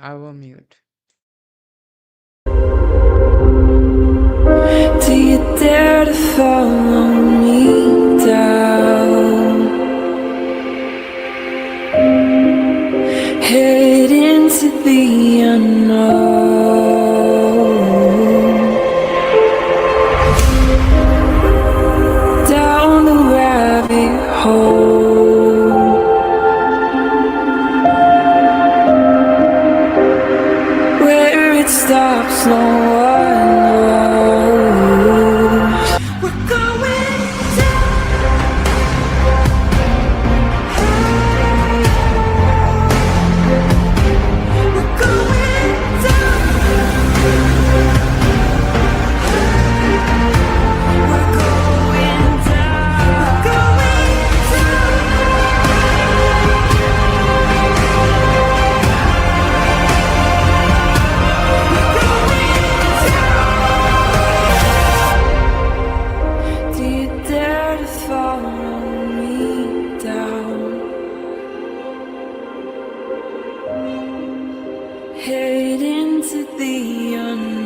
I will mute. Do you dare to follow me down? Head into the unknown, down the rabbit hole, where it stops no one knows. We're going down. We're going down. We're going down. We're going down. Do you dare to follow me down? Head into the unknown.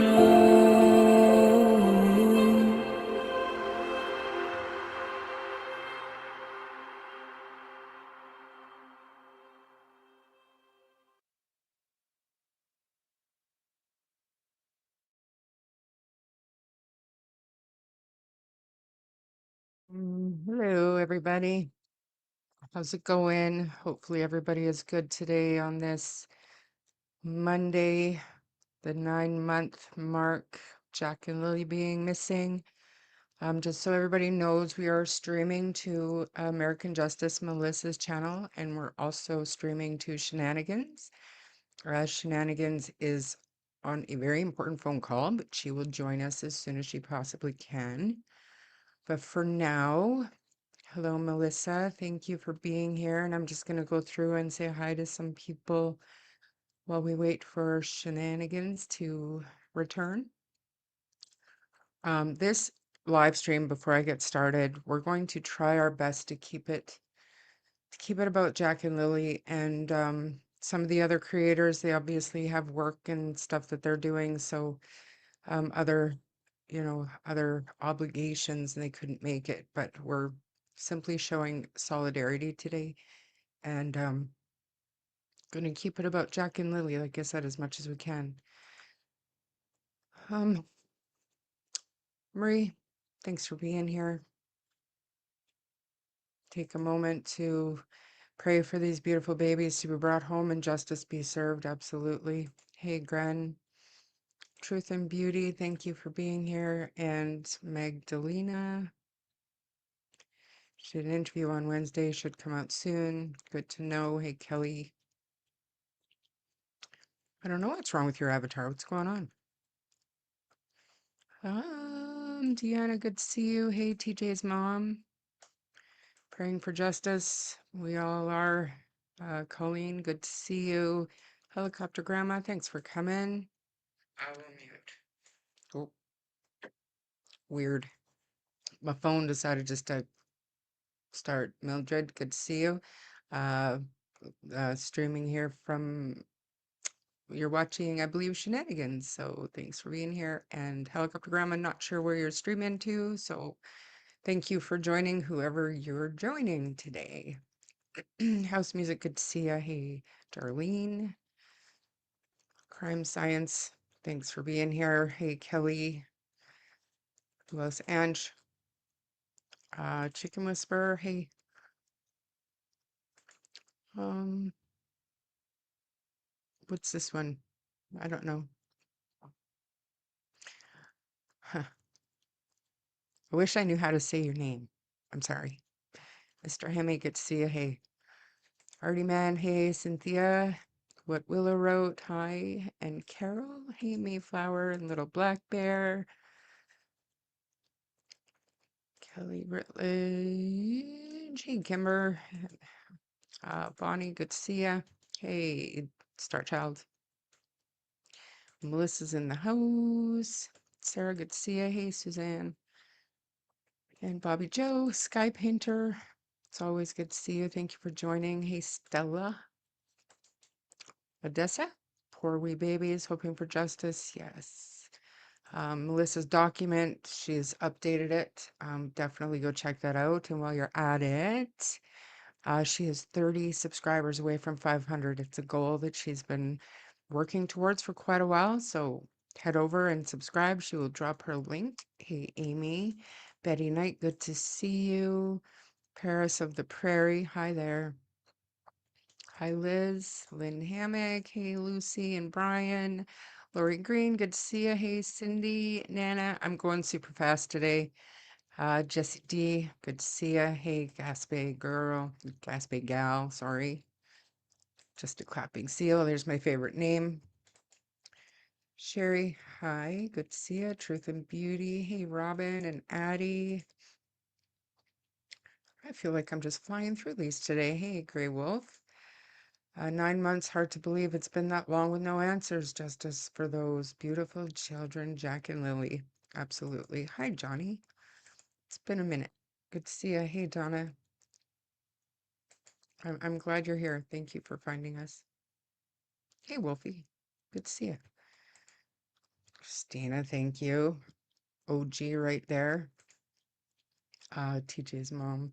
Hello, everybody. How's it going? Hopefully, everybody is good today on this Monday, the 9-month mark. Jack and Lilly being missing. Just so everybody knows, we are streaming to American Justice Melissa's channel, and we're also streaming to Shanannigans. Shanannigans is on a very important phone call, but she will join us as soon as she possibly can. But for now, hello, Melissa. Thank you for being here. And I'm just going to go through and say hi to some people while we wait for Shanannigans to return. This live stream, before I get started, we're going to try our best to keep it about Jack and Lilly and some of the other creators. They obviously have work and stuff that they're doing, so other obligations, and they couldn't make it. But we're simply showing solidarity today, and going to keep it about Jack and Lilly, like I said, as much as we can. Marie, thanks for being here. Take a moment to pray for these beautiful babies to be brought home and justice be served. Absolutely. Hey, Gren. Truth and Beauty, thank you for being here. And Magdalena. She did an interview on Wednesday, should come out soon. Good to know. Hey, Kelly. I don't know what's wrong with your avatar. What's going on? Deanna, good to see you. Hey, TJ's mom. Praying for justice. We all are. Colleen, good to see you. Helicopter Grandma, thanks for coming. I will mute. Oh, weird. My phone decided just to start. Mildred, good to see you. Streaming here from, you're watching, I believe, Shenanigans. So thanks for being here. And Helicopter Grandma, not sure where you're streaming to. So thank you for joining, whoever you're joining today. House Music, good to see you. Hey, Darlene. Crime Science, thanks for being here. Hey, Kelly. Who else? Ange. Chicken Whisperer, hey. What's this one? I don't know. Huh. I wish I knew how to say your name. I'm sorry. Mr. Hemme, good to see you. Hey. Artie Man, hey. Cynthia. What Willow wrote, hi. And Carol, hey. Mayflower and Little Black Bear. Kelly Ritledge, hey. Kimber. Bonnie, good to see ya. Hey, Star Child. Melissa's in the house. Sarah, good to see ya. Hey, Suzanne. And Bobby Joe, Sky Painter. It's always good to see you. Thank you for joining. Hey, Stella. Odessa. Poor wee babies hoping for justice. Yes. Melissa's document, she's updated it. Definitely go check that out. And while you're at it, she is 30 subscribers away from 500. It's a goal that she's been working towards for quite a while. So head over and subscribe. She will drop her link. Hey, Amy. Betty Knight, good to see you. Paris of the Prairie, hi there. Hi, Liz. Lynn Hammock. Hey, Lucy and Brian. Lori Green, good to see you. Hey, Cindy. Nana, I'm going super fast today. Jessie D, good to see you. Hey, Gaspé girl. Gaspé gal, sorry. Just a clapping seal. There's my favorite name. Sherry, hi. Good to see you. Truth and Beauty. Hey, Robin and Addie. I feel like I'm just flying through these today. Hey, Grey Wolf. 9 months, hard to believe it's been that long with no answers. Justice for those beautiful children, Jack and Lilly. Absolutely. Hi, Johnny. It's been a minute. Good to see you. Hey, Donna. I'm glad you're here. Thank you for finding us. Hey, Wolfie. Good to see you. Christina, thank you. OG right there. TJ's mom.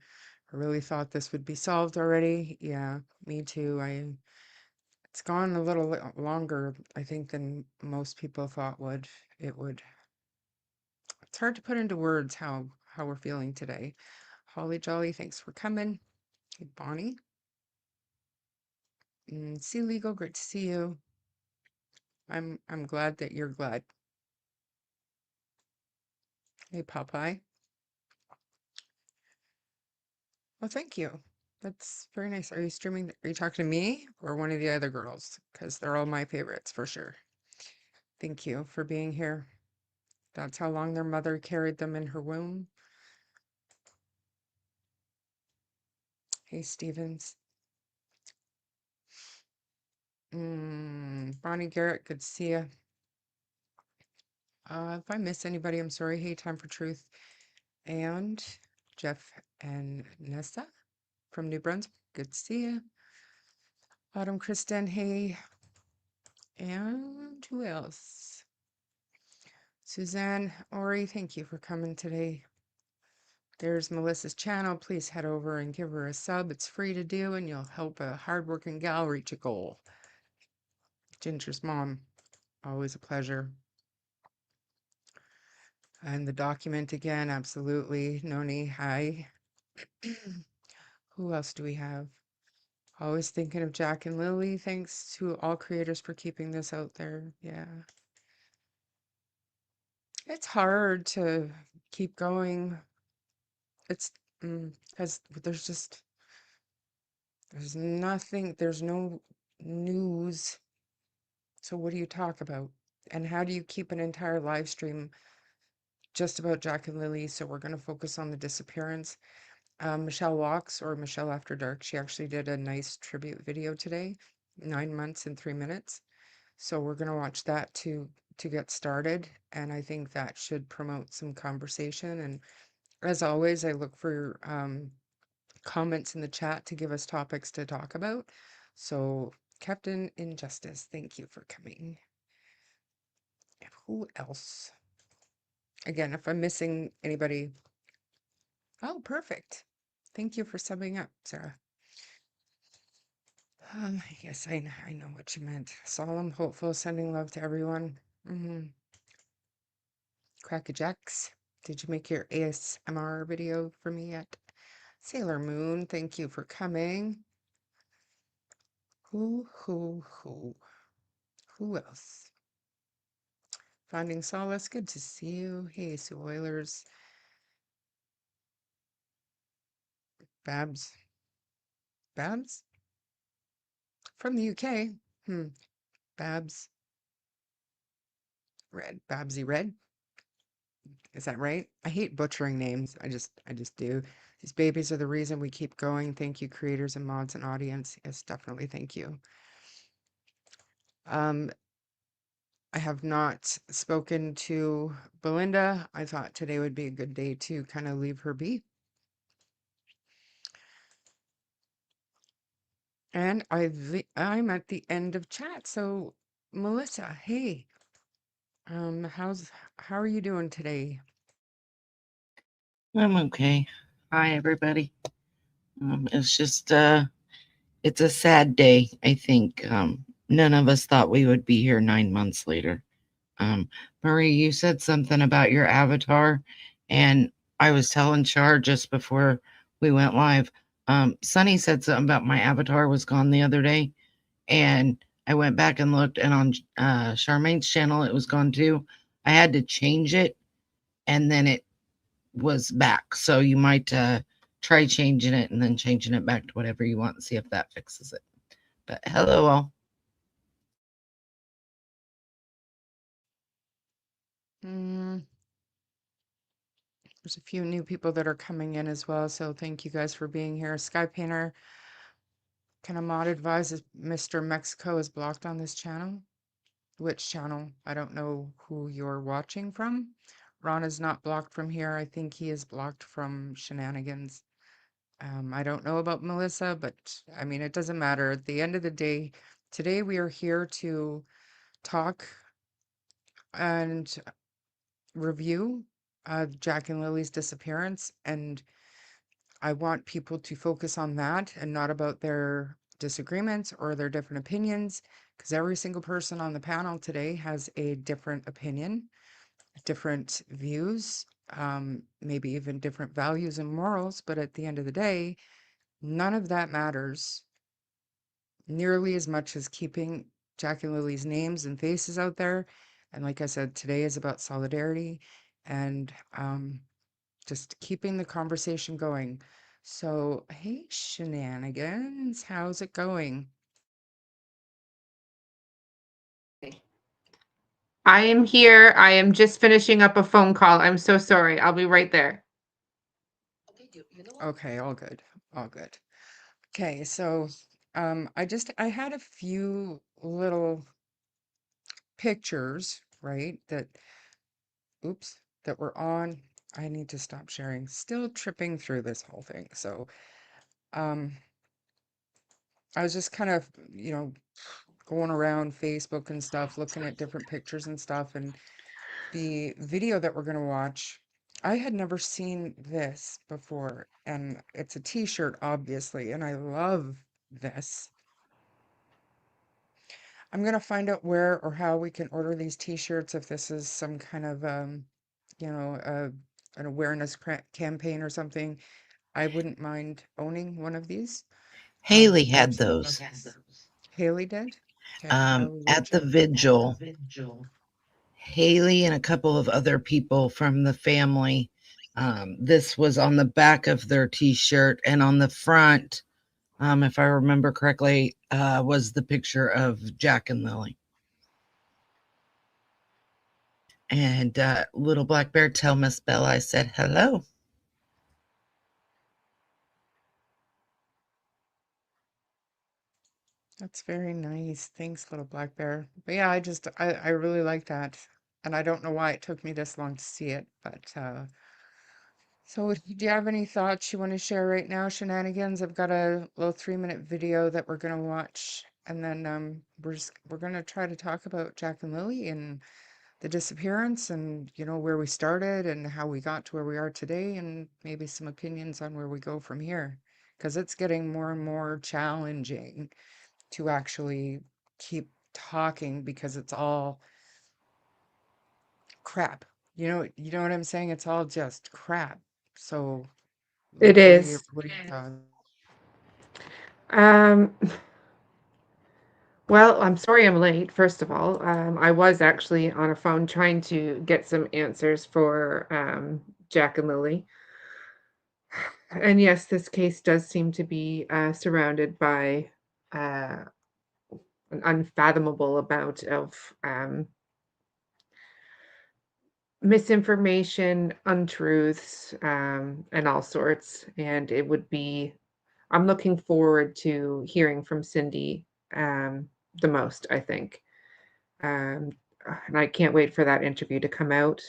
I really thought this would be solved already. Yeah, me too. It's gone a little longer, I think, than most people thought it would. It's hard to put into words how we're feeling today. Holly Jolly, thanks for coming. Hey, Bonnie. Sea Legal, great to see you. I'm glad that you're glad. Hey, Popeye. Well, thank you. That's very nice. Are you streaming? Are you talking to me or one of the other girls? Because they're all my favorites for sure. Thank you for being here. That's how long their mother carried them in her womb. Hey, Stevens. Bonnie Garrett, good to see you. If I miss anybody, I'm sorry. Hey, Time for Truth. And Jeff and Nessa from New Brunswick, good to see you. Autumn Kristen, hey. And who else? Suzanne, Ori, thank you for coming today. There's Melissa's channel. Please head over and give her a sub. It's free to do, and you'll help a hardworking gal reach a goal. Ginger's mom, always a pleasure. And the document again, absolutely. Noni, hi. Who else do we have? Always thinking of Jack and Lilly. Thanks to all creators for keeping this out there. Yeah. It's hard to keep going. It's because there's nothing, there's no news. So what do you talk about? And how do you keep an entire live stream just about Jack and Lilly? So we're going to focus on the disappearance. Michelle Walks, or Michelle After Dark, she actually did a nice tribute video today, 9 months and 3 minutes. So we're going to watch that to get started. And I think that should promote some conversation. And as always, I look for comments in the chat to give us topics to talk about. So Captain Injustice, thank you for coming. Who else? Again, if I'm missing anybody. Oh, perfect. Thank you for subbing up, Sarah. Yes, I know what you meant. Solemn, hopeful, sending love to everyone. Crackerjacks, did you make your ASMR video for me yet? Sailor Moon, thank you for coming. Who else? Finding Solace, good to see you. Hey, Sue Oilers. Babs. Babs? From the UK. Babs. Red. Babsy Red. Is that right? I hate butchering names. I just do. These babies are the reason we keep going. Thank you, creators and mods and audience. Yes, definitely. Thank you. I have not spoken to Belinda. I thought today would be a good day to kind of leave her be. And I'm at the end of chat. So Melissa, hey, how are you doing today? I'm okay. Hi, everybody. It's just, it's a sad day, I think. None of us thought we would be here 9 months later. Um, Marie, you said something about your avatar, and I was telling Char just before we went live. Sunny said something about my avatar was gone the other day, and I went back and looked, and on Charmaine's channel, it was gone too. I had to change it, and then it was back. So you might try changing it and then changing it back to whatever you want and see if that fixes it. But hello, all. Mm, there's a few new people that are coming in as well, so thank you guys for being here. Sky Painter, can a mod advise if Mr. Mexico is blocked on this channel? Which channel? I don't know who you're watching from. Ron is not blocked from here. I think he is blocked from Shenanigans. I don't know about Melissa, but I mean, it doesn't matter. At the end of the day, today we are here to talk and review Jack and Lily's disappearance. And I want people to focus on that and not about their disagreements or their different opinions, because every single person on the panel today has a different opinion, different views, maybe even different values and morals. But at the end of the day, none of that matters nearly as much as keeping Jack and Lily's names and faces out there. And like I said, today is about solidarity and just keeping the conversation going. So, hey, Shenanigans, how's it going? I am here. I am just finishing up a phone call. I'm so sorry. I'll be right there. Okay, all good, all good. Okay, so I had a few little pictures, right, that oops, that were on. I need to stop sharing. Still tripping through this whole thing. So, um, I was just kind of, going around Facebook and stuff, looking at different pictures and stuff, and the video that we're gonna watch, I had never seen this before, and it's a t-shirt, obviously, and I love this. I'm gonna find out where or how we can order these t-shirts, if this is some kind of, you know, uh, an awareness campaign or something. I wouldn't mind owning one of these. Haley I had absolutely love those Haley did. Okay, I will at reach the out to her. vigil. Haley and a couple of other people from the family. This was on the back of their T-shirt, and on the front, if I remember correctly, was the picture of Jack and Lily. And little black bear, tell Miss Bella I said hello. That's very nice. Thanks, little black bear. But yeah, I really like that. And I don't know why it took me this long to see it, but so do you have any thoughts you want to share right now, Shenanigans? I've got a little 3-minute video that we're gonna watch, and then we're gonna try to talk about Jack and Lily and the disappearance, and where we started and how we got to where we are today, and maybe some opinions on where we go from here, because it's getting more and more challenging to actually keep talking because it's all crap. You know what I'm saying? It's all just crap. So, It like, is. what are your thoughts? Um, well, I'm sorry I'm late, first of all. I was actually on a phone trying to get some answers for Jack and Lily. And yes, this case does seem to be surrounded by uh, an unfathomable amount of misinformation, untruths, and all sorts. And it would be, I'm looking forward to hearing from Cindy the most, I think. Um, and I can't wait for that interview to come out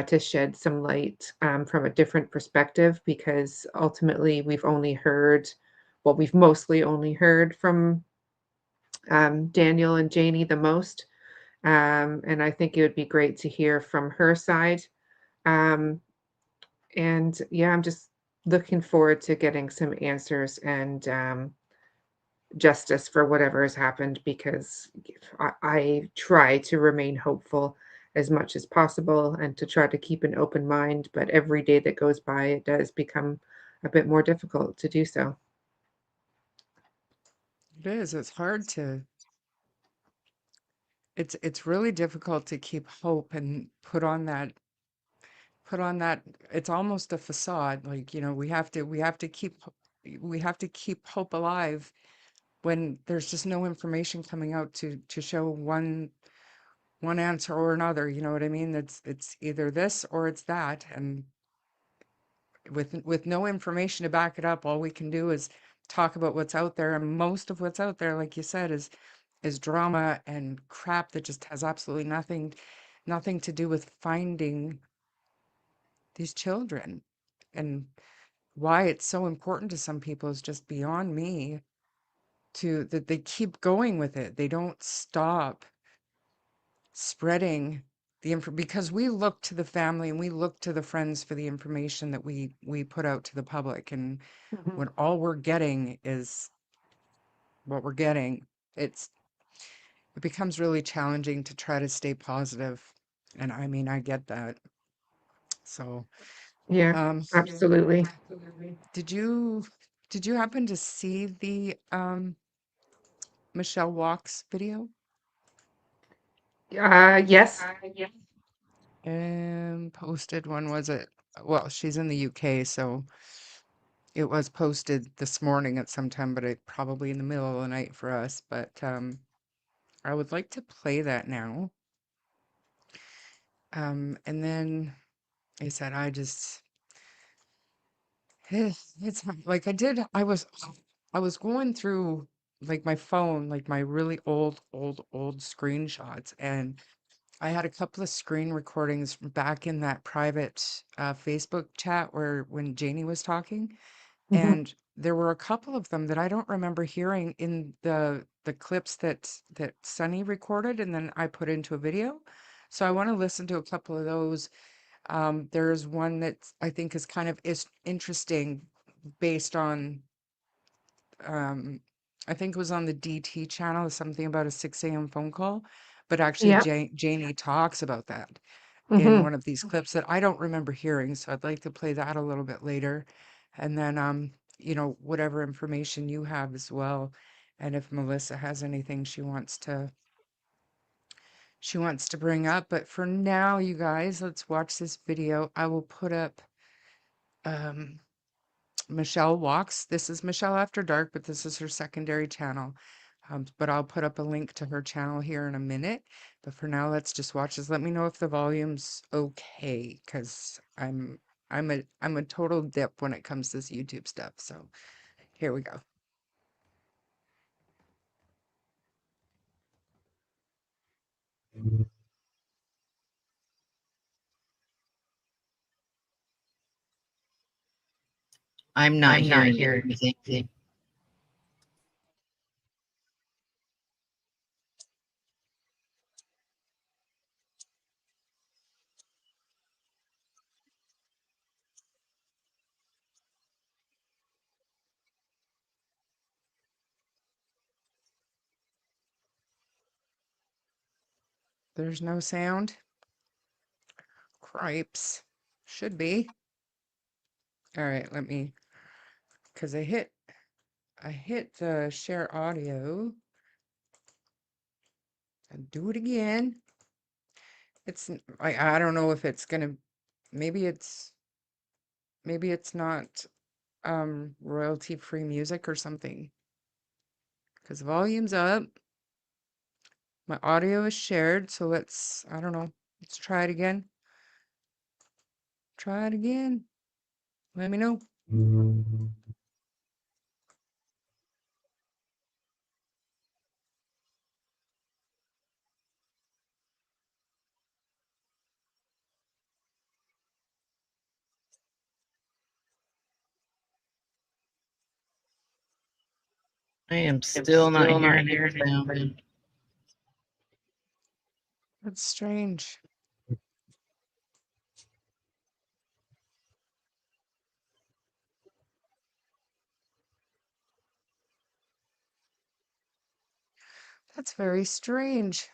to shed some light from a different perspective, because ultimately we've only heard, well, we've mostly only heard from Daniel and Janie the most. And I think it would be great to hear from her side. Um, and yeah, I'm just looking forward to getting some answers and justice for whatever has happened because I try to remain hopeful as much as possible and to try to keep an open mind. But every day that goes by, it does become a bit more difficult to do so. It is. It's hard to it's really difficult to keep hope and put on that it's almost a facade. Like, you know, we have to keep hope alive when there's just no information coming out to show one answer or another, you know what I mean? It's either this or it's that, and with no information to back it up, all we can do is talk about what's out there, and most of what's out there, like you said, is drama and crap that just has absolutely nothing to do with finding these children. And why it's so important to some people is just beyond me, to that they keep going with it. They don't stop spreading the info because we look to the family and we look to the friends for the information that we put out to the public. And Mhm. when all we're getting is what we're getting, it becomes really challenging to try to stay positive. And I mean, I get that. So, Yeah, um, absolutely. did you did you happen to see the Michelle Walks video? Yes. Posted, when was it? Well, she's in the UK, so it was posted this morning at some time, but it probably in the middle of the night for us. But I would like to play that now. And then I said, it's like I was going through like my phone, like my really old screenshots, and I had a couple of screen recordings back in that private Facebook chat where when Janie was talking, Mhm. and there were a couple of them that I don't remember hearing in the clips that Sunny recorded and then I put into a video. So I want to listen to a couple of those. There's one that I think is kind of is interesting based on um I think it was on the DT channel, something about a 6 a.m. phone call, but actually Yeah. Janie talks about that in Mhm. one of these clips that I don't remember hearing. So I'd like to play that a little bit later. And then you know, whatever information you have as well. And if Melissa has anything she wants to bring up. But for now, you guys, let's watch this video. I will put up um Michelle Walks. This is Michelle After Dark, but this is her secondary channel. But I'll put up a link to her channel here in a minute. But for now, let's just watch this. Let me know if the volume's okay, because I'm a total dip when it comes to this YouTube stuff. So here we go. I'm not hearing anything. There's no sound. Cripes. Should be. All right, let me, because I hit the share audio and do it again. I don't know if it's gonna, maybe it's, maybe it's not royalty free music or something, because volume's up, my audio is shared, so let's, I don't know, let's try it again. Try it again. Let me know. I am still not hearing any sound. That's strange. That's very strange.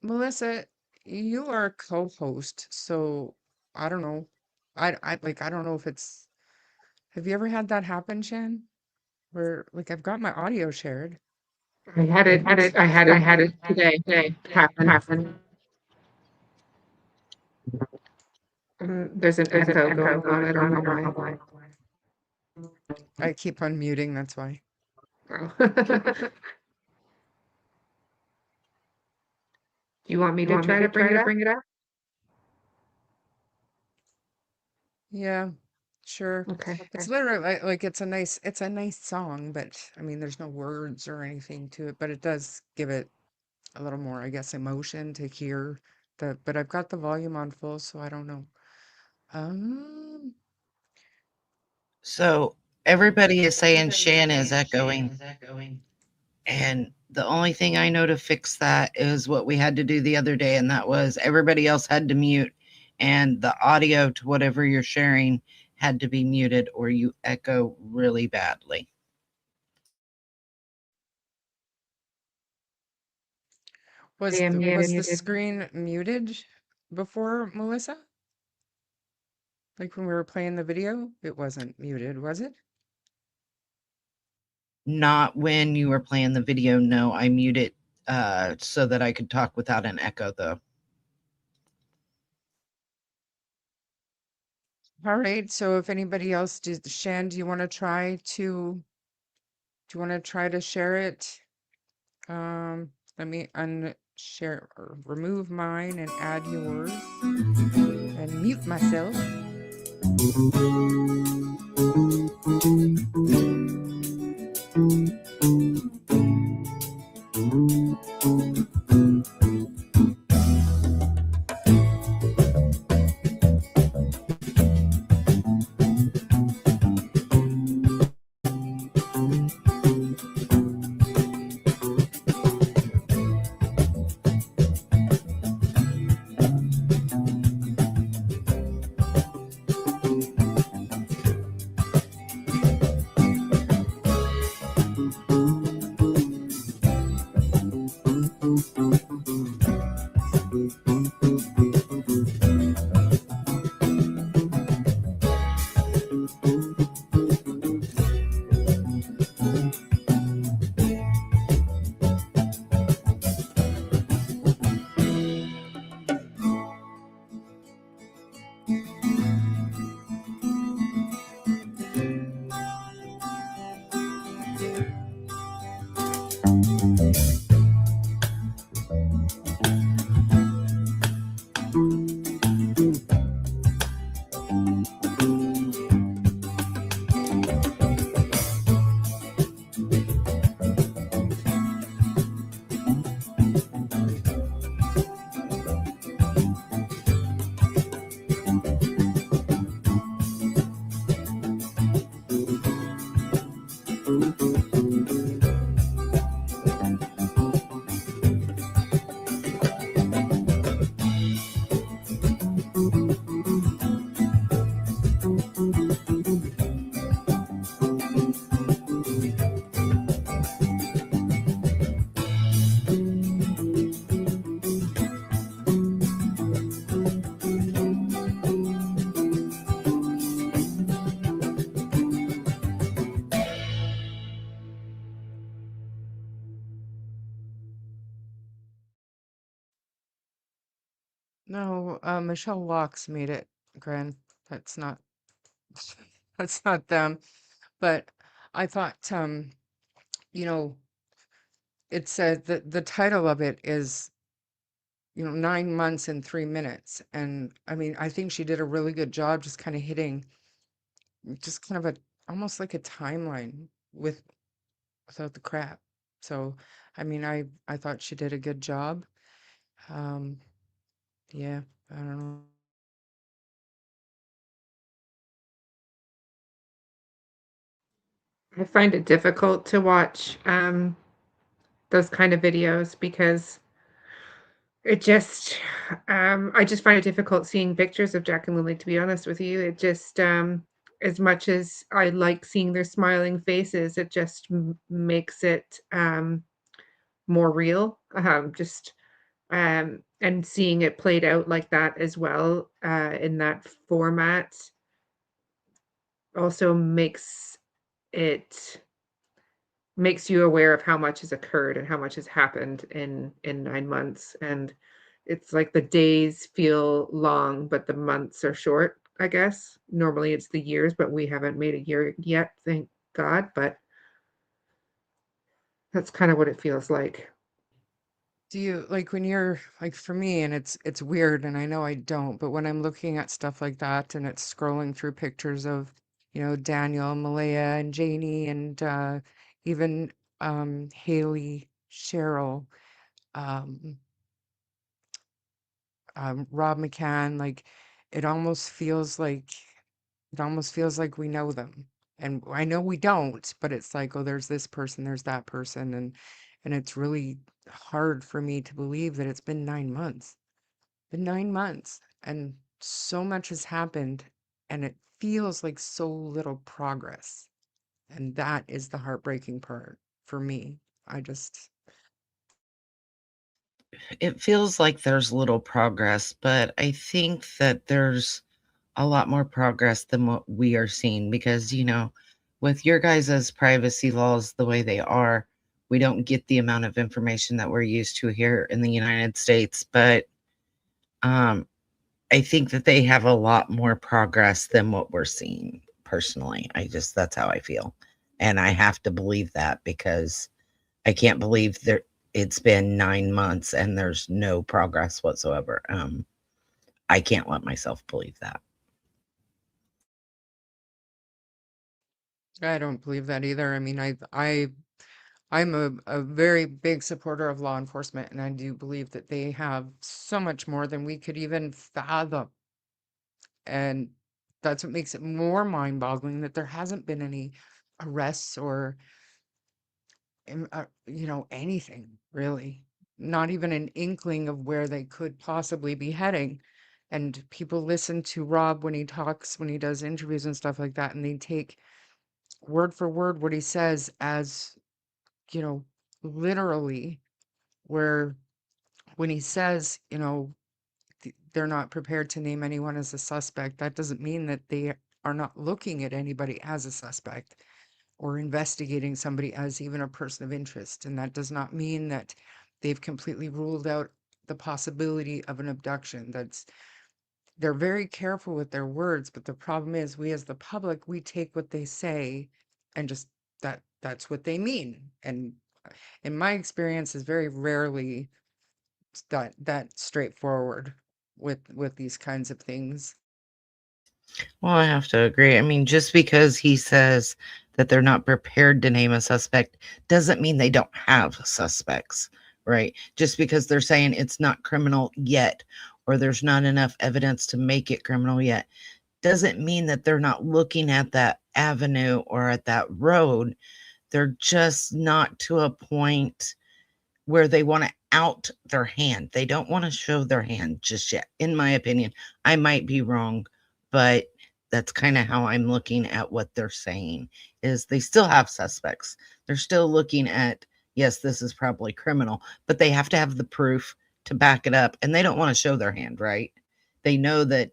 Melissa, you are a co-host, so I don't know. I don't know if it's, have you ever had that happen, Shan? Where like I've got my audio shared. I had it. I had it today happen. There's an echo going on. I don't know why. I keep on muting, that's why. Do you want me to try to bring it up? Yeah, sure. Okay. It's literally like it's a nice song, but I mean there's no words or anything to it, but it does give it a little more, I guess, emotion to hear the, but I've got the volume on full, so I don't know. Um, So everybody is saying Shan is echoing. And the only thing I know to fix that is what we had to do the other day, and that was everybody else had to mute, and the audio to whatever you're sharing had to be muted, or you echo really badly. I am was the muted. screen muted before, Melissa? Like when we were playing the video, it wasn't muted, was it? Not when you were playing the video. No, I muted so that I could talk without an echo, though. All right, so if anybody else did, Shan, do you want to try to, share it? Let me unshare or remove mine and add yours and mute myself. No, Michelle Locks made it, Gran. That's not that's not them. But I thought, you know, it said that the title of it is, 9 months and 3 minutes. And I mean, I think she did a really good job just kind of hitting just kind of a almost like a timeline without the crap. So, I mean, I thought she did a good job. Um, yeah, I don't know. I find it difficult to watch those kind of videos because It just, I just find it difficult seeing pictures of Jack and Lilly, to be honest with you. It just, as much as I like seeing their smiling faces, it just makes it more real. And seeing it played out like that as well, in that format also it makes you aware of how much has occurred and how much has happened in 9 months, and it's like the days feel long, but the months are short, I guess. Normally, it's the years, but we haven't made a year yet, thank God, but that's kinda what it feels like. Do you like when you're like for me, and it's weird, and I know I don't, but when I'm looking at stuff like that and it's scrolling through pictures of, Daniel, Malaya, and Janie, and even Haley, Cheryl, um, Rob McCann, like it almost feels like it almost feels like we know them. And I know we don't, but it's like, oh, there's this person, there's that person, and it's really hard for me to believe that it's been 9 months. Been 9 months, and so much has happened, and it feels like so little progress. And that is the heartbreaking part for me. I just It feels like there's little progress, but I think that there's a lot more progress than what we are seeing because, with your guys' privacy laws the way they are, we don't get the amount of information that we're used to here in the United States. But um, I think that they have a lot more progress than what we're seeing personally. That's how I feel. And I have to believe that because I can't believe it's been 9 months and there's no progress whatsoever. I can't let myself believe that. I don't believe that either. I mean, I'm a very big supporter of law enforcement, and I do believe that they have so much more than we could even fathom. And that's what makes it more mind-boggling that there hasn't been any arrests or, anything really. Not even an inkling of where they could possibly be heading. And people listen to Rob when he talks, when he does interviews and stuff like that, and they take word for word what he says as, you know, literally, where when he says, they're not prepared to name anyone as a suspect, that doesn't mean that they are not looking at anybody as a suspect or investigating somebody as even a person of interest. And that does not mean that they've completely ruled out the possibility of an abduction. They're very careful with their words, but the problem is we as the public, we take what they say and just that's what they mean. And in my experience is very rarely that straightforward with these kinds of things. Well, I have to agree. I mean, just because he says that they're not prepared to name a suspect doesn't mean they don't have suspects, right? Just because they're saying it's not criminal yet or there's not enough evidence to make it criminal yet doesn't mean that they're not looking at that avenue or at that road. They're just not to a point where they want to out their hand. They don't want to show their hand just yet, in my opinion. I might be wrong, but that's kind of how I'm looking at what they're saying is they still have suspects. They're still looking at, yes, this is probably criminal, but they have to have the proof to back it up. And they don't want to show their hand, right? They know that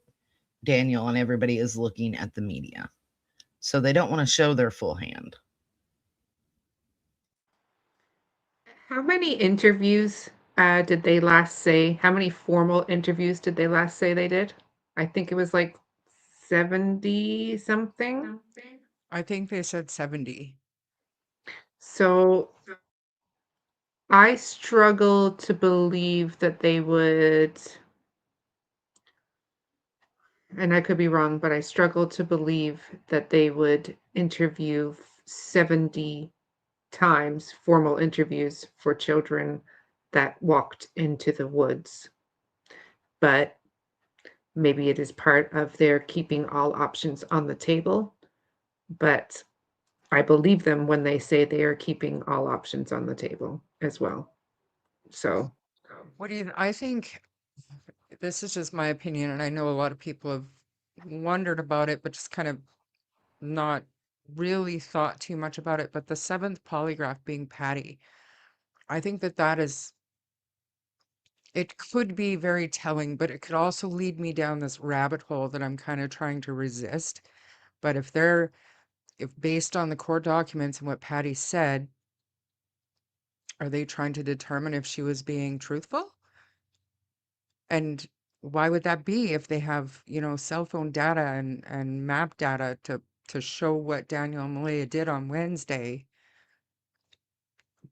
Daniel and everybody is looking at the media. So they don't want to show their full hand. How many interviews, did they last say? How many formal interviews did they last say they did? I think it was like 70 something. I think they said 70. So I struggle to believe that they would, and I could be wrong, but I struggle to believe that they would interview 70 times formal interviews for children that walked into the woods. But maybe it is part of their keeping all options on the table. But I believe them when they say they are keeping all options on the table as well. So What do you, I think this is just my opinion, and I know a lot of people have wondered about it, but just kind of not really thought too much about it. But the seventh polygraph being Patty, I think that that is, it could be very telling, but it could also lead me down this rabbit hole that I'm kind of trying to resist. But if based on the court documents and what Patty said, are they trying to determine if she was being truthful? And why would that be if they have, cell phone data and map data to show what Daniel and Malia did on Wednesday?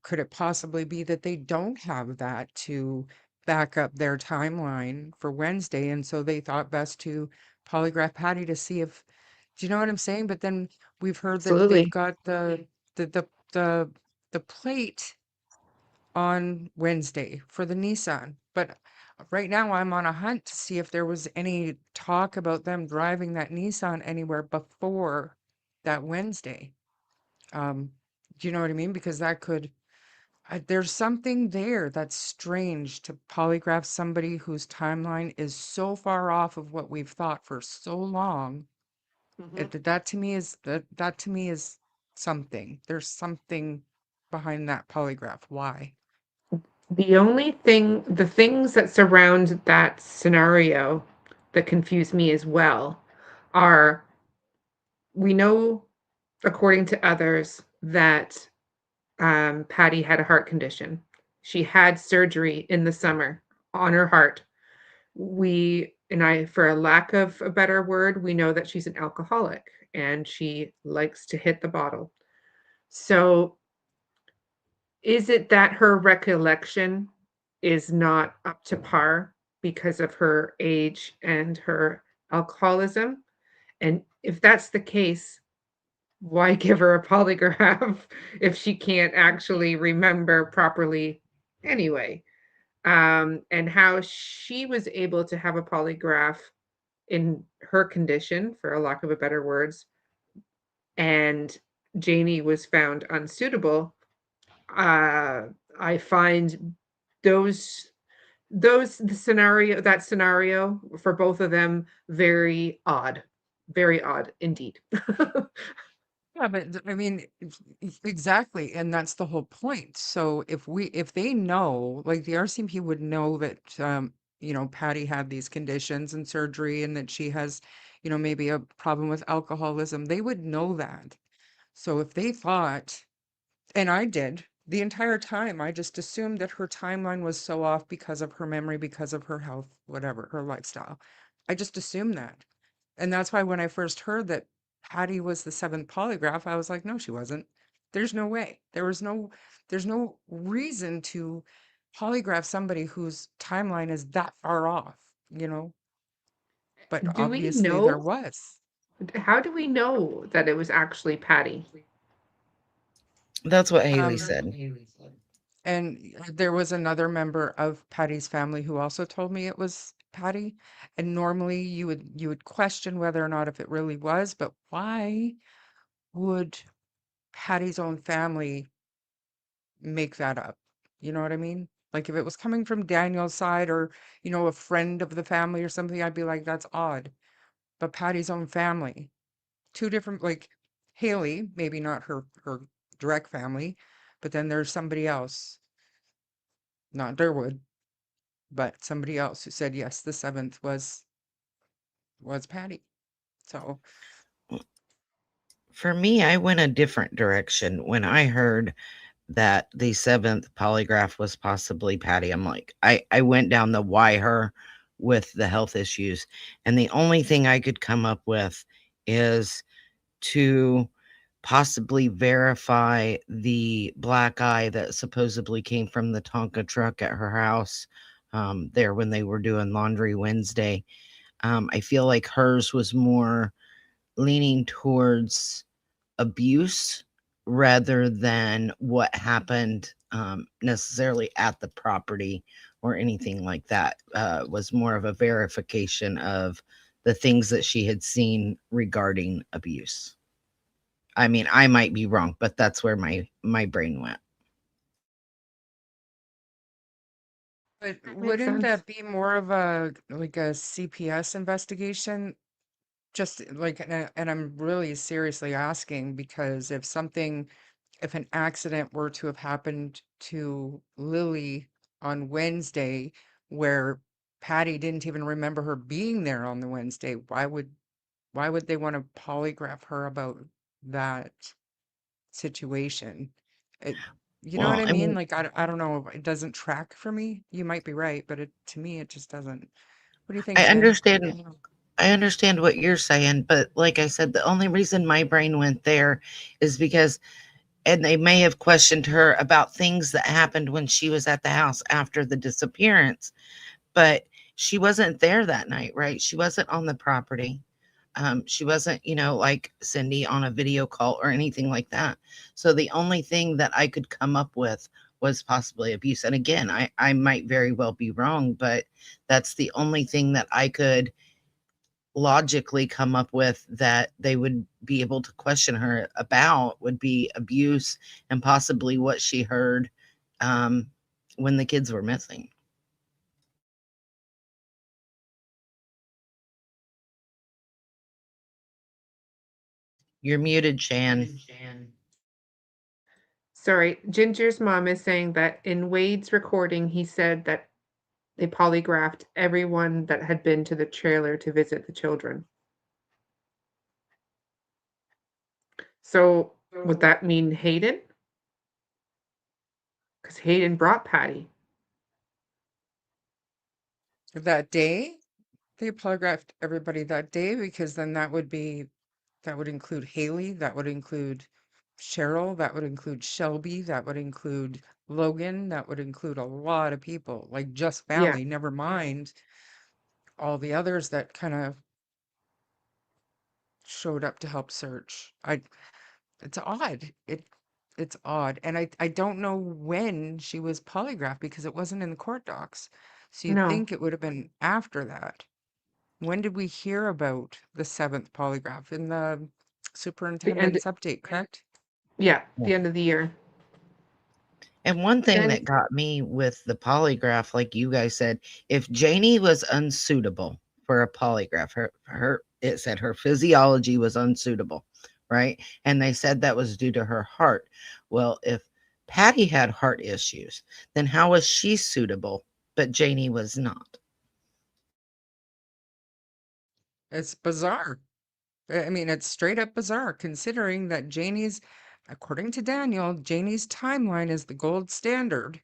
Could it possibly be that they don't have that to back up their timeline for Wednesday? And so they thought best to polygraph Patty to see if, do you know what I'm saying? But then we've heard that they've Absolutely. got the the the the plate on Wednesday for the Nissan. But right now I'm on a hunt to see if there was any talk about them driving that Nissan anywhere before that Wednesday. Um, do you know what I mean? Because that could, there's something there that's strange to polygraph somebody whose timeline is so far off of what we've thought for so long. Mhm. That to me is that to me is something. There's something behind that polygraph. Why? The things that surround that scenario that confuse me as well are, we know, according to others, that Patty had a heart condition. She had surgery in the summer on her heart. For a lack of a better word, we know that she's an alcoholic and she likes to hit the bottle. So, is it that her recollection is not up to par because of her age and her alcoholism? And if that's the case, why give her a polygraph if she can't actually remember properly anyway? And how she was able to have a polygraph in her condition, for a lack of a better words, and Janie was found unsuitable. uh, I find those that scenario for both of them very odd indeed. Yeah, but I mean, exactly, and that's the whole point. So if they know, like the RCMP would know that, Patty had these conditions and surgery, and that she has, maybe a problem with alcoholism, they would know that. So if they thought, and I did the entire time, I just assumed that her timeline was so off because of her memory, because of her health, whatever, her lifestyle. I just assumed that. And that's why when I first heard that Patty was the seventh polygraph, I was like, no, she wasn't. There's no way. There's no reason to polygraph somebody whose timeline is that far off, you know? But Do we obviously there know? was. How do we know that it was actually Patty? That's what Haley Um, said. and there was another member of Patty's family who also told me it was Patty. And normally you would question whether or not if it really was, but why would Patty's own family make that up? You know what I mean? Like if it was coming from Daniel's side or, a friend of the family or something, I'd be like, that's odd. But Patty's own family, two different, like Haley, maybe not her direct family, but then there's somebody else, not Durwood, but somebody else who said yes, the seventh was Patty. So For me, I went a different direction when I heard that the seventh polygraph was possibly Patty. I'm like, I went down the why her with the health issues. And the only thing I could come up with is to possibly verify the black eye that supposedly came from the Tonka truck at her house there when they were doing laundry Wednesday. I feel like hers was more leaning towards abuse rather than what happened necessarily at the property or anything like that. Was more of a verification of the things that she had seen regarding abuse. I mean, I might be wrong, but that's where my brain went. But That makes wouldn't sense. that be more of a like a CPS investigation? Just like, and I'm really seriously asking because if an accident were to have happened to Lily on Wednesday, where Patty didn't even remember her being there on the Wednesday, why would they want to polygraph her about that situation? It, you know what Well, I I mean? mean, Like, I don't know. It doesn't track for me. You might be right, but to me, it just doesn't. What do you think, I Shan? understand I understand what you're saying, but like I said, the only reason my brain went there is because, and they may have questioned her about things that happened when she was at the house after the disappearance, but she wasn't there that night, right? She wasn't on the property. She wasn't, like Cindy on a video call or anything like that. So the only thing that I could come up with was possibly abuse. And again, I might very well be wrong, but that's the only thing that I could logically come up with that they would be able to question her about would be abuse and possibly what she heard um, when the kids were missing. You're muted, Shan. Sorry, Ginger's mom is saying that in Wade's recording, he said that they polygraphed everyone that had been to the trailer to visit the children. So would that mean Hayden? Because Hayden brought Patty. That day, they polygraphed everybody that day because then that would include Haley, that would include Cheryl, that would include Shelby, that would include Logan, that would include a lot of people, like just Yeah, family, never mind all the others that kind of showed up to help search. It's odd. It's odd. And I don't know when she was polygraphed because it wasn't in the court docs. So you'd no. think it would have been after that. When did we hear about the seventh polygraph? In the The end, superintendent's update, correct? yeah, Yeah. the end of the year. And one thing Then, that got me with the polygraph, like you guys said, if Janie was unsuitable for a polygraph, her it said her physiology was unsuitable, right? And they said that was due to her heart. Well, if Patty had heart issues, then how was she suitable, but Janie was not? It's bizarre. I mean, it's straight up bizarre considering that according to Daniel, Janie's timeline is the gold standard.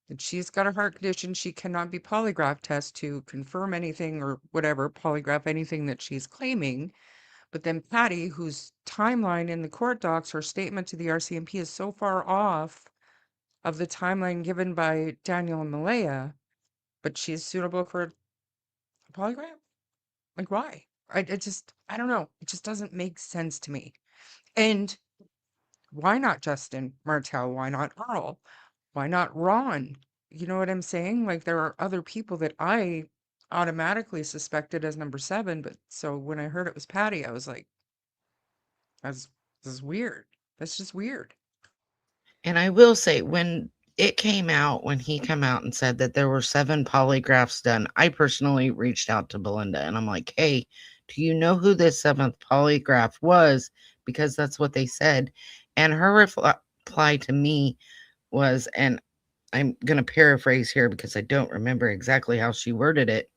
That she's got a heart condition, she cannot be polygraph test to confirm anything or whatever, polygraph anything that she's claiming. But then Patty, whose timeline in the court docs, her statement to the RCMP is so far off of the timeline given by Daniel and Malaya, but she's suitable for a polygraph? Like, why? I don't know. It just doesn't make sense to me. And why not Justin Martell? Why not Earl? Why not Ron? You know what I'm saying? Like, there are other people that I automatically suspected as number seven, but so when I heard it was Patty, I was like, that's this is weird. That's just weird. And I will say, when it came out, when he came out and said that there were 7 polygraphs done, I personally reached out to Belinda and I'm like, hey, do you know who this 7th polygraph was? Because that's what they said. And her reply to me was, and I'm going to paraphrase here because I don't remember exactly how she worded it,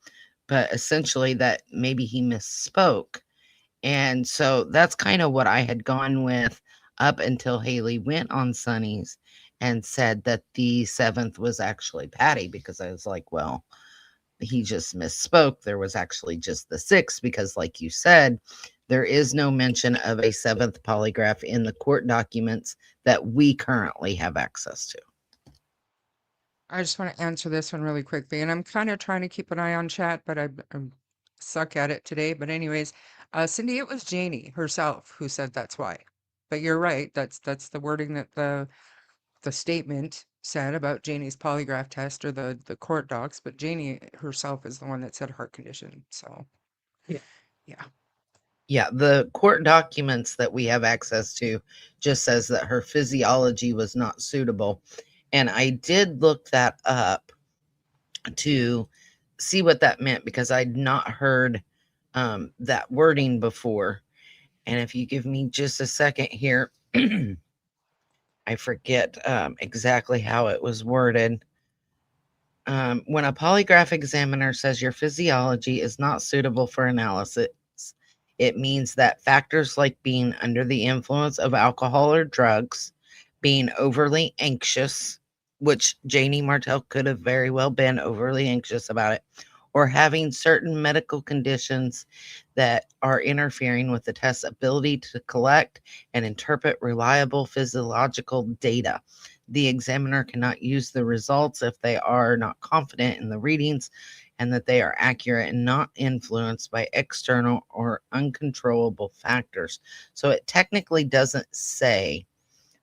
but essentially that maybe he misspoke. And so that's kind of what I had gone with up until Haley went on Sunny's and said that the 7th was actually Patty, because I was like, well, he just misspoke. There was actually just the 6th, because like you said, there is no mention of a 7th polygraph in the court documents that we currently have access to. I just want to answer this one really quickly, and I'm kind of trying to keep an eye on chat, but I suck at it today. But anyways, Cindy, it was Janie herself who said that's why. But you're right. That's the wording that the statement said about Janie's polygraph test or the court docs. But Janie herself is the one that said heart condition. So yeah. yeah, Yeah, the court documents that we have access to just says that her physiology was not suitable. And I did look that up. to see what that meant because I'd not heard that wording before. And if you give me just a second here, I forget exactly how it was worded. When a polygraph examiner says your physiology is not suitable for analysis, it means that factors like being under the influence of alcohol or drugs, being overly anxious, which Janie Martell could have very well been overly anxious about it, or having certain medical conditions that are interfering with the test's ability to collect and interpret reliable physiological data. The examiner cannot use the results if they are not confident in the readings and that they are accurate and not influenced by external or uncontrollable factors. So it technically doesn't say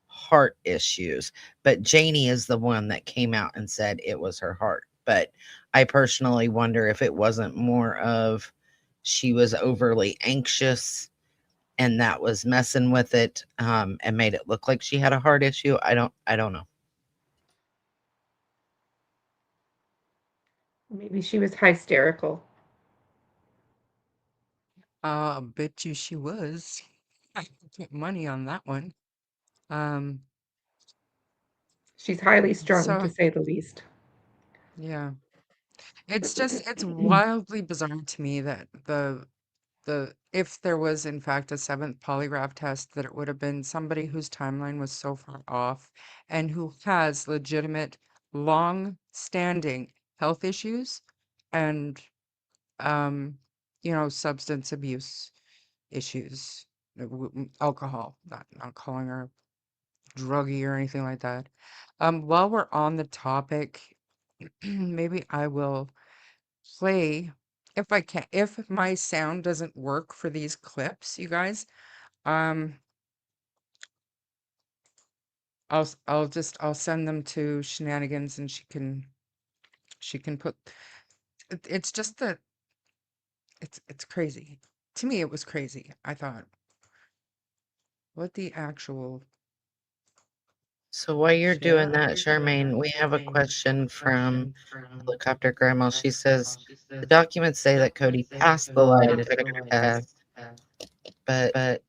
heart issues, but Janie is the one that came out and said it was her heart. But I personally wonder if it wasn't more of she was overly anxious and that was messing with it and made it look like she had a heart issue. I don't know. Maybe she was hysterical. Bet you she was. I could put money on that one. Um, She's highly strung, to so say the least. yeah, it's wildly bizarre to me that the if there was in fact a seventh polygraph test, that it would have been somebody whose timeline was so far off and who has legitimate, long-standing health issues and substance abuse issues, alcohol, not calling her druggy or anything like that. While we're on the topic, maybe I will play if I can. If my sound doesn't work for these clips, you guys, um, I'll send them to Shenanigans and she can put. It's just that it's crazy. To me, it was crazy. I thought, what the actual So while you're shit. doing that, Charmaine, we have a question from Helicopter Grandma. She says the documents say that Cody passed the lie detector test, but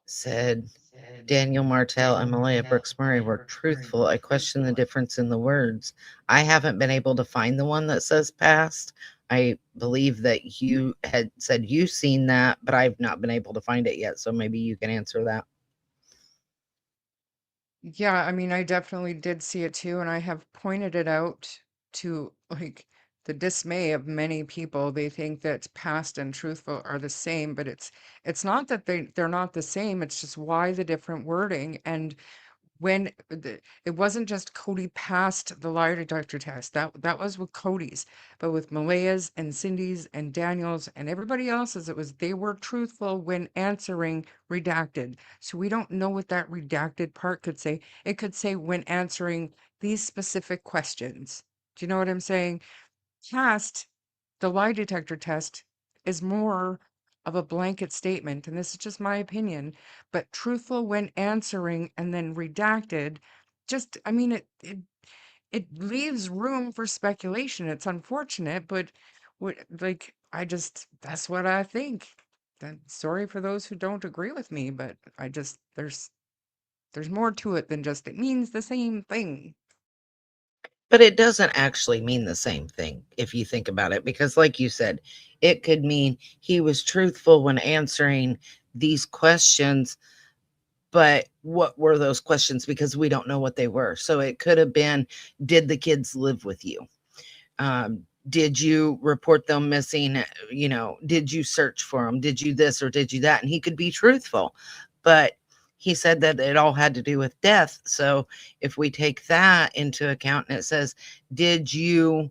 said Daniel Martell and Malaya Brooks Murray were truthful. I question the difference in the words. I haven't been able to find the one that says passed. I believe that you had said you seen that, but I've not been able to find it yet. So maybe you can answer that. Yeah, I mean, I definitely did see it too, and I have pointed it out to like the dismay of many people. They think that past and truthful are the same, but it's not that they're not the same. It's just why the different wording. And when it wasn't just Cody passed the lie detector test. That was with Cody's, but with Malaya's and Cindy's and Daniel's and everybody else's, it was they were truthful when answering redacted. So we don't know what that redacted part could say. It could say when answering these specific questions. Do you know what I'm saying? Past the lie detector test is more of a blanket statement, and this is just my opinion, but truthful when answering and then redacted, just, I mean, it leaves room for speculation. It's unfortunate, but what, like, that's what I think. Then sorry for those who don't agree with me, but there's more to it than just it means the same thing. But it doesn't actually mean the same thing if you think about it, because, like you said, it could mean he was truthful when answering these questions, but what were those questions? Because we don't know what they were. So it could have been, did the kids live with you? Did you report them missing? Did you search for them? Did you this or did you that? And he could be truthful, but he said that it all had to do with death. So if we take that into account and it says, did you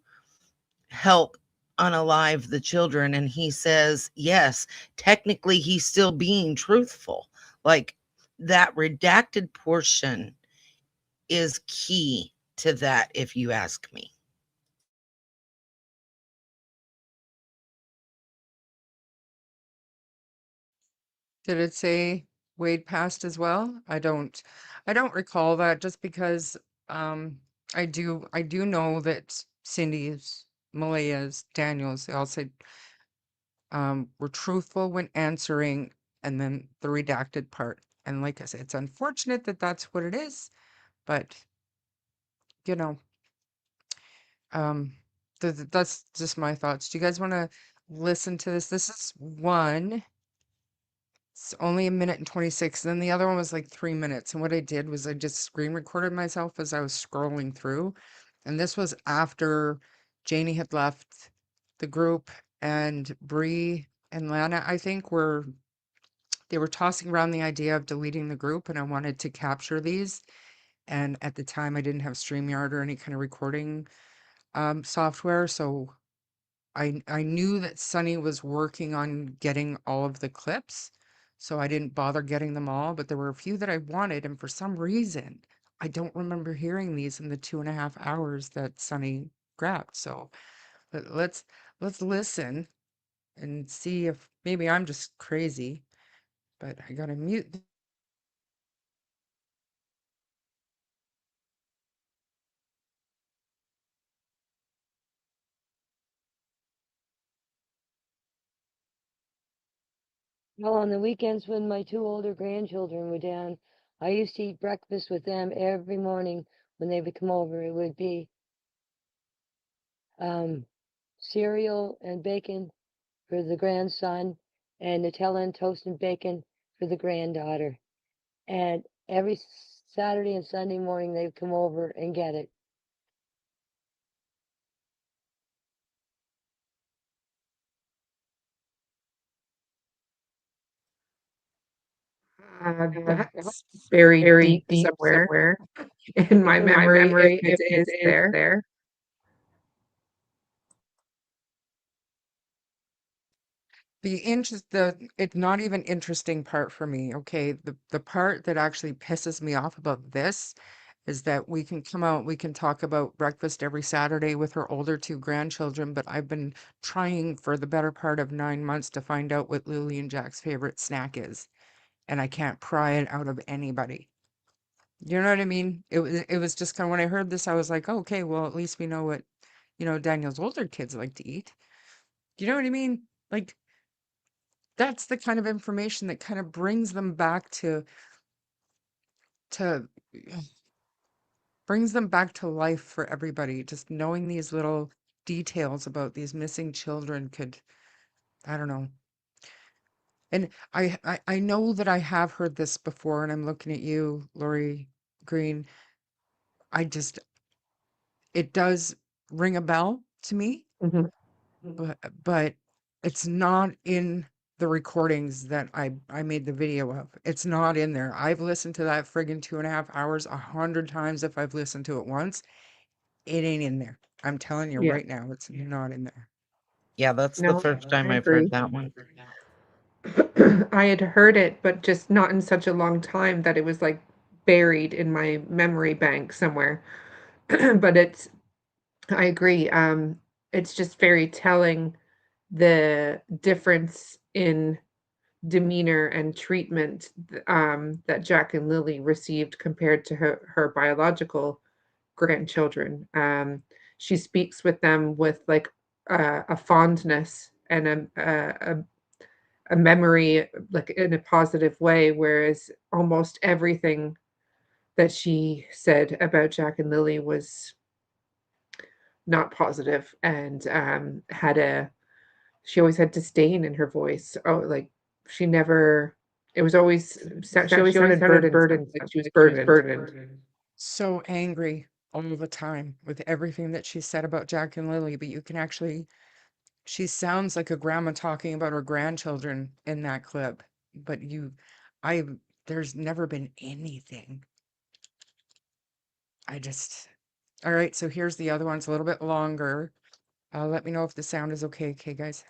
help unalive the children? And he says, yes, technically he's still being truthful. Like that redacted portion is key to that, if you ask me. Did it say Wade passed as well? I don't recall that just because, um, I do know that Cindy's, Malaya's, Daniel's, they all said were truthful when answering, and then the redacted part. And like I said, it's unfortunate that that's what it is, but you know, um, that's just my thoughts. Do you guys want to listen to this? This is one. It's only a minute and 26. Then the other one was like 3 minutes. And what I did was I just screen recorded myself as I was scrolling through. And this was after Janie had left the group, and Bree and Lana, I think, they were tossing around the idea of deleting the group, and I wanted to capture these. And at the time, I didn't have StreamYard or any kind of recording software, so I knew that Sunny was working on getting all of the clips, so I didn't bother getting them all, but there were a few that I wanted, and for some reason, I don't remember hearing these in the 2.5 hours that Sunny grabbed. So let's listen and see if maybe I'm just crazy, but I gotta mute. Well, on the weekends when my two older grandchildren were down, I used to eat breakfast with them every morning when they would come over. It would be cereal and bacon for the grandson, and Nutella and toast and bacon for the granddaughter. And every Saturday and Sunday morning they'd come over and get it. That's buried deep somewhere in my memory, if it is there. It's not even interesting part for me, okay? The part that actually pisses me off about this is that we can come out, we can talk about breakfast every Saturday with her older two grandchildren, but I've been trying for the better part of 9 months to find out what Lily and Jack's favorite snack is, and I can't pry it out of anybody. You know what I mean? It was just kind of, when I heard this, I was like, "Oh, okay, well, at least we know what, Daniel's older kids like to eat." You know what I mean? Like, that's the kind of information that kind of brings them back to brings them back to life for everybody. Just knowing these little details about these missing children could, I don't know. And I know that I have heard this before, and I'm looking at you, Lori Green. I just, it does ring a bell to me, Mhm. but it's not in the recordings that I made the video of. It's not in there. I've listened to that friggin' 2.5 hours 100 times. If I've listened to it once, it ain't in there. I'm telling you Yeah. right now, it's not in there. Yeah, that's the No, first I time I've heard agree. that one. I had heard it, but just not in such a long time that it was like buried in my memory bank somewhere. But I agree. It's just very telling the difference in demeanor and treatment that Jack and Lily received compared to her biological grandchildren. She speaks with them with like a fondness and a memory, like in a positive way, whereas almost everything that she said about Jack and Lily was not positive and had a she always had disdain in her voice. Oh, like she never. It was always she always sounded burdensome, like she was burdened. So angry all the time with everything that she said about Jack and Lily, but you can actually, she sounds like a grandma talking about her grandchildren in that clip. But I, there's never been anything. I just, all right, so here's the other one. It's a little bit longer. Let me know if the sound is okay. Okay, guys.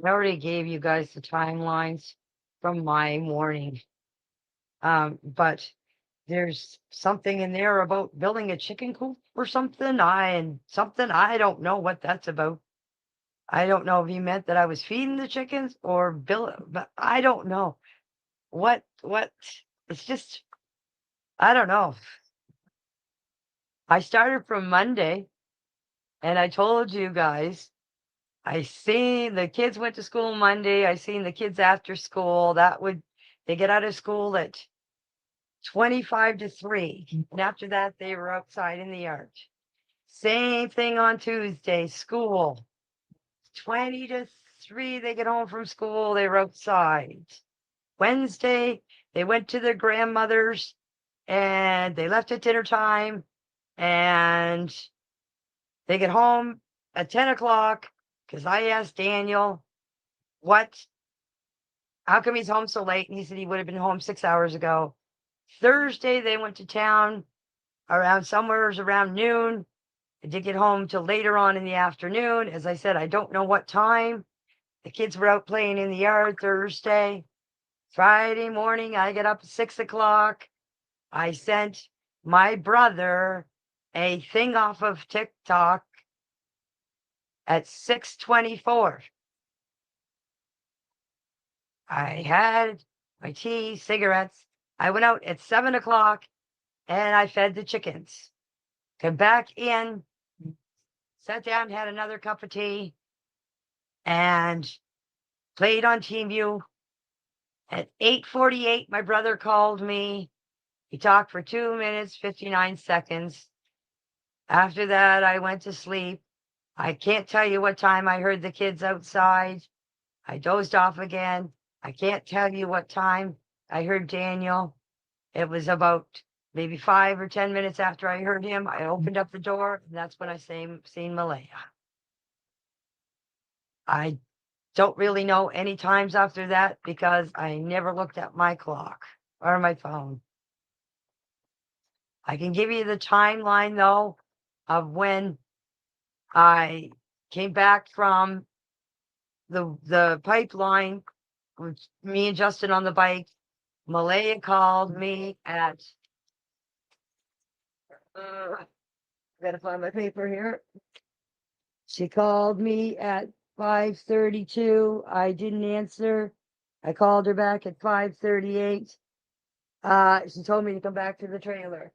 I already gave you guys the timelines from my morning. But there's something in there about building a chicken coop or something. I don't know what that's about. I don't know if he meant that I was feeding the chickens or but I don't know. What, it's just, I don't know. I started from Monday and I told you guys, I seen the kids went to school Monday. I seen the kids after school. They get out of school at 25 to 3. And after that, they were outside in the yard. Same thing on Tuesday, school. 20 to 3, they get home from school. They were outside. Wednesday, they went to their grandmother's and they left at dinner time and they get home at 10 o'clock because I asked Daniel, how come he's home so late? And he said he would have been home 6 hours ago. Thursday, they went to town around noon. I did get home till later on in the afternoon. As I said, I don't know what time. The kids were out playing in the yard Thursday. Friday morning, I get up at 6 o'clock. I sent my brother a thing off of TikTok at 6:24. I had my tea, cigarettes. I went out at 7 o'clock and I fed the chickens. Come back in, sat down, had another cup of tea, and played on TeamView. At 8:48, my brother called me. He talked for 2 minutes, 59 seconds. After that, I went to sleep. I can't tell you what time I heard the kids outside. I dozed off again. I can't tell you what time I heard Daniel. It was about maybe 5 or 10 minutes after I heard him. I opened up the door, and that's when I seen Malaya. I don't really know any times after that because I never looked at my clock or my phone. I can give you the timeline though of when I came back from the pipeline with me and Justin on the bike. Malaya called me at gotta find my paper here. She called me at 5:32. I didn't answer. I called her back at 5:38. She told me to come back to the trailer.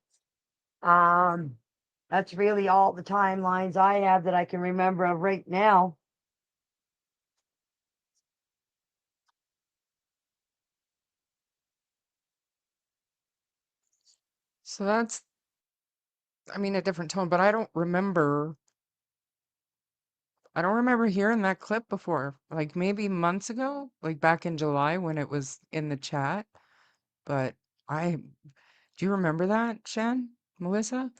That's really all the timelines I have that I can remember of right now. So that's, I mean, a different tone, but I don't remember hearing that clip before. Like maybe months ago, like back in July when it was in the chat. But I, do you remember that, Shan? Melissa?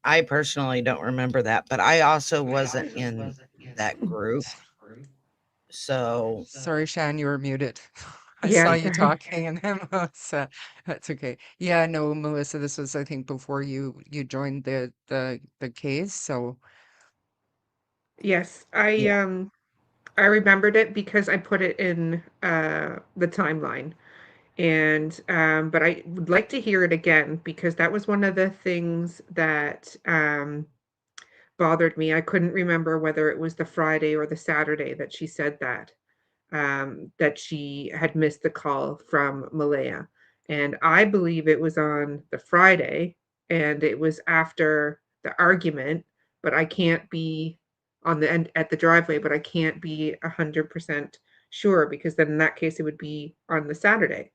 I personally don't remember that, but I also wasn't in that group. So Sorry, Shan, you were muted. I Yeah, saw you sorry. talking and then Melissa, that's okay. Yeah, no, Melissa, this was I think before you joined the case, so Yes, yeah, I remembered it because I put it in the timeline. And but I would like to hear it again because that was one of the things that bothered me. I couldn't remember whether it was the Friday or the Saturday that she said that she had missed the call from Malaya. And I believe it was on the Friday and it was after the argument, but I can't be on the end at the driveway, but I can't be 100% sure because then in that case it would be on the Saturday.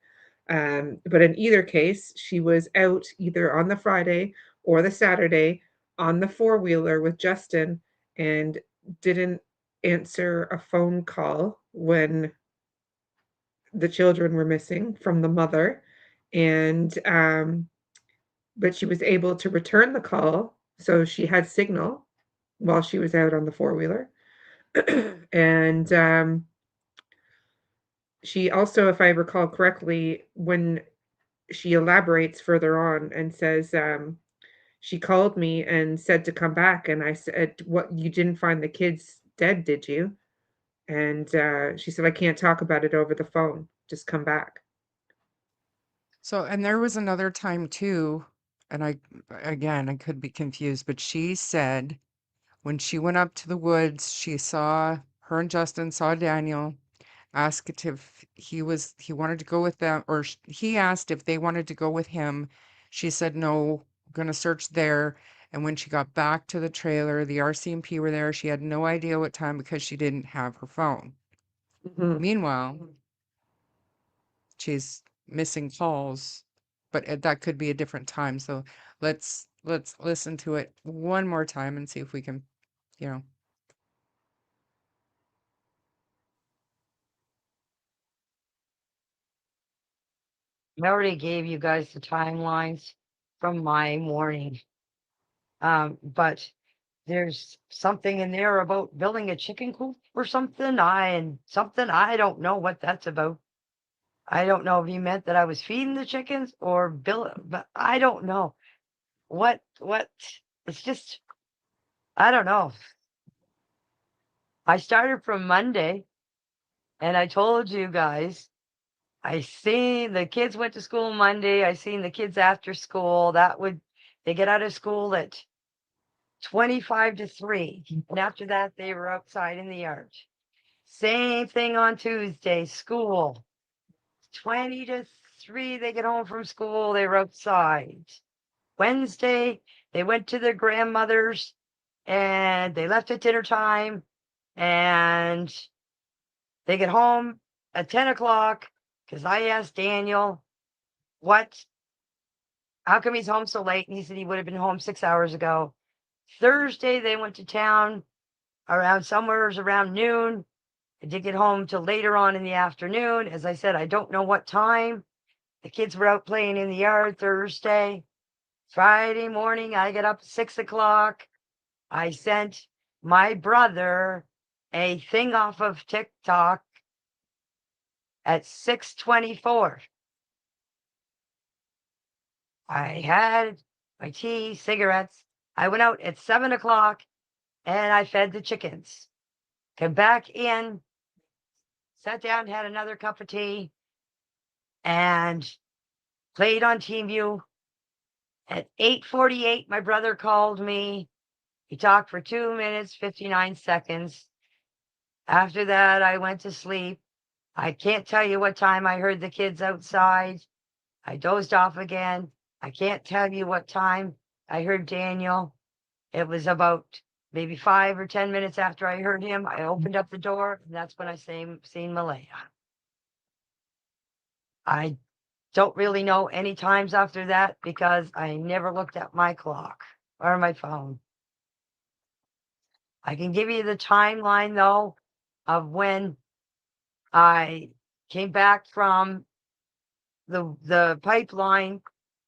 But in either case, she was out either on the Friday or the Saturday on the four-wheeler with Justin and didn't answer a phone call when the children were missing from the mother. And but she was able to return the call, so she had signal while she was out on the four-wheeler. And she also, if I recall correctly, when she elaborates further on and says, she called me and said to come back, and I said, "What, you didn't find the kids dead, did you?" And she said, "I can't talk about it over the phone. Just come back." so and there was another time too, and I again I could be confused, but she said When she went up to the woods, her and Justin saw Daniel, asked if he wanted to go with them, or he asked if they wanted to go with him. She said, no, I'm going to search there. And when she got back to the trailer, the RCMP were there. She had no idea what time because she didn't have her phone. Mhm. Meanwhile, she's missing calls, but that could be a different time. So let's listen to it one more time and see if we can, you know. I already gave you guys the timelines from my morning. But there's something in there about building a chicken coop or something. I don't know what that's about. I don't know if you meant that I was feeding the chickens or but I don't know. What it's just I don't know. I started from Monday and I told you guys I seen the kids went to school Monday. I seen the kids after school. They get out of school at 25 to 3. And after that, they were outside in the yard. Same thing on Tuesday, school. 20 to 3, they get home from school. They were outside. Wednesday, they went to their grandmother's and they left at dinner time. And they get home at 10 o'clock because I asked Daniel, how come he's home so late? And he said he would have been home 6 hours ago. Thursday, they went to town somewhere around noon. I did get home till later on in the afternoon. As I said, I don't know what time. The kids were out playing in the yard Thursday. Friday morning, I get up at 6 o'clock. I sent my brother a thing off of TikTok at 6:24. I had my tea, cigarettes. I went out at 7 o'clock and I fed the chickens. Came back in, sat down, had another cup of tea, and played on TeamView. At 8:48, my brother called me. He talked for 2 minutes, 59 seconds. After that, I went to sleep. I can't tell you what time I heard the kids outside. I dozed off again. I can't tell you what time I heard Daniel. It was about maybe 5 or 10 minutes after I heard him. I opened up the door, and that's when I seen Malaya. I don't really know any times after that because I never looked at my clock or my phone. I can give you the timeline though of when I came back from the pipeline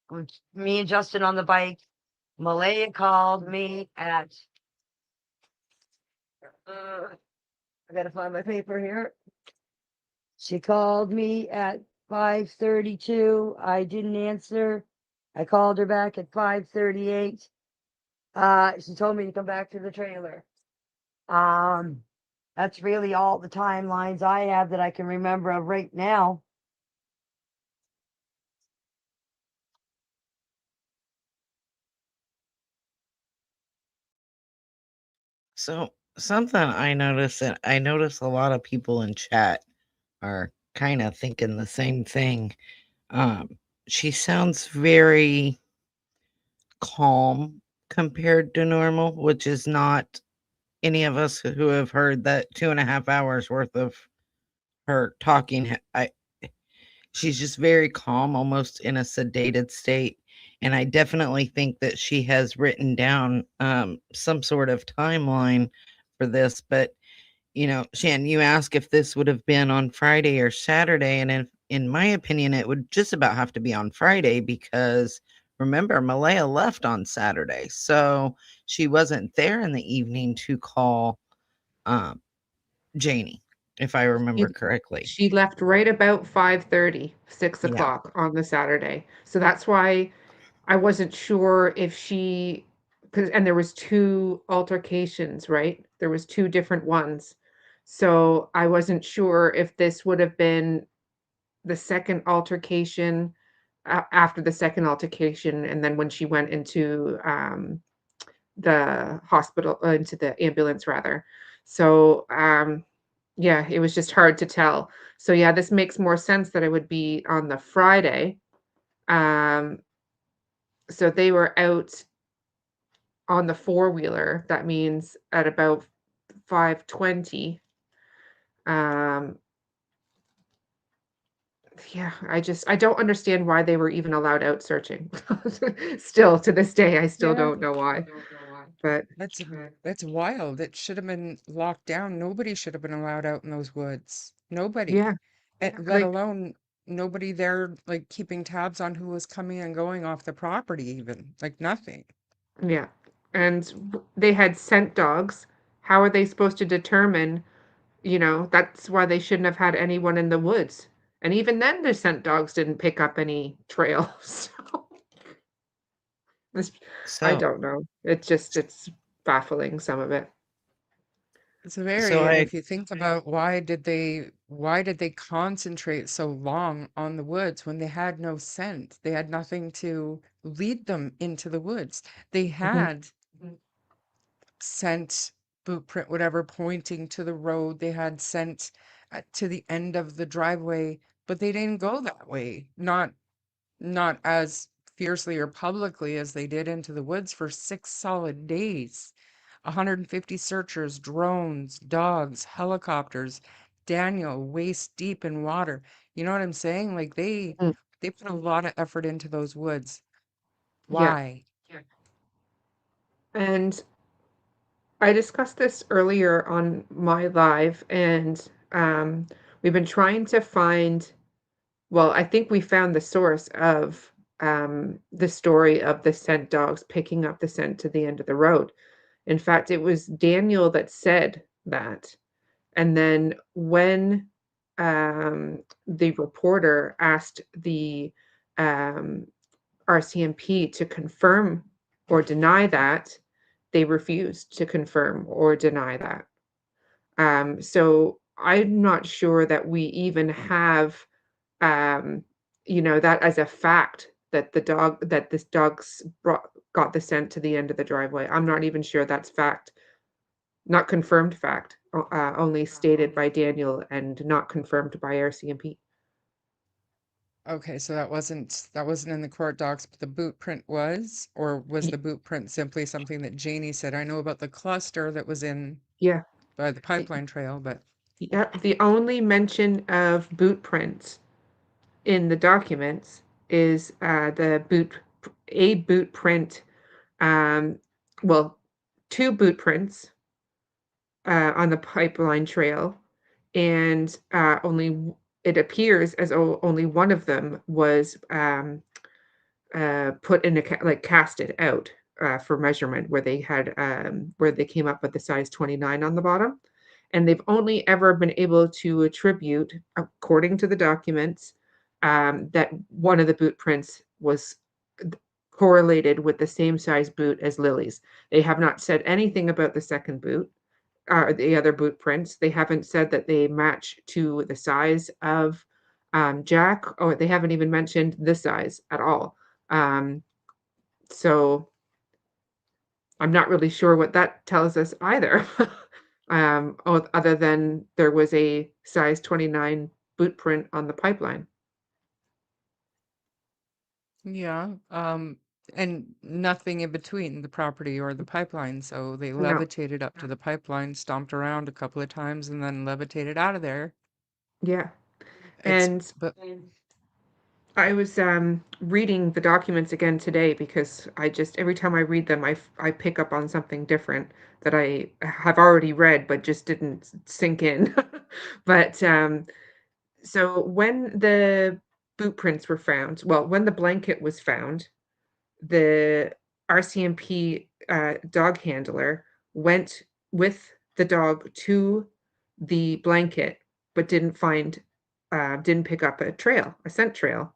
with me and Justin on the bike. Malaya called me at I gotta find my paper here. She called me at 5:32. I didn't answer. I called her back at 5:38. She told me to come back to the trailer. That's really all the timelines I have that I can remember of right now. So something I noticed, and I notice a lot of people in chat are kind of thinking the same thing. She sounds very calm compared to normal, which is not any of us who have heard that 2.5 hours worth of her talking. She's just very calm, almost in a sedated state. And I definitely think that she has written down some sort of timeline for this. But, Shan, you ask if this would have been on Friday or Saturday. And in my opinion, it would just about have to be on Friday because remember, Malaya left on Saturday. So she wasn't there in the evening to call Janie, if I remember correctly. She left right about 5:30, 6 Yeah. o'clock on the Saturday. So that's why I wasn't sure if and there was 2 altercations, right? There was 2 different ones. So I wasn't sure if this would have been the second altercation, after the second altercation, and then when she went into, the hospital, into the ambulance rather. So yeah, it was just hard to tell. So yeah, this makes more sense that it would be on the Friday. Um, so they were out on the four-wheeler. That means at about 5:20. Um, yeah, I don't understand why they were even allowed out searching. Still to this day, I still Yeah, don't know why. But that's that's wild. It should have been locked down. Nobody should have been allowed out in those woods. Nobody. yeah, Let like alone nobody there like keeping tabs on who was coming and going off the property even. Like nothing. yeah. And they had scent dogs. How are they supposed to determine, that's why they shouldn't have had anyone in the woods. And even then the scent dogs didn't pick up any trail. So this, I So, don't know. It's baffling, some of it. It's so very, and I if you think about why did they concentrate so long on the woods when they had no scent? They had nothing to lead them into the woods. They Mhm. had scent, boot print, whatever, pointing to the road. They had scent to the end of the driveway, but they didn't go that way. Not as fiercely or publicly as they did into the woods for 6 solid days. 150 searchers, drones, dogs, helicopters, Daniel waist deep in water. You know what I'm saying? Like Mm. they put a lot of effort into those woods. Yeah. Why? And I discussed this earlier on my live, and we've been trying to find, well, I think we found the source of the story of the scent dogs picking up the scent to the end of the road. In fact, it was Daniel that said that. And then when the reporter asked the um, RCMP to confirm or deny that, they refused to confirm or deny that. So I'm not sure that we even have, um, that as a fact that this dog's got the scent to the end of the driveway. I'm not even sure that's fact, not confirmed fact, only stated by Daniel and not confirmed by RCMP. Okay, so that wasn't in the court docs, but the boot print was, or was Y- the boot print simply something that Janie said? I know about the cluster that was in Yeah, by the pipeline trail, but yeah. The only mention of boot prints in the documents is a boot print, um, well, two boot prints on the pipeline trail, and it appears as though only one of them was put in like casted out for measurement, where they came up with the size 29 on the bottom, and they've only ever been able to attribute, according to the documents, that one of the boot prints was correlated with the same size boot as Lily's. They have not said anything about the second boot, the other boot prints. They haven't said that they match to the size of Jack. Oh, they haven't even mentioned the size at all. Um, so I'm not really sure what that tells us either. Other than there was a size 29 boot print on the pipeline. yeah, and nothing in between the property or the pipeline. So they No, levitated up to the pipeline, stomped around a couple of times, and then levitated out of there. yeah. It's And but I was reading the documents again today because every time I read them, I pick up on something different that I have already read but just didn't sink in. But so when the boot prints were found, well, when the blanket was found, the RCMP dog handler went with the dog to the blanket, but didn't pick up a scent trail.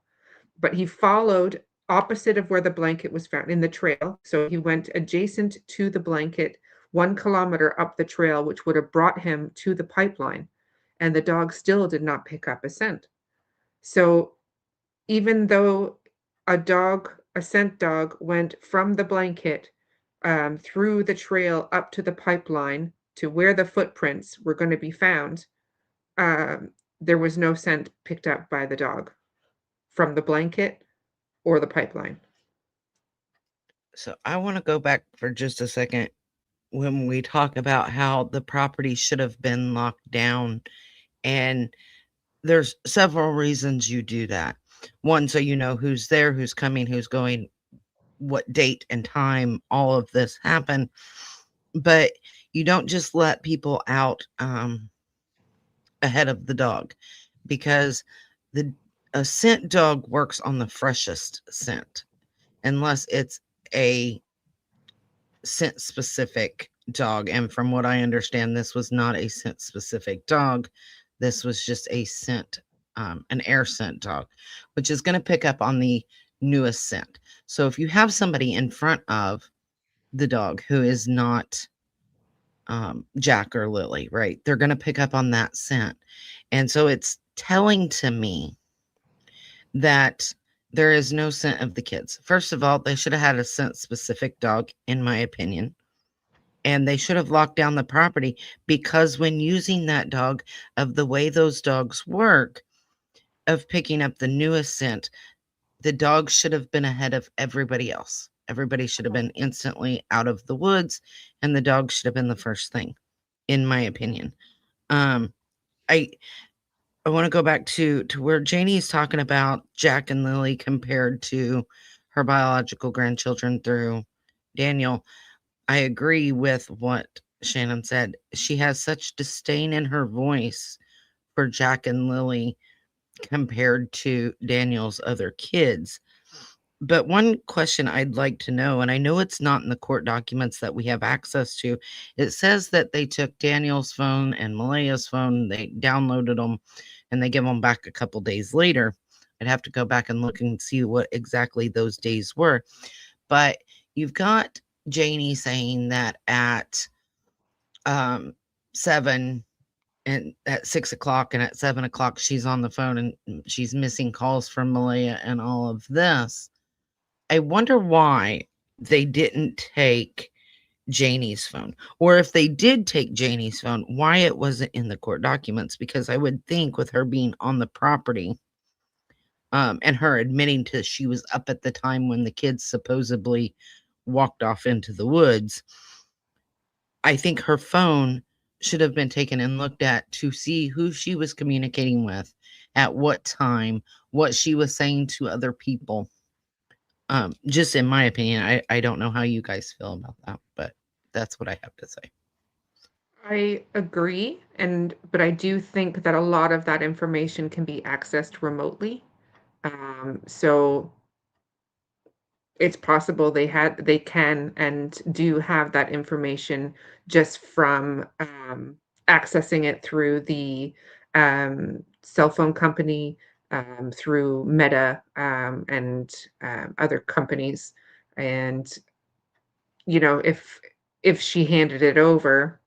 But he followed opposite of where the blanket was found in the trail. So he went adjacent to the blanket, 1 kilometer up the trail, which would have brought him to the pipeline. And the dog still did not pick up a scent. So even though a scent dog went from the blanket through the trail up to the pipeline to where the footprints were going to be found, um, there was no scent picked up by the dog from the blanket or the pipeline. So I want to go back for just a second when we talk about how the property should have been locked down. And there's several reasons you do that. One, so you know who's there, who's coming, who's going, what date and time all of this happened. But you don't just let people out ahead of the dog, because the a scent dog works on the freshest scent, unless it's a scent specific dog. And from what I understand, this was not a scent specific dog. This was just a scent, an air scent dog, which is going to pick up on the newest scent. So if you have somebody in front of the dog who is not Jack or Lily, right, they're going to pick up on that scent. And so it's telling to me that there is no scent of the kids. First of all, they should have had a scent specific dog, in my opinion. And they should have locked down the property, because when using that dog, of the way those dogs work, of picking up the newest scent, the dog should have been ahead of everybody else. Everybody should have been instantly out of the woods, and the dog should have been the first thing, in my opinion. Um, I I want to go back to where Janie's talking about Jack and Lily compared to her biological grandchildren through Daniel. I agree with what Shannon said. She has such disdain in her voice for Jack and Lily compared to Daniel's other kids. But one question I'd like to know, and I know it's not in the court documents that we have access to, it says that they took Daniel's phone and Malaya's phone, they downloaded them, and they give them back a couple days later. I'd have to go back and look and see what exactly those days were. But you've got Janie saying that at 7 and at 6 o'clock and at 7 o'clock she's on the phone and she's missing calls from Malaya and all of this. I wonder why they didn't take Janie's phone, or if they did take Janie's phone, why it wasn't in the court documents, because I would think with her being on the property, and her admitting to she was up at the time when the kids supposedly walked off into the woods, I think her phone should have been taken and looked at to see who she was communicating with, at what time, what she was saying to other people. Just in my opinion, I don't know how you guys feel about that, but that's what I have to say. I agree, but I do think that a lot of that information can be accessed remotely. So it's possible they can and do have that information just from accessing it through the cell phone company, through Meta, and other companies. And if she handed it over,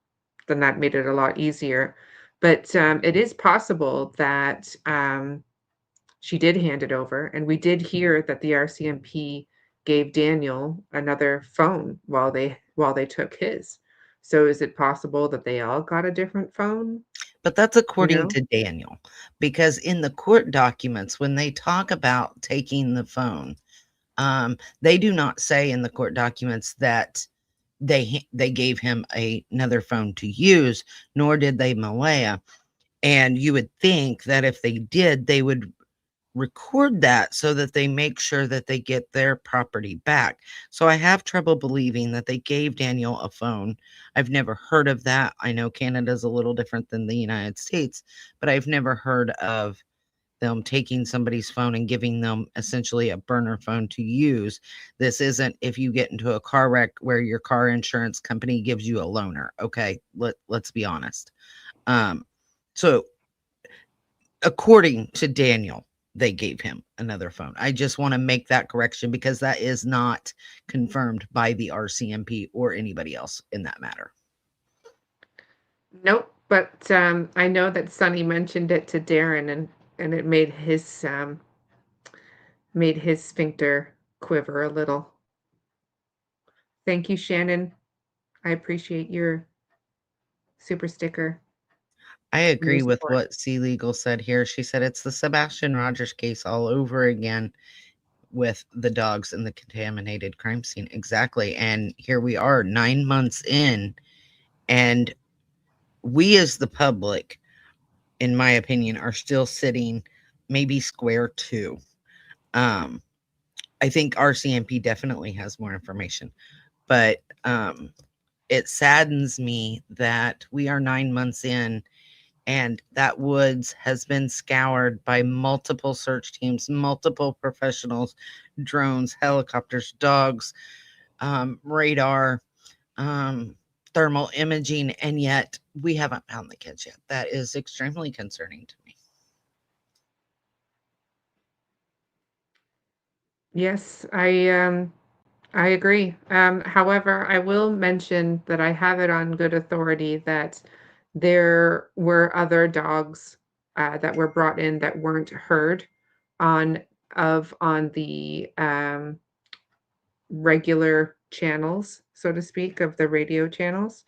then that made it a lot easier. But it is possible that she did hand it over, and we did hear that the RCMP gave Daniel another phone while they took his. So is it possible that they all got a different phone? But that's according know? to Daniel, because in the court documents, when they talk about taking the phone, they do not say in the court documents that they gave him another phone to use, nor did they Malaya. And you would think that if they did, they would record that so that they make sure that they get their property back. So I have trouble believing that they gave Daniel a phone. I've never heard of that. I know Canada's a little different than the United States, but I've never heard of them taking somebody's phone and giving them essentially a burner phone to use. This isn't if you get into a car wreck where your car insurance company gives you a loaner. Okay, let's be honest. So according to Daniel, they gave him another phone. I just want to make that correction because that is not confirmed by the RCMP or anybody else in that matter. Nope. But I know that Sonny mentioned it to Darren, and it made his sphincter quiver a little. Thank you, Shannon. I appreciate your super sticker I and your agree with support. what C Legal said here. She said it's the Sebastian Rogers case all over again with the dogs and the contaminated crime scene. Exactly. And here we are 9 months in, and we as the public, in my opinion, are still sitting maybe square two. Um, I think RCMP definitely has more information, but it saddens me that we are 9 months in and that woods has been scoured by multiple search teams, multiple professionals, drones, helicopters, dogs, radar, um, thermal imaging, and yet we haven't found the kids yet. That is extremely concerning to me. Yes, I agree. However, I will mention that I have it on good authority that there were other dogs that were brought in that weren't heard on on the regular channels, so to speak, of the radio channels,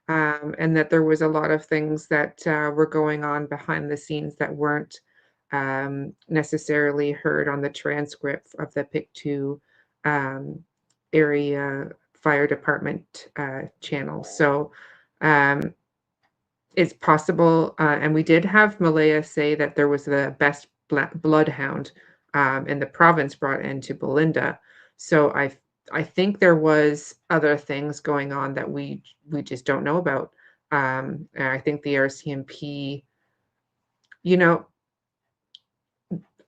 and that there was a lot of things that were going on behind the scenes that weren't necessarily heard on the transcript of the PIC2 um, area fire department channel. So um, it's possible, and we did have Malaya say that there was the best bloodhound in the province brought into Belinda. So I think there was other things going on that we just don't know about. And I think the RCMP, you know,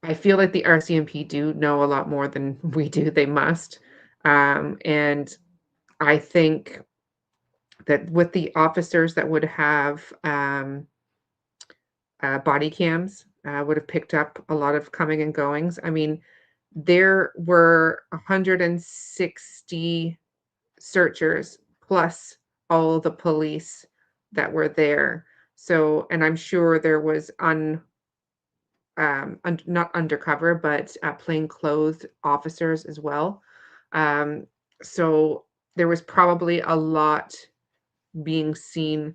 I feel like the RCMP do know a lot more than we do. They must, and I think that with the officers that would have body cams would have picked up a lot of coming and goings. I mean, there were 160 searchers plus all the police that were there. So, and I'm sure there was not undercover, but plainclothes officers as well. Um, so there was probably a lot being seen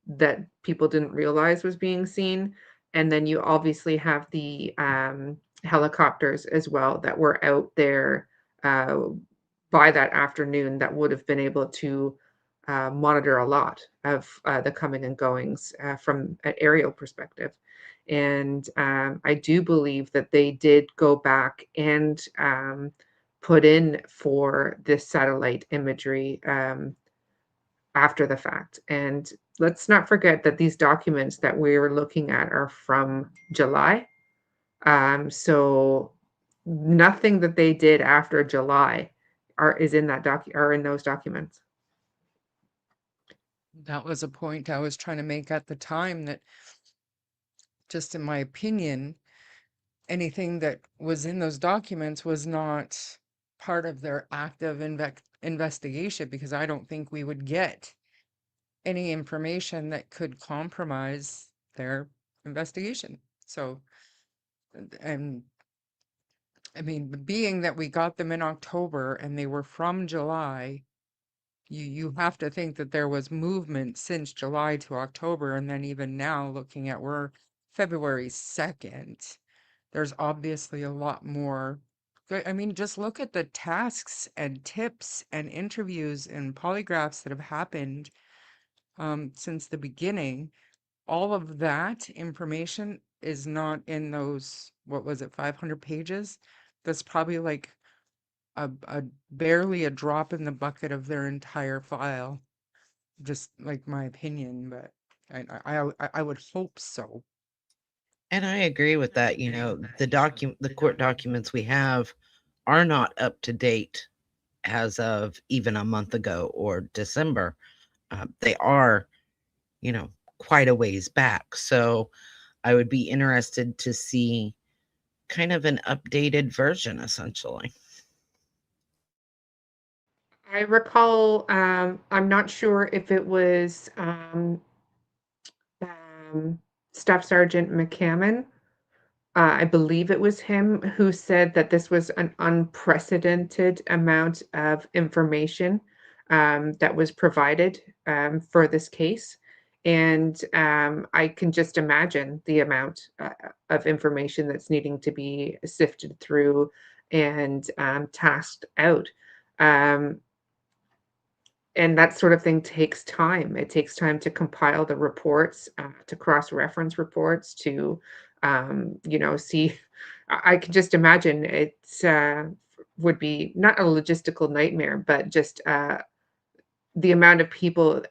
that people didn't realize was being seen. And then you obviously have the helicopters as well that were out there by that afternoon that would have been able to monitor a lot of the coming and goings from an aerial perspective. And I do believe that they did go back and put in for this satellite imagery after the fact. And let's not forget that these documents that we're looking at are from July. So nothing that they did after July is in that are in those documents. That was a point I was trying to make at the time that, just in my opinion, anything that was in those documents was not part of their active investigation, because I don't think we would get any information that could compromise their investigation. So, and I mean, being that we got them in October and they were from July, you have to think that there was movement since July to October, and then even now looking at we're February 2nd, there's obviously a lot more. I mean, just look at the tasks and tips and interviews and polygraphs that have happened since the beginning. All of that information is not in those, what was it, 500 pages? That's probably like a barely a drop in the bucket of their entire file. Just like my opinion, but I would hope so. And I agree with that. You know, the court documents we have are not up to date as of even a month ago or December. They are, you know, quite a ways back. So I would be interested to see kind of an updated version, essentially. I recall, I'm not sure if it was um, Staff Sergeant McCammon. I believe it was him who said that this was an unprecedented amount of information that was provided for this case. And I can just imagine the amount of information that's needing to be sifted through and tasked out. Um, and that sort of thing takes time. It takes time to compile the reports, to cross-reference reports, to, see. I can just imagine it's would be not a logistical nightmare, but just the amount of people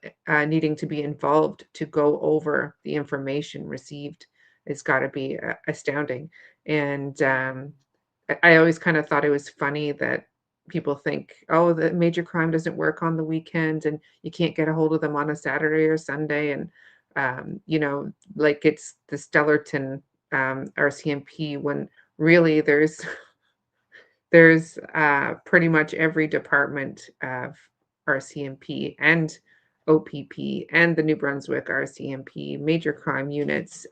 needing to be involved to go over the information received has got to be astounding. And I always kind of thought it was funny that people think, oh, the major crime doesn't work on the weekend and you can't get a hold of them on a Saturday or Sunday. And, like it's the Stellarton RCMP when really there's pretty much every department of RCMP and OPP and the New Brunswick RCMP, major crime units,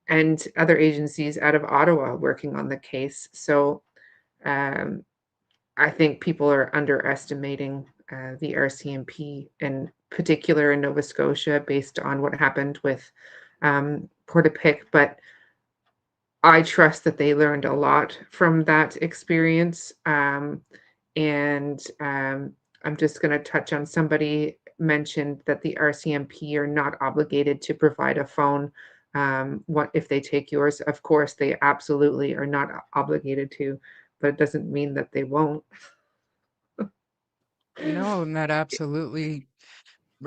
and other agencies out of Ottawa working on the case. So um, I think people are underestimating the RCMP, in particular in Nova Scotia, based on what happened with Portapique. But I trust that they learned a lot from that experience. And I'm just going to touch on somebody mentioned that the RCMP are not obligated to provide a phone. What if they take yours? Of course, they absolutely are not obligated to, but it doesn't mean that they won't. No, and that absolutely,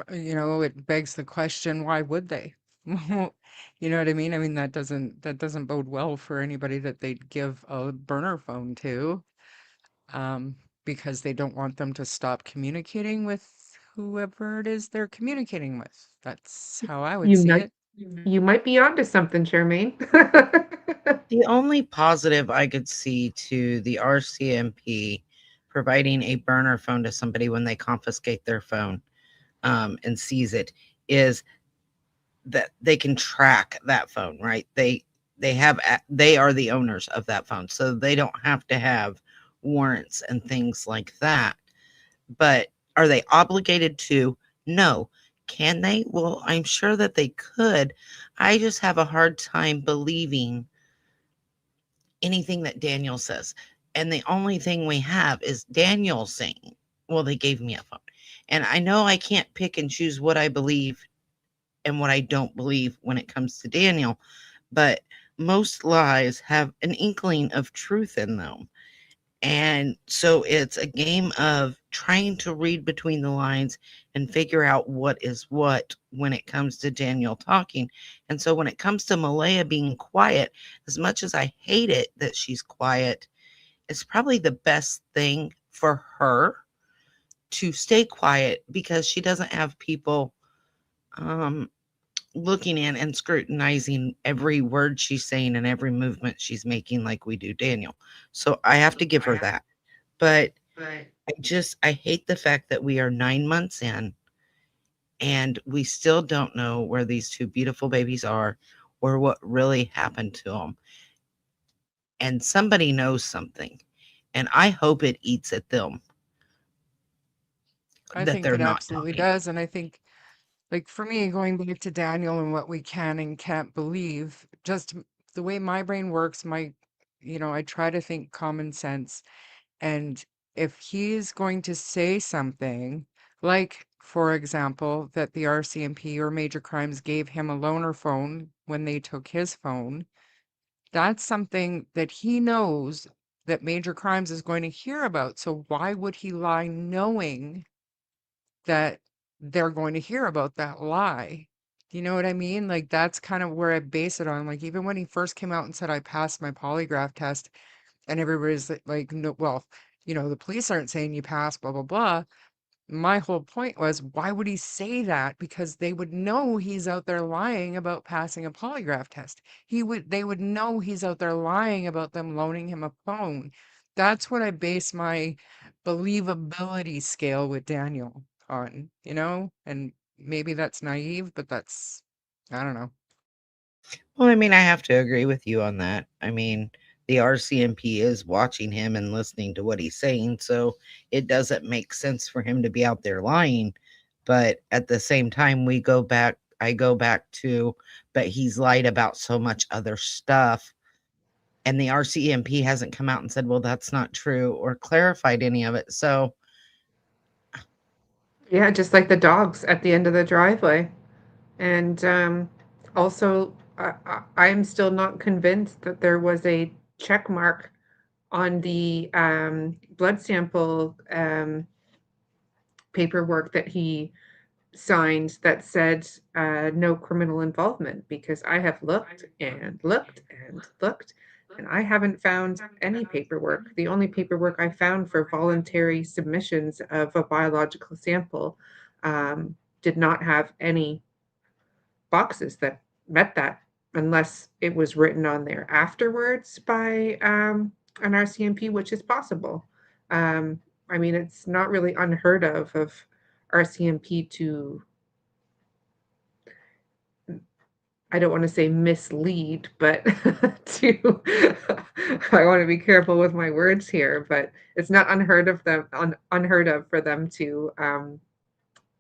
it begs the question, why would they? You know what I mean? I mean, that doesn't bode well for anybody that they'd give a burner phone to, um, because they don't want them to stop communicating with whoever it is they're communicating with. That's how I would You see might it. you might be onto something, Charmaine. The only positive I could see to the RCMP providing a burner phone to somebody when they confiscate their phone and seize it is that they can track that phone, right? They are the owners of that phone, so they don't have to have warrants and things like that. But are they obligated to? No. Can they? Well, I'm sure that they could. I just have a hard time believing anything that Daniel says. And the only thing we have is Daniel saying, well, they gave me a phone. And I know I can't pick and choose what I believe and what I don't believe when it comes to Daniel, but most lies have an inkling of truth in them. And so it's a game of trying to read between the lines and figure out what is what when it comes to Daniel talking. And so when it comes to Malaya being quiet, as much as I hate it that she's quiet, it's probably the best thing for her to stay quiet because she doesn't have people um, looking in and scrutinizing every word she's saying and every movement she's making like we do Daniel. So I have to give her that. But I hate the fact that we are 9 months in and we still don't know where these two beautiful babies are or what really happened to them. And somebody knows something. And I hope it eats at them I that think they're it not absolutely talking. does. And I think, like, for me, going back to Daniel and what we can and can't believe, just the way my brain works, I try to think common sense. And if he's going to say something, like, for example, that the RCMP or Major Crimes gave him a loaner phone when they took his phone, that's something that he knows that Major Crimes is going to hear about. So why would he lie knowing that they're going to hear about that lie? Do you know what I mean? Like, that's kind of where I base it on. Like, even when he first came out and said, I passed my polygraph test, and everybody's like, no, well, the police aren't saying you passed, blah, blah, blah. My whole point was, why would he say that? Because they would know he's out there lying about passing a polygraph test. They would know he's out there lying about them loaning him a phone. That's what I base my believability scale with Daniel on, and maybe that's naive, but I don't know. Well, I mean, I have to agree with you on that. I mean, the RCMP is watching him and listening to what he's saying. So it doesn't make sense for him to be out there lying. But at the same time, I go back to, but he's lied about so much other stuff. And the RCMP hasn't come out and said, well, that's not true, or clarified any of it. So, Yeah, just like the dogs at the end of the driveway. And also, I'm still not convinced that there was a check mark on the blood sample paperwork that he signed that said no criminal involvement, because I have looked and looked and looked, and I haven't found any paperwork. The only paperwork I found for voluntary submissions of a biological sample did not have any boxes that met that, unless it was written on there afterwards by an RCMP, which is possible. I mean, it's not really unheard of RCMP to, I don't want to say mislead, but to, I want to be careful with my words here, but it's not unheard of for them to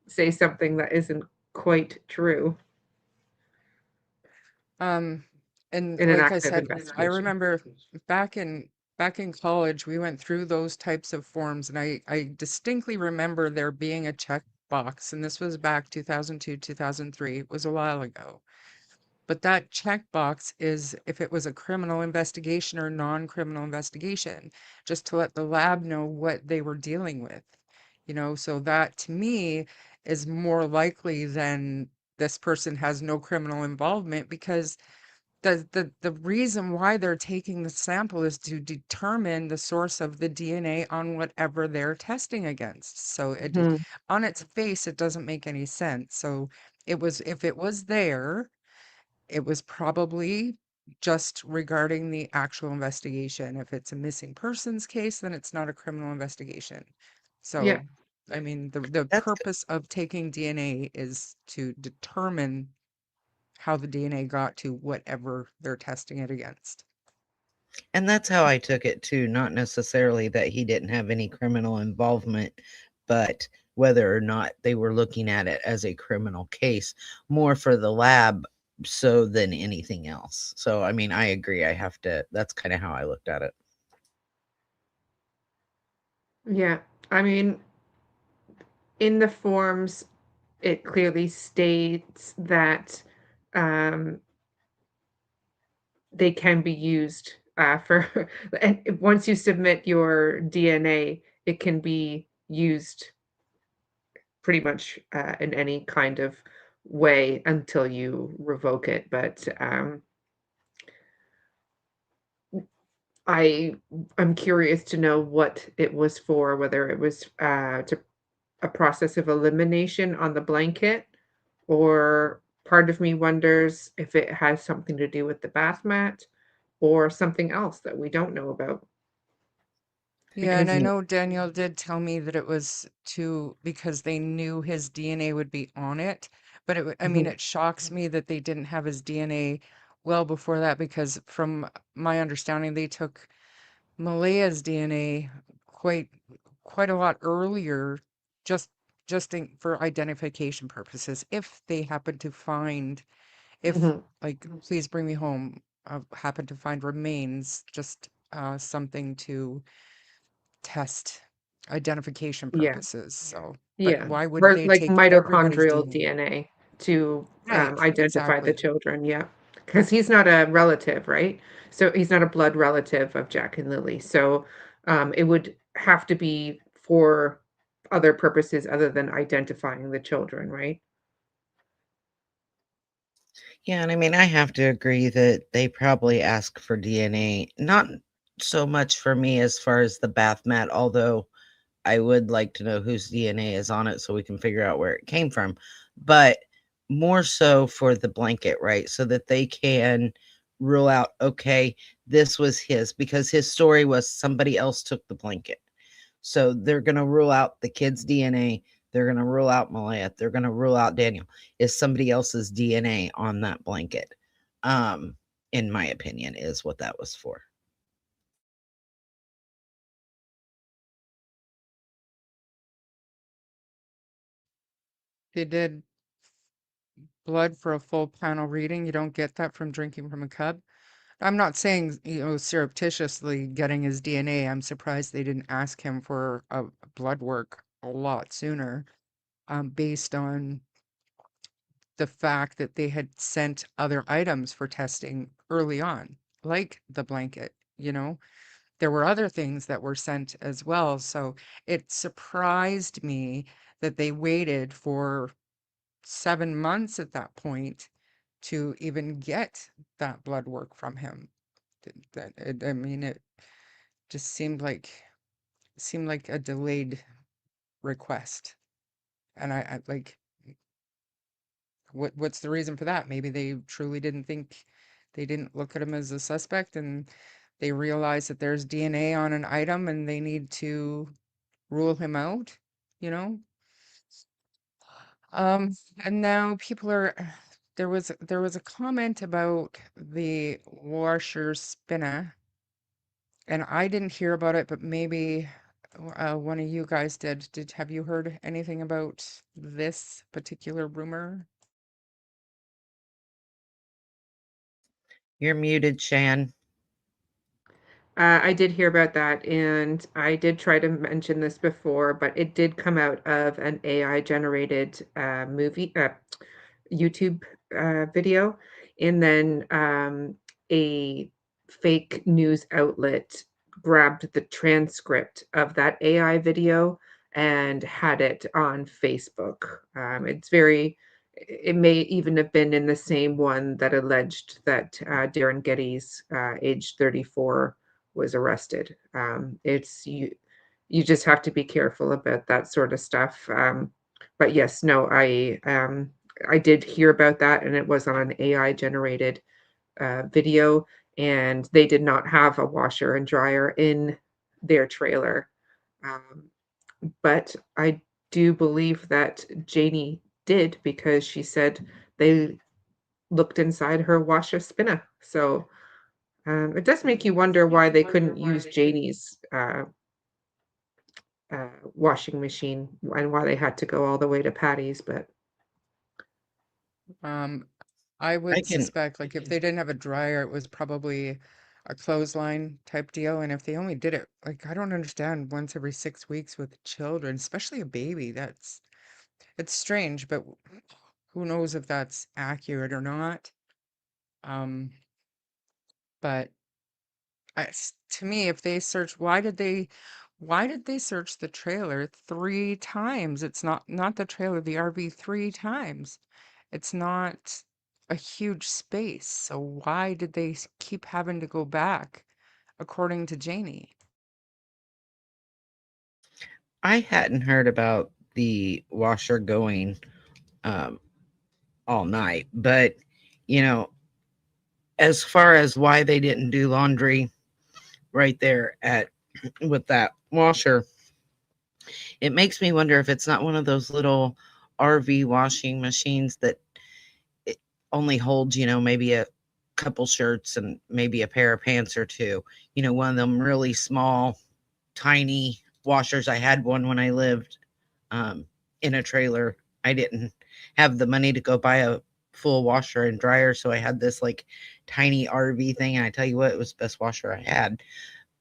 say something that isn't quite true And in an like I active said, I investigation. remember back in back in college, we went through those types of forms, and I distinctly remember there being a check box, and this was back 2002, 2003. It was a while ago. But that checkbox is if it was a criminal investigation or non-criminal investigation, just to let the lab know what they were dealing with. So that to me is more likely than this person has no criminal involvement, because the reason why they're taking the sample is to determine the source of the DNA on whatever they're testing against. So Mhm. on its face, it doesn't make any sense. So if it was there, it was probably just regarding the actual investigation. If it's a missing persons case, then it's not a criminal investigation. Yeah, So, I mean, the that's good. purpose of taking DNA is to determine how the DNA got to whatever they're testing it against. And that's how I took it too. Not necessarily that he didn't have any criminal involvement, but whether or not they were looking at it as a criminal case, more for the lab so than anything else. So, I mean, I agree. That's kind of how I looked at it. yeah. I mean, in the forms, it clearly states that um, they can be used for, and once you submit your DNA, it can be used pretty much in any kind of way until you revoke it. But I'm curious to know what it was for, whether it was to a process of elimination on the blanket, or part of me wonders if it has something to do with the bath mat or something else that we don't know about. Yeah, and Because I know Danielle did tell me that it was because they knew his DNA would be on it. But I mean, Mhm, it shocks me that they didn't have his DNA well before that, because from my understanding, they took Malaya's DNA quite quite a lot earlier, just for identification purposes. If they happen to find, if mhm, like, please bring me home, happen to find remains, just something to test identification yeah. purposes. So, but Yeah, why would or they like take everybody's mitochondrial DNA? DNA to Right, identify the exactly. children. Yeah, because he's not a relative, right? So he's not a blood relative of Jack and Lily. So it would have to be for other purposes other than identifying the children, right? Yeah, and I mean, I have to agree that they probably ask for DNA, not so much for me as far as the bath mat, although I would like to know whose DNA is on it so we can figure out where it came from, but more so for the blanket, right? So that they can rule out, okay, this was his, because his story was somebody else took the blanket. So they're going to rule out the kid's DNA. They're going to rule out Malaya. They're going to rule out Daniel. Is somebody else's DNA on that blanket? In my opinion, is what that was for. they did blood for a full panel reading. You don't get that from drinking from a cup. I'm not saying, surreptitiously getting his DNA. I'm surprised they didn't ask him for a blood work a lot sooner, based on the fact that they had sent other items for testing early on, like the blanket, There were other things that were sent as well. So it surprised me that they waited for 7 months at that point to even get that blood work from him. I mean, it just seemed like a delayed request. And I like, what's the reason for that? Maybe they truly didn't think, they didn't look at him as a suspect, and they realize that there's DNA on an item and they need to rule him out, you know? And now people are there was a comment about the washer spinner, and I didn't hear about it, but maybe one of you guys did. Have you heard anything about this particular rumor? You're muted, Shan. I did hear about that, and I did try to mention this before, but it did come out of an AI generated YouTube video, and then a fake news outlet grabbed the transcript of that AI video and had it on Facebook. It may even have been in the same one that alleged that Darren Getty's, age 34, was arrested. You just have to be careful about that sort of stuff. But yes, no, I did hear about that, and it was on an AI generated video, and they did not have a washer and dryer in their trailer. Um, but I do believe that Janie did, because she said they looked inside her washer spinner. So it does make you wonder why they couldn't use Janie's washing machine, and why they had to go all the way to Patty's. But Um, I I would can suspect, like, if they didn't have a dryer, it was probably a clothesline type deal. And if they only did it, like, I don't understand, once every 6 weeks with children, especially a baby, it's strange, but who knows if that's accurate or not. Um, but to me, if they search, why did they search the trailer 3 times? It's not the trailer, the RV 3 times. It's not a huge space. So why did they keep having to go back, according to Janie? I hadn't heard about the washer going um, all night, but you know, as far as why they didn't do laundry right there at with that washer, it makes me wonder if it's not one of those little RV washing machines that it only holds, maybe a couple shirts and maybe a pair of pants or two. One of them really small, tiny washers. I had one when I lived in a trailer. I didn't have the money to go buy a full washer and dryer, so I had this like tiny RV thing. And I tell you what, it was the best washer I had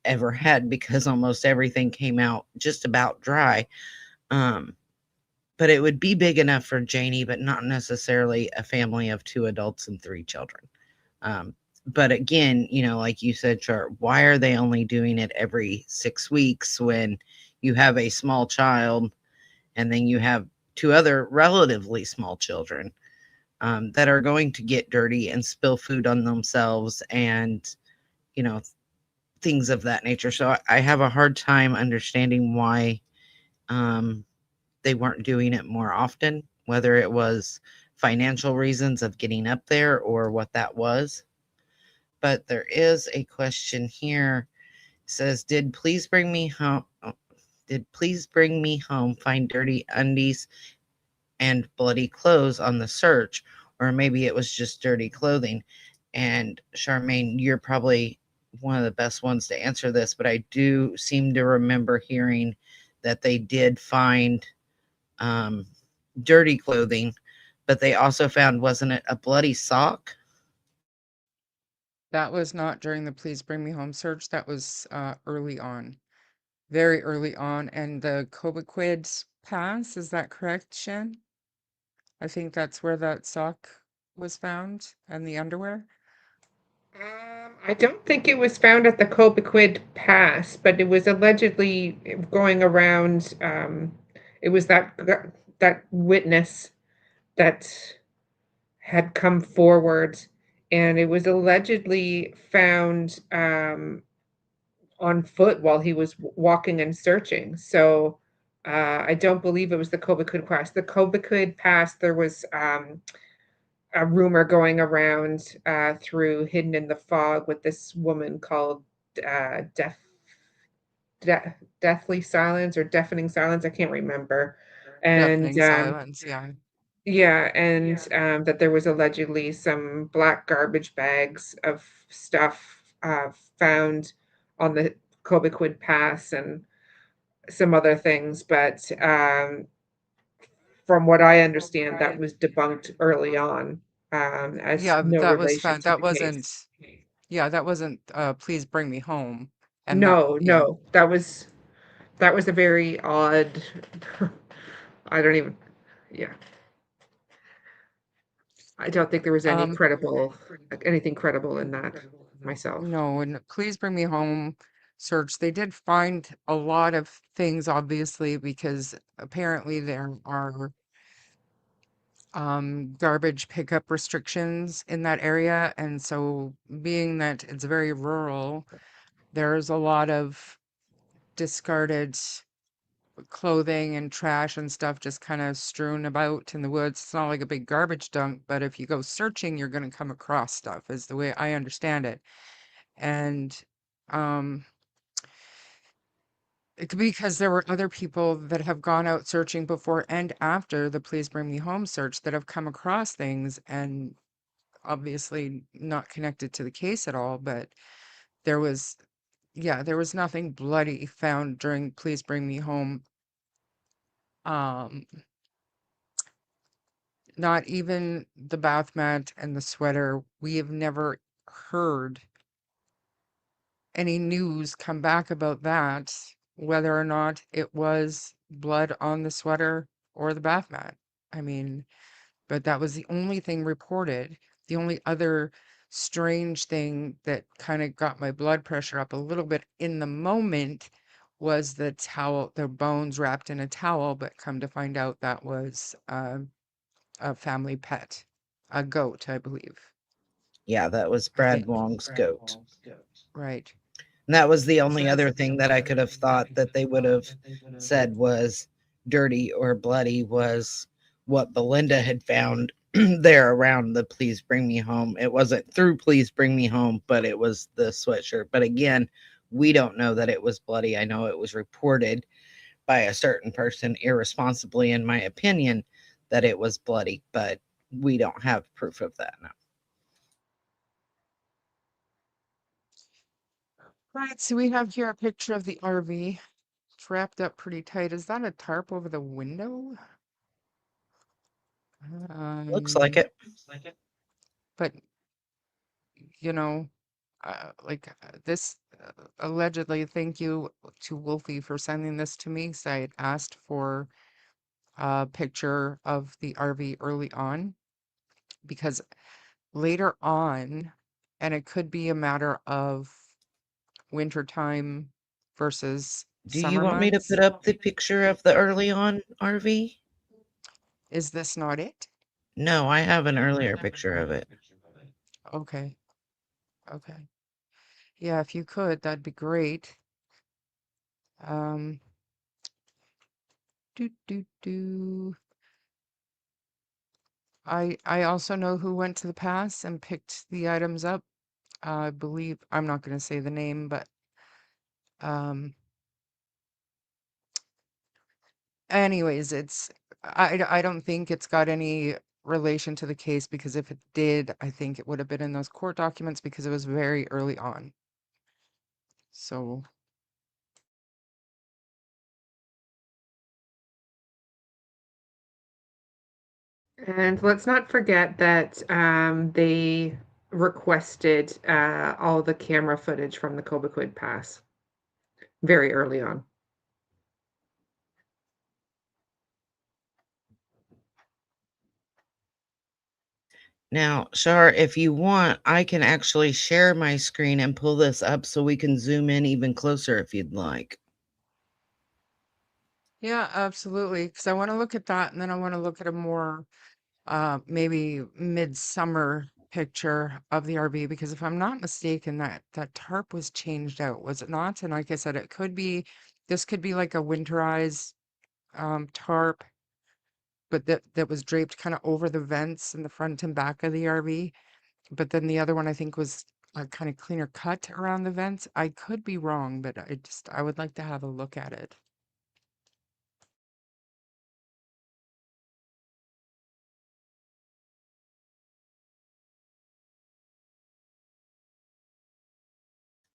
ever had, because almost everything came out just about dry. But it would be big enough for Janie, but not necessarily a family of 2 adults and 3 children. But again, like you said, Char, why are they only doing it every 6 weeks when you have a small child and then you have 2 other relatively small children that are going to get dirty and spill food on themselves and, things of that nature. So I have a hard time understanding why they weren't doing it more often, whether it was financial reasons of getting up there or what that was. But there is a question here. It says, did please bring me home find dirty undies and bloody clothes on the search, or maybe it was just dirty clothing? And Charmaine, you're probably one of the best ones to answer this, but I do seem to remember hearing that they did find dirty clothing, but they also found, wasn't it a bloody sock? That was not during the Please Bring Me Home search. That was early on, very early on. And the Cobequid Pass, is that correct, Shan? I think that's where that sock was found and the underwear. I don't think it was found at the Cobequid Pass, but it was allegedly going around. It was that witness that had come forward, and it was allegedly found on foot while he was walking and searching. So I don't believe it was the Cobequid Pass. The Cobequid Pass, there was a rumor going around through Hidden in the Fog with this woman called Deaf, Deathly Silence or Deafening Silence. I can't remember. And Deafening silence, yeah. yeah, and that there was allegedly some black garbage bags of stuff found on the Cobequid Pass and some other things. But from what I understand, that was debunked early on as Yeah, no that was relation found. to That the case. wasn't, yeah, that wasn't Please Bring Me Home. And that, No, yeah. no, that was a very odd. I don't even. Yeah, I don't think there was Um, anything credible in that myself. no, and Please Bring Me Home search, they did find a lot of things, obviously, because apparently there are garbage pickup restrictions in that area. And so, being that it's very rural, there's a lot of discarded clothing and trash and stuff just kind of strewn about in the woods. It's not like a big garbage dump, but if you go searching, you're going to come across stuff, is the way I understand it. And um, it could be because there were other people that have gone out searching before and after the Please Bring Me Home search that have come across things and obviously not connected to the case at all, but there was, yeah, there was nothing bloody found during Please Bring Me Home. Um, Not even the bath mat and the sweater. We have never heard any news come back about that, whether or not it was blood on the sweater or the bath mat. I mean, but that was the only thing reported. The only other strange thing that kind of got my blood pressure up a little bit in the moment was the towel, the bones wrapped in a towel, but come to find out that was a family pet, a goat, I believe. Yeah, that was I Brad think. Wong's goat. Right. And that was the only other thing that I could have thought that they would have said was dirty or bloody was what Belinda had found there around the Please Bring Me Home. It wasn't through Please Bring Me Home, but it was the sweatshirt. But again, we don't know that it was bloody. I know it was reported by a certain person irresponsibly, in my opinion, that it was bloody, but we don't have proof of that now. Right. So we have here a picture of the RV. It's wrapped up pretty tight. Is that a tarp over the window? Looks like Um, it. but you know, this allegedly, thank you to Wolfie for sending this to me. 'Cause I had asked for a picture of the RV early on because later on, and it could be a matter of wintertime versus Do you summer want me to months. put up the picture of the early on RV? Is this not it? No, I have an earlier picture of it. Okay. Okay. Yeah, if you could, that'd be great. Um, do. I also know who went to the pass and picked the items up. I believe I'm not going to say the name, but um, anyways, I don't think it's got any relation to the case because if it did, I think it would have been in those court documents because it was very early on. So And let's not forget that they requested all the camera footage from the Cobequid Pass very early on. Now, Shar, if you want, I can actually share my screen and pull this up so we can zoom in even closer if you'd like. Yeah, absolutely. Because I want to look at that, and then I want to look at a more maybe midsummer picture of the RV. Because if I'm not mistaken, that tarp was changed out, was it not? And like I said, it could be this could be like a winterized tarp, but that was draped kind of over the vents in the front and back of the RV. But then the other one I think was a kind of cleaner cut around the vents. I could be wrong, but I would like to have a look at it.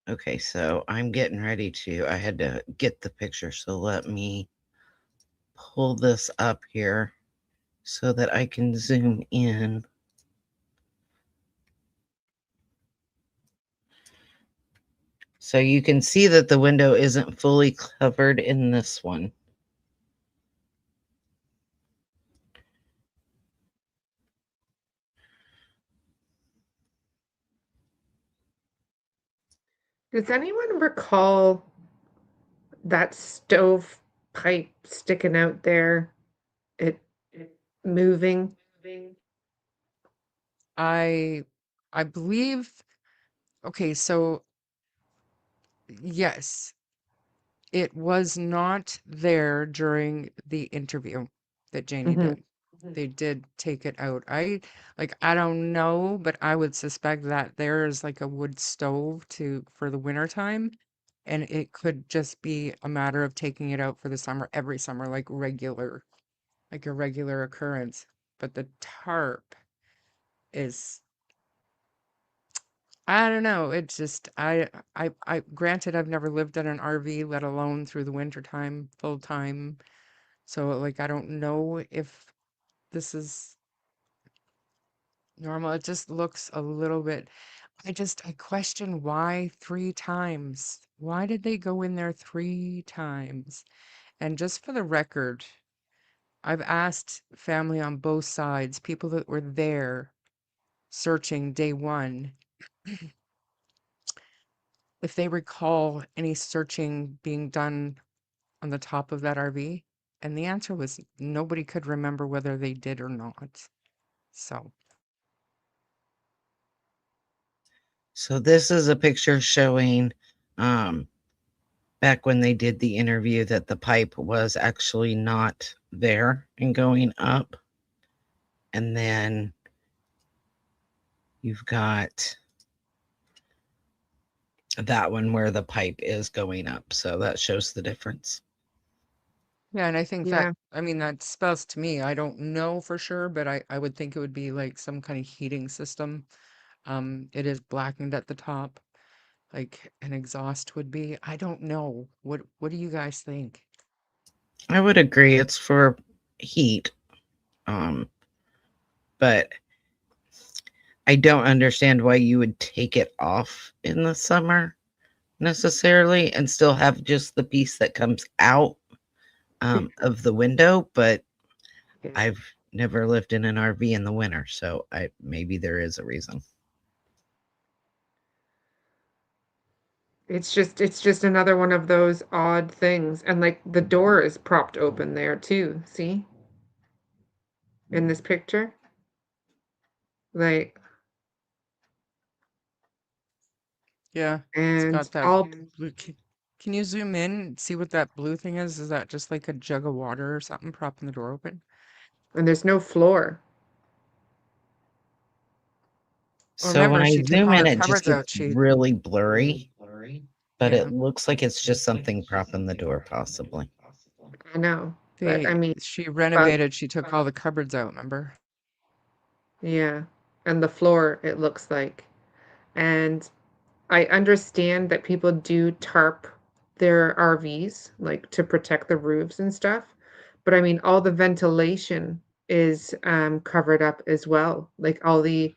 Okay, so I'm getting ready to, I had to get the picture, so let me pull this up here so that I can zoom in. So you can see that the window isn't fully covered in this one. Does anyone recall that stove pipe sticking out there? It moving. I I believe okay, so yes, it was not there during the interview that Janie Mhm. did. They did take it out. I don't know, but I would suspect that there is like a wood stove to for the winter time, and it could just be a matter of taking it out for the summer, every summer, like a regular occurrence. But the tarp is I don't know. It's just I granted I've never lived in an RV, let alone through the winter time, full time. So like I don't know if this is normal. It just looks a little bit I question why 3 times. Why did they go in there 3 times? And just for the record, I've asked family on both sides, people that were there searching day one, if they recall any searching being done on the top of that RV? And the answer was nobody could remember whether they did or not. So, So this is a picture showing back when they did the interview that the pipe was actually not there and going up. And then you've got that one where the pipe is going up. So that shows the difference. yeah, and I think that, Yeah. I mean, that spells to me, I don't know for sure, but I would think it would be like some kind of heating system. It is blackened at the top, like an exhaust would be. I don't know. What do you guys think? I would agree it's for heat. Um, but I don't understand why you would take it off in the summer necessarily and still have just the piece that comes out of the window. But Yeah. I've never lived in an RV in the winter, so maybe there is a reason. It's just another one of those odd things. And like the door is propped open there too, see? In this picture? Like Yeah, it's and got that all blue. Can you zoom in and see what that blue thing is? Is that just like a jug of water or something propping the door open? and there's no floor. Well, So when remember, I she took zoom all in, the it just cupboards gets out. She, really blurry, but it yeah, looks like it's just something propping the door, possibly. I know. But I mean, she but renovated. She took all the cupboards out. Remember? yeah. And the floor, it looks like. And I understand that people do tarp their RVs, like to protect the roofs and stuff. But I mean, all the ventilation is covered up as well. Like all the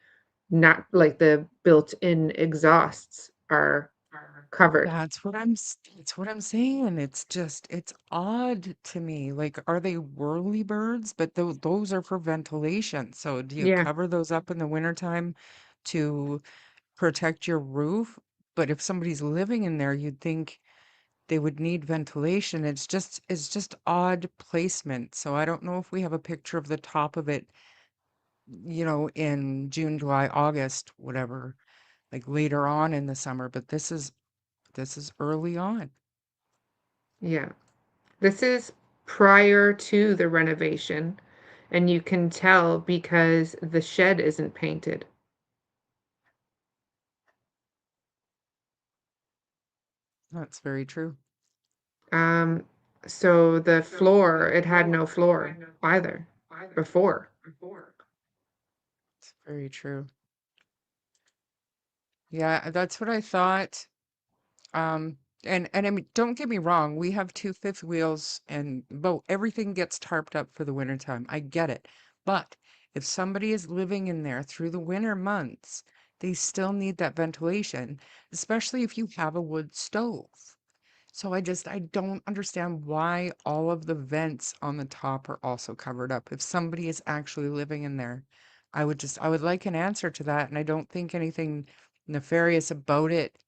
not like the built-in exhausts are covered. That's what I'm saying. It's odd to me. Like, are they whirlybirds? But those are for ventilation. So do you Yeah, cover those up in the wintertime to protect your roof? But if somebody's living in there, you'd think they would need ventilation. It's just odd placement. So I don't know if we have a picture of the top of it, in June, July, August, whatever, like later on in the summer, but this is early on. yeah. This is prior to the renovation, and you can tell because the shed isn't painted. That's very true. Um, so the floor, it had no floor either before. It's very true. Yeah, that's what I thought. Um, and I mean, don't get me wrong, we have two fifth wheels and everything gets tarped up for the winter time. I get it. But if somebody is living in there through the winter months, they still need that ventilation, especially if you have a wood stove. So I don't understand why all of the vents on the top are also covered up. If somebody is actually living in there, I would like an answer to that. And I don't think anything nefarious about it,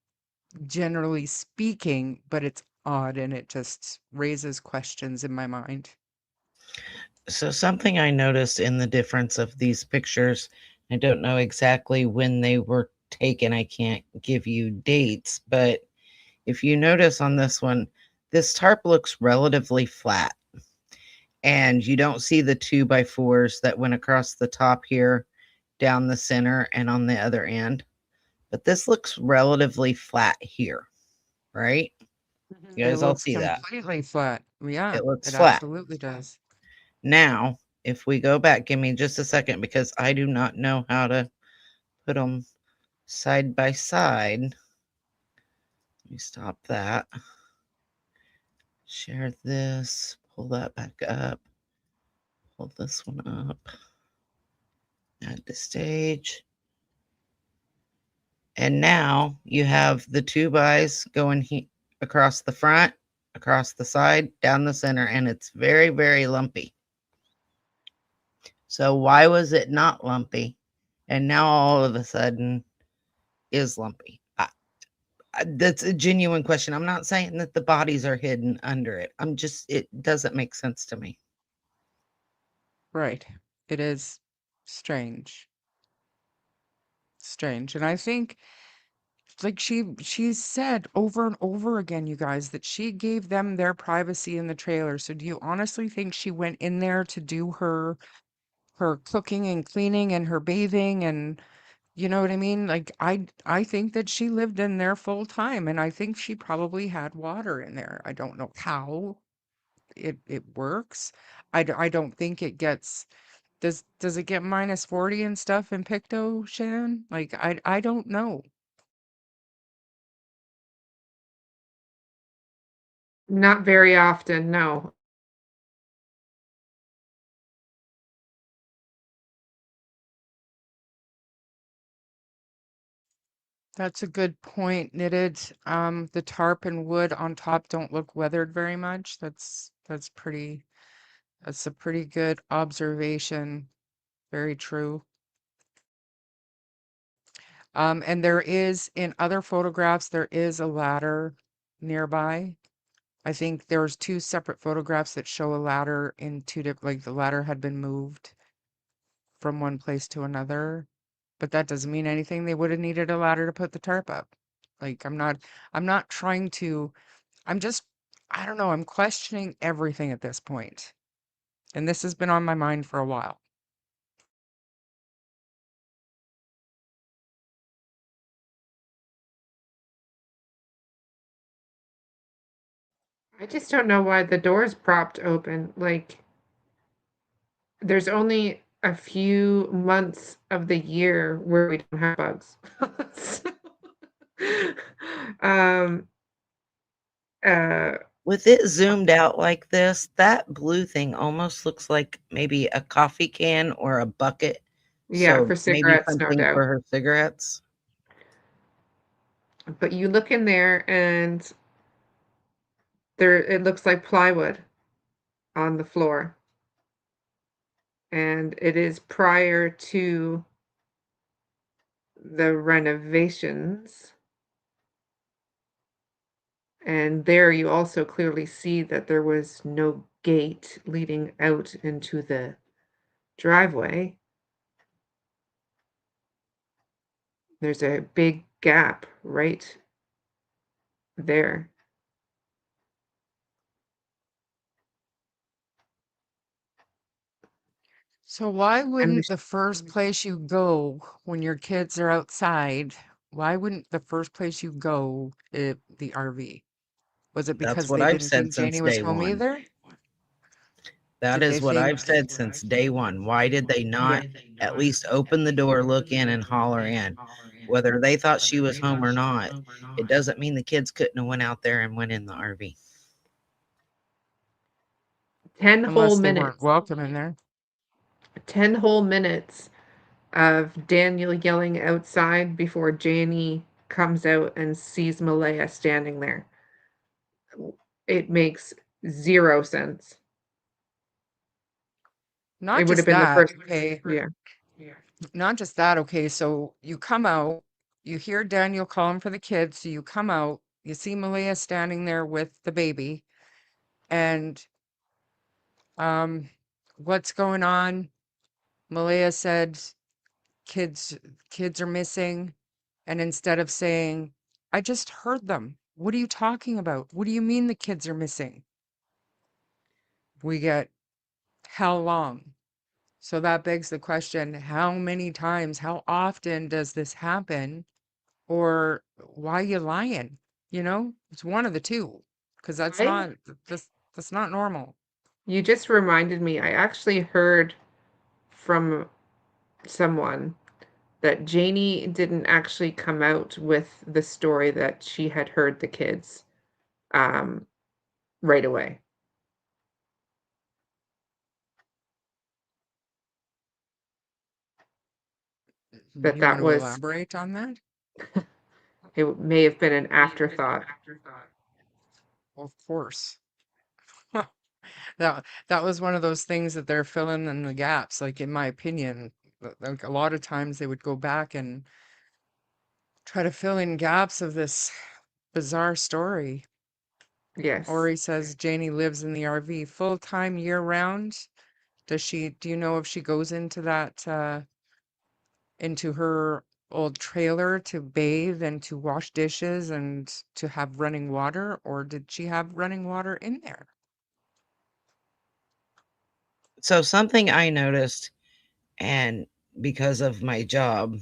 generally speaking, but it's odd and it just raises questions in my mind. So something I noticed in the difference of these pictures, I don't know exactly when they were taken. I can't give you dates, but if you notice on this one, this tarp looks relatively flat. And you don't see the 2x4s that went across the top here, down the center, and on the other end. But this looks relatively flat here, right? You It guys all looks see that. completely flat. Yeah, It looks it flat. absolutely does. Now, if we go back, give me just a second because I do not know how to put them side by side. Let me stop that. Share this, pull that back up, pull this one up, add to stage. And now you have the 2x going across the front, across the side, down the center, and it's very, very lumpy. So why was it not lumpy? And now all of a sudden is lumpy. That's a genuine question. I'm not saying that the bodies are hidden under it. It doesn't make sense to me. Right. It is strange. Strange. And I think like she said over and over again, you guys, that she gave them their privacy in the trailer. So do you honestly think she went in there to do her cooking and cleaning and her bathing and you know what I mean? Like I think that she lived in there full time and I think she probably had water in there. I don't know how it works. I don't think it gets does it get minus 40 and stuff in Picto, Shannon? Like I don't know. Not very often, no. That's a good point, knitted. The tarp and wood on top don't look weathered very much. That's a pretty good observation. Very true. And there is in other photographs, there is a ladder nearby. I think there's two separate photographs that show a ladder in two different, like the ladder had been moved from one place to another, but that doesn't mean anything. They would have needed a ladder to put the tarp up. Like I'm not trying to, I'm just, I don't know, I'm questioning everything at this point. And this has been on my mind for a while. I just don't know why the door's propped open. Like, there's only a few months of the year where we don't have bugs. So, um, uh, With it zoomed out like this, that blue thing almost looks like maybe a coffee can or a bucket. Yeah, So for maybe cigarettes, no something doubt. for her cigarettes. But you look in there and there it looks like plywood on the floor. And it is prior to the renovations. And there you also clearly see that there was no gate leading out into the driveway. There's a big gap right there. So why And the wouldn't the first place you go when your kids are outside, why wouldn't the first place you go the RV? Was it That's because what they I've didn't said think since Janie was day home one. either? That Did they is what think, I've said since day one. Why did they yeah. not at least open the door, look in, and holler in? Whether they thought she was home or not, it doesn't mean the kids couldn't have went out there and went in the RV. 10 whole unless they weren't minutes. welcome in there? 10 whole minutes of Daniel yelling outside before Janie comes out and sees Malaya standing there. It makes 0 sense. It Not would have just been the that, first. okay. Yeah. Not just that, okay. So you come out, you hear Daniel calling for the kids, so you come out, you see Malia standing there with the baby, and um, what's going on? Malia said, kids, kids are missing, and instead of saying, I just heard them. What are you talking about? What do you mean the kids are missing? We get how long? So that begs the question, how many times, how often does this happen? Or why you lying? You know, it's one of the two, because I that's not normal. You just reminded me, I actually heard from someone that Janie didn't actually come out with the story that she had heard the kids um, right away. That You want that to was elaborate on that? it may have been an afterthought. Of course. That was one of those things that they're filling in the gaps, like in my opinion. Like a lot of times they would go back and try to fill in gaps of this bizarre story. Yes. Ori says Janie lives in the RV full time year round. Do you know if she goes into that into her old trailer to bathe and to wash dishes and to have running water, or did she have running water in there? So something I noticed, and because of my job,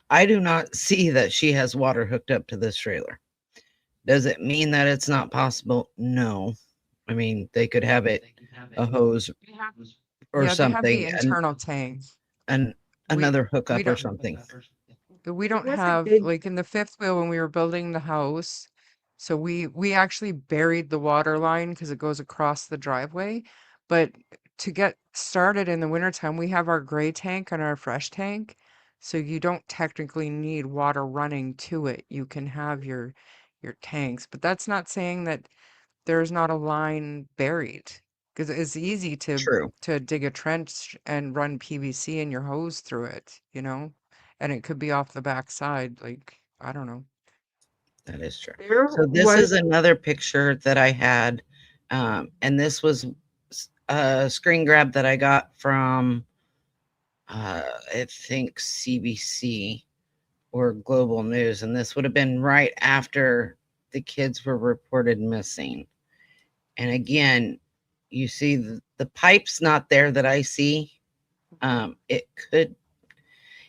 I do not see that she has water hooked up to this trailer. Does it mean that it's not possible? No. I mean, they could have it a hose or Yeah, they have the something, internal tank. and We another we hookup or don't something. we It don't was a have, big like, in the fifth wheel when we were building the house, so we actually buried the water line because it goes across the driveway. But to get started in the wintertime, we have our gray tank and our fresh tank. So you don't technically need water running to it. You can have your tanks. But that's not saying that there's not a line buried. Because it's easy True. to dig a trench and run PVC in your hose through it, you know? And it could be off the back side, like, I don't know. That is true. there So this was is another picture that I had, and this was a screen grab that I got from, I think CBC or Global News, and this would have been right after the kids were reported missing. And again, you see the pipe's not there that I see. It could,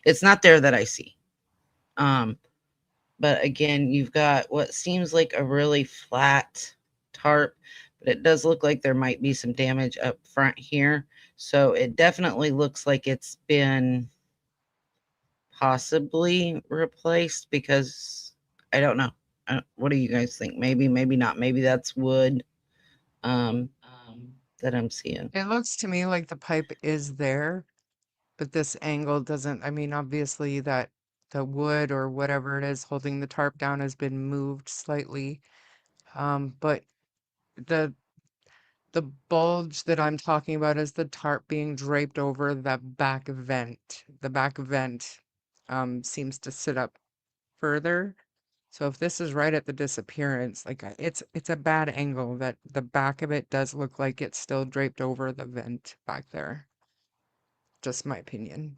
it's not there that I see. Um, but again, you've got what seems like a really flat tarp, but it does look like there might be some damage up front here. So it definitely looks like it's been possibly replaced, because I don't know. What do you guys think? Maybe, maybe not. Maybe that's wood. that I'm seeing. It looks to me like the pipe is there, but this angle doesn't, I mean, obviously that the wood or whatever it is holding the tarp down has been moved slightly. But the the bulge that I'm talking about is the tarp being draped over the back vent. The back vent seems to sit up further. So if this is right at the disappearance, like it's a bad angle that the back of it does look like it's still draped over the vent back there. Just my opinion.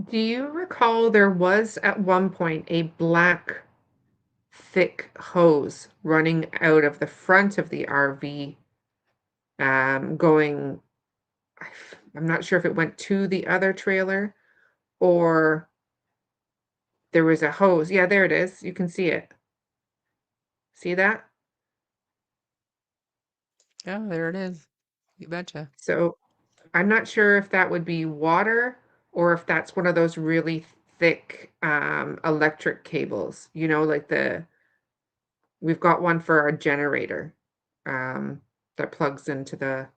Do you recall there was at one point a black thick hose running out of the front of the RV, going, I'm not sure if it went to the other trailer or there was a hose. Yeah, there it is. You can see it. See that? Yeah, there it is. You betcha. So I'm not sure if that would be water or if that's one of those really thick electric cables, like we've got one for our generator that plugs into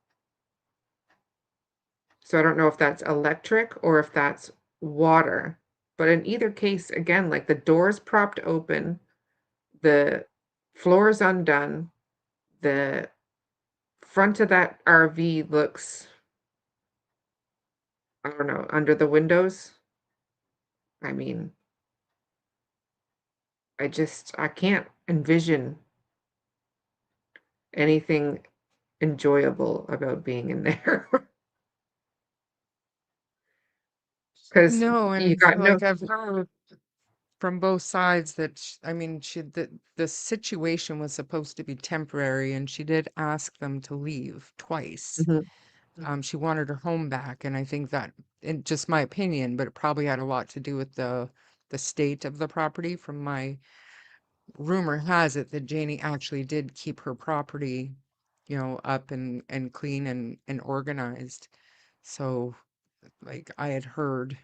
so I don't know if that's electric or if that's water. But in either case, again, like the door's propped open, the floor's undone, the front of that RV looks, I don't know, under the windows. I mean, I can't envision anything enjoyable about being in there. Because No, you and got no, like I've heard from both sides that I mean, the situation was supposed to be temporary, and she did ask them to leave twice. Mhm. She wanted her home back, and I think that, in just my opinion, but it probably had a lot to do with the state of the property. From my rumor has it that Janie actually did keep her property, up and clean and organized. So, like I had heard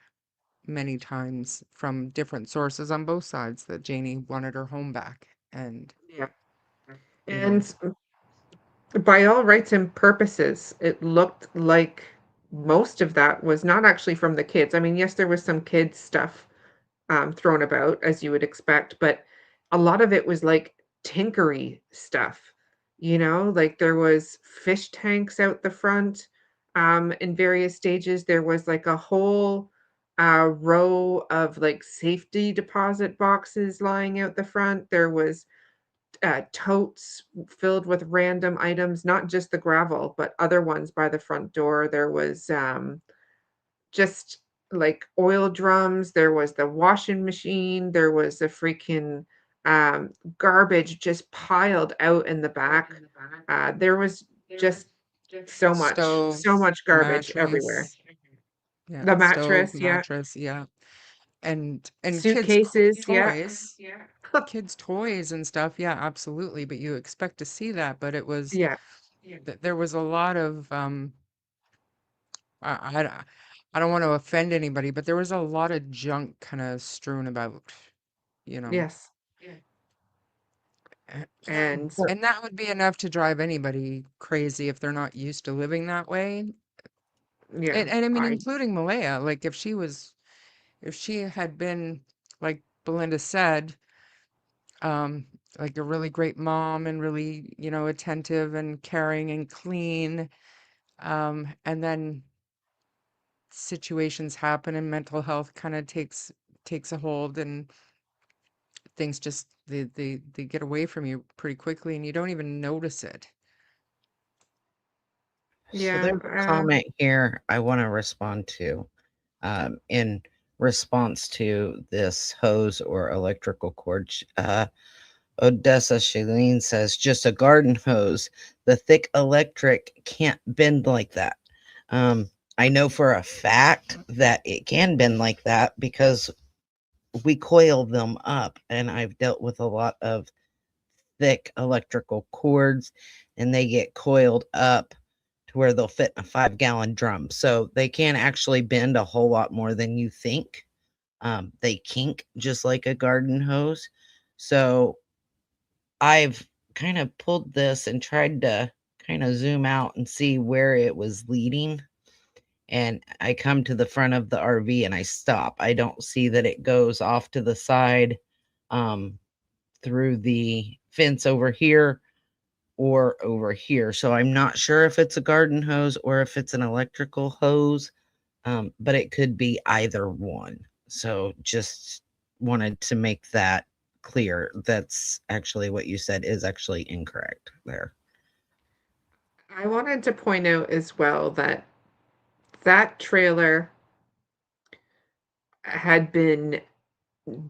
many times from different sources on both sides that Janie wanted her home back, and Yeah. you know, And by all rights and purposes, it looked like most of that was not actually from the kids. I mean, yes, there was some kids stuff thrown about, as you would expect, but a lot of it was like tinkery stuff. Like there was fish tanks out the front in various stages. There was like a whole row of like safety deposit boxes lying out the front. There was totes filled with random items, not just the gravel, but other ones by the front door. There was just like oil drums. There was the washing machine. There was the freaking garbage just piled out in the back. There was just stove, so much garbage everywhere. mattress, yeah, The stove, mattress, yeah. mattress, yeah, and Suitcases, yeah. kids toys and stuff, yeah, absolutely. But you expect to see that, but it was Yeah. there was a lot of I don't want to offend anybody, but there was a lot of junk kind of strewn about, you know. Yes. A- And And that would be enough to drive anybody crazy if they're not used to living that way. yeah, And I mean, I including Malaya, like if she had been, like Belinda said, um, like a really great mom and really, attentive and caring and clean, and then situations happen and mental health kind of takes a hold and things just they get away from you pretty quickly and you don't even notice it. So yeah, there's a comment here I want to respond to in response to this hose or electrical cord. Odessa Shailene says, just a garden hose. The thick electric can't bend like that. I know for a fact that it can bend like that because we coil them up, and I've dealt with a lot of thick electrical cords, and they get coiled up to where they'll fit in a 5-gallon drum. So they can actually bend a whole lot more than you think. They kink just like a garden hose. So I've kind of pulled this and tried to kind of zoom out and see where it was leading. And I come to the front of the RV and I stop. I don't see that it goes off to the side through the fence over here or over here. So I'm not sure if it's a garden hose or if it's an electrical hose, but it could be either one. So just wanted to make that clear. That's actually what you said is actually incorrect there. I wanted to point out as well that that trailer had been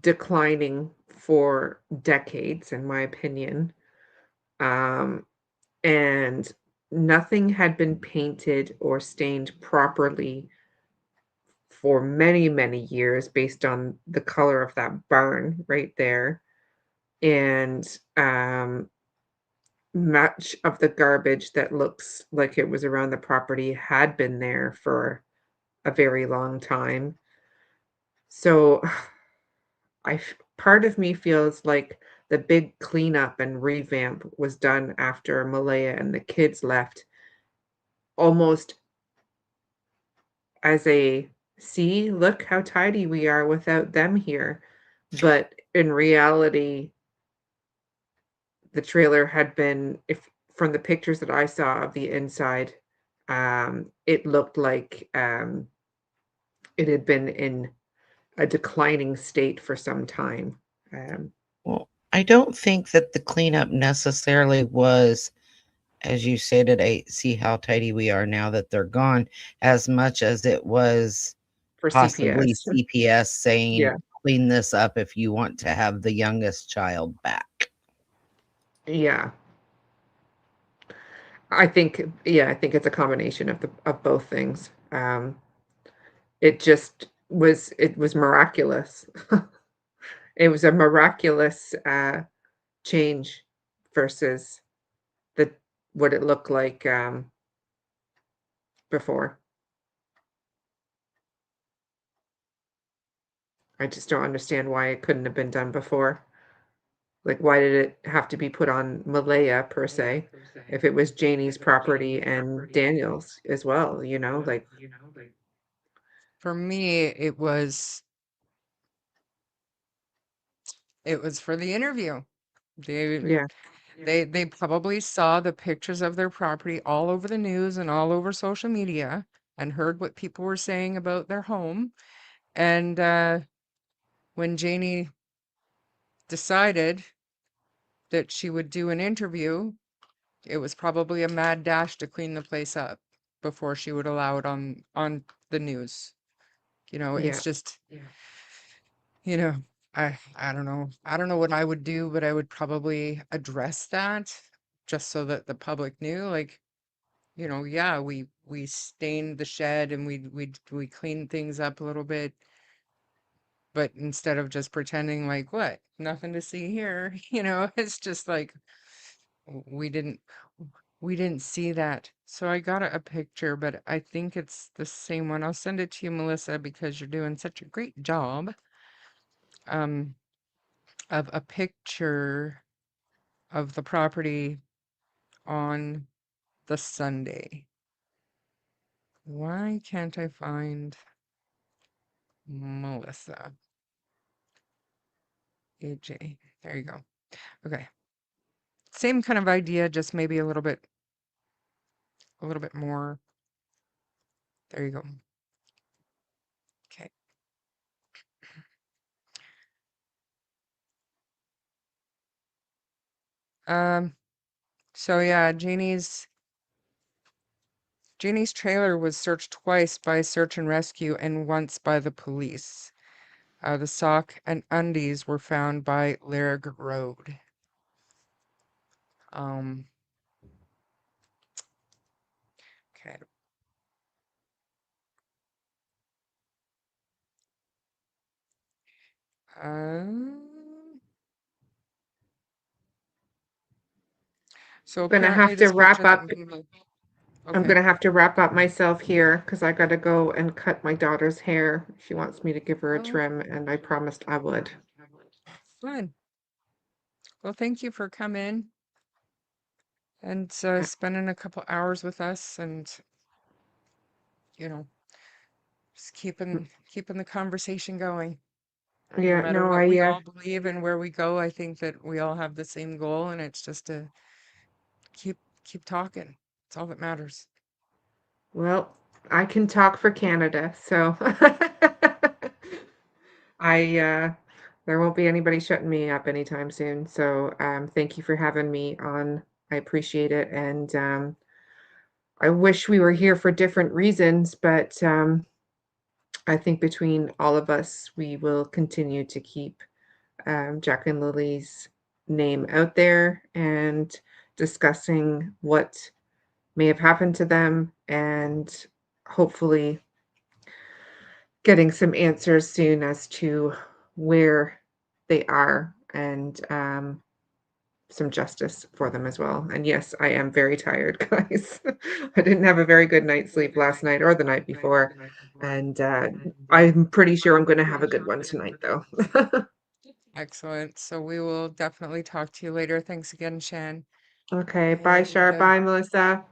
declining for decades, in my opinion. And nothing had been painted or stained properly for many, many years based on the color of that barn right there. And much of the garbage that looks like it was around the property had been there for a very long time. So part of me feels like the big cleanup and revamp was done after Malaya and the kids left, almost as a, "See, look how tidy we are without them here." But in reality, the trailer had been, if from the pictures that I saw of the inside, it looked like, it had been in a declining state for some time. Well, I don't think that the cleanup necessarily was, as you stated, I see how tidy we are now that they're gone, as much as it was For possibly CPS. CPS saying, Yeah, clean this up if you want to have the youngest child back. yeah. I think it's a combination of both things. It was miraculous. It was a miraculous change versus the what it looked like before. I just don't understand why it couldn't have been done before. Like, why did it have to be put on Malaya per se, if it was Janie's property and Daniel's as well, you know? Like, For me, it was for the interview. They yeah, they probably saw the pictures of their property all over the news and all over social media and heard what people were saying about their home. And when Janie decided that she would do an interview, it was probably a mad dash to clean the place up before she would allow it on the news. yeah, It's just, you know, I don't know. I don't know what I would do, but I would probably address that just so that the public knew, like, yeah, we stained the shed and we cleaned things up a little bit, but instead of just pretending like what, nothing to see here, it's just like we didn't we didn't see that. So I got a picture, but I think it's the same one. I'll send it to you, Melissa, because you're doing such a great job. Um, of a picture of the property on the Sunday. Why can't I find Melissa? AJ. There you go. Okay. Same kind of idea, just maybe a little bit more. There you go. Okay. So yeah, Janie's trailer was searched twice by search and rescue and once by the police. The sock and undies were found by Larrig Road. Um, okay. So gonna apparently have to this wrap picture that up. I'm okay. gonna have to wrap up myself here because I gotta go and cut my daughter's hair. She wants me to give her a Oh, trim, and I promised I would. fun. Well, thank you for coming. and spending a couple hours with us, and you know, just keeping the conversation going. No Yeah, matter no, what we all believe and where we go, I think that we all have the same goal, and it's just to keep talking. It's all that matters. well, I can talk for Canada, so I there won't be anybody shutting me up anytime soon. So thank you for having me on. I appreciate it, and I wish we were here for different reasons, but I think between all of us, we will continue to keep Jack and Lily's name out there and discussing what may have happened to them, and hopefully getting some answers soon as to where they are, and some justice for them as well. And yes, I am very tired, guys. I didn't have a very good night's sleep last night or the night before. And I'm pretty sure I'm going to have a good one tonight, though. Excellent. So we will definitely talk to you later. Thanks again, Shan. Okay. Bye, Shar. And Bye, Melissa.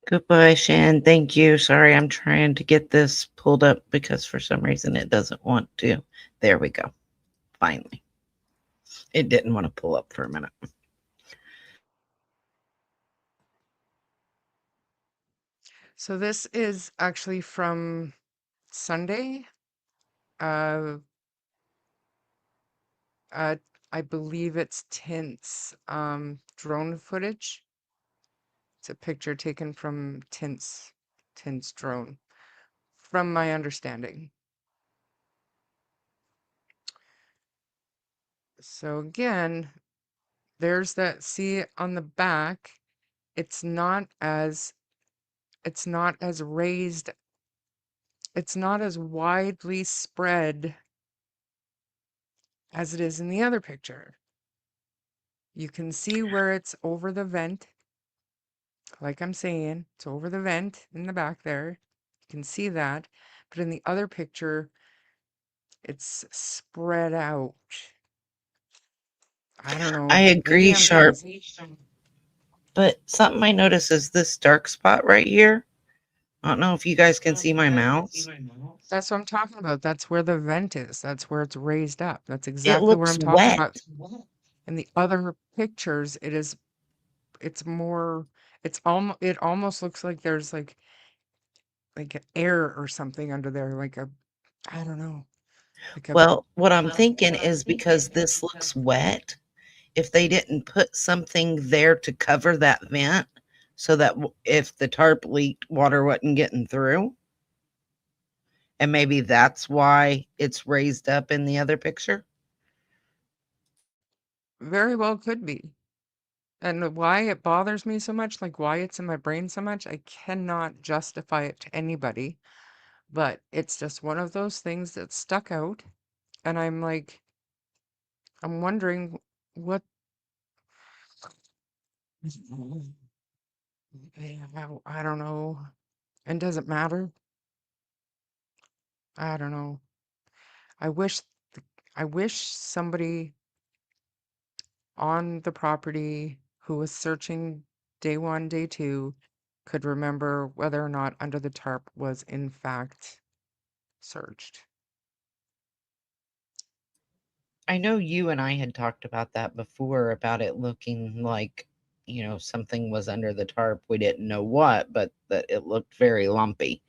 Goodbye, Shan. Thank you. Sorry, I'm trying to get this pulled up because for some reason it doesn't want to. There we go. Finally. It didn't want to pull up for a minute. so this is actually from Sunday. Uh, I believe it's Tint's drone footage. It's a picture taken from Tint's drone, from my understanding. So again, there's that, see on the back, it's not as raised, it's not as widely spread as it is in the other picture. You can see where it's over the vent. Like I'm saying, it's over the vent in the back there. You can see that. But in the other picture, it's spread out. I don't know. I Maybe agree, I'm Sharp. crazy. But something I notice is this dark spot right here. I don't know if you guys can see my mouse. That's what I'm talking about. That's where the vent is. That's where it's raised up. That's It exactly where looks I'm talking wet. about. In the other pictures, it's more, it almost looks like there's like air or something under there, I don't know, like a, Well, what I'm thinking is because this looks wet, if they didn't put something there to cover that vent so that if the tarp leaked, water wasn't getting through. And maybe that's why it's raised up in the other picture. very well could be. And why it bothers me so much, like why it's in my brain so much, I cannot justify it to anybody. But it's just one of those things that stuck out. And I'm wondering what, I don't know. And does it matter? I don't know. I wish, I wish somebody on the property who was searching day one, day two, could remember whether or not under the tarp was in fact searched. I know you and I had talked about that before, about it looking like, something was under the tarp. We didn't know what, but that it looked very lumpy.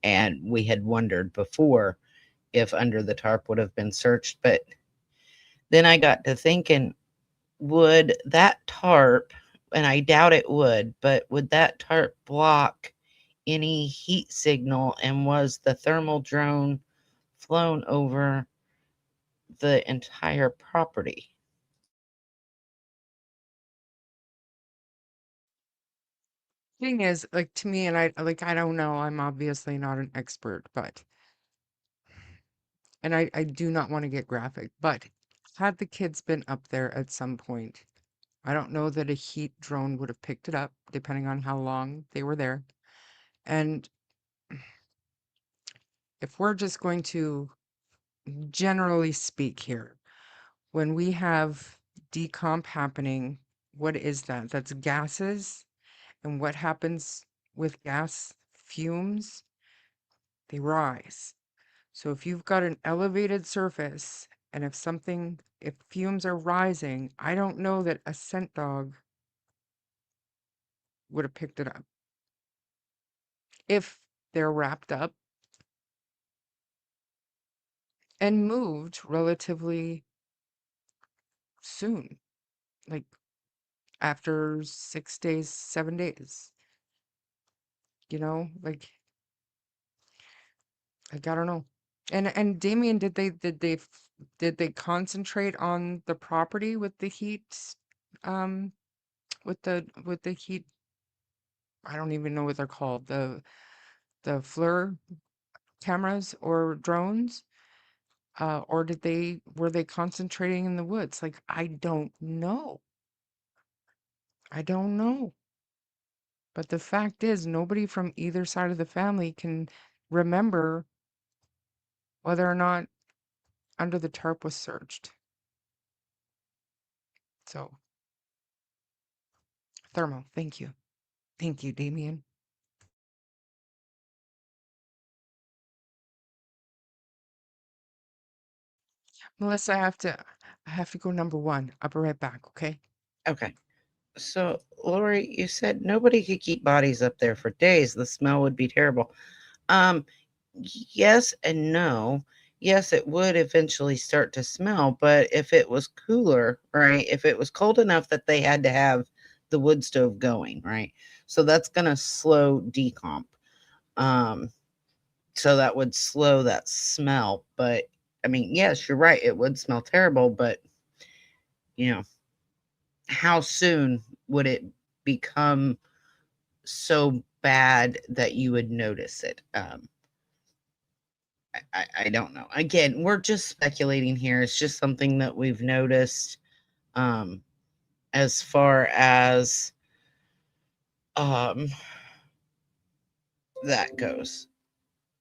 And we had wondered before if under the tarp would have been searched. But then I got to thinking, would that tarp, and I doubt it would, but would that tarp block any heat signal? And was the thermal drone flown over the entire property? Thing is, like to me, and I don't know, I'm obviously not an expert, but and I do not want to get graphic, but had the kids been up there at some point, I don't know that a heat drone would have picked it up, depending on how long they were there. And if we're just going to generally speak here, when we have decomp happening, what is that? That's gases. And what happens with gas fumes? They rise. So if you've got an elevated surface and if fumes are rising, I don't know that a scent dog would have picked it up. If they're wrapped up and moved relatively soon, like after 6 days, 7 days, like I don't know. And Damien, did they concentrate on the property with the heat, um, with the heat? I don't even know what they're called. The FLIR cameras or drones, or were they concentrating in the woods? Like I don't know. I don't know. But the fact is, nobody from either side of the family can remember whether or not under the tarp was searched. So, thermal, thank you. Thank you, Damien. Melissa, I have to go number one. I'll be right back, okay? Okay. So, Lori, you said nobody could keep bodies up there for days. The smell would be terrible. Um, yes and no. Yes, it would eventually start to smell, but if it was cooler, right? If it was cold enough that they had to have the wood stove going, right? So that's going to slow decomp. Um, so that would slow that smell. But I mean, yes, you're right. It would smell terrible, but you know, how soon would it become so bad that you would notice it? I don't know. Again, we're just speculating here. It's just something that we've noticed. As far as um, that goes,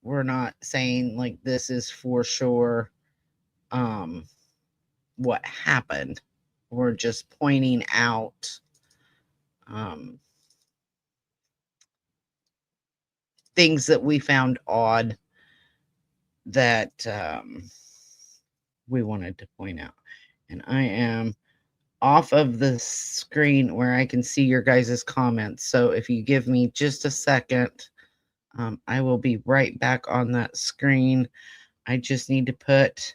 we're not saying like this is for sure what happened. We're just pointing out um, things that we found odd that we wanted to point out. And I am off of the screen where I can see your guys' comments. So if you give me just a second, I will be right back on that screen. I just need to put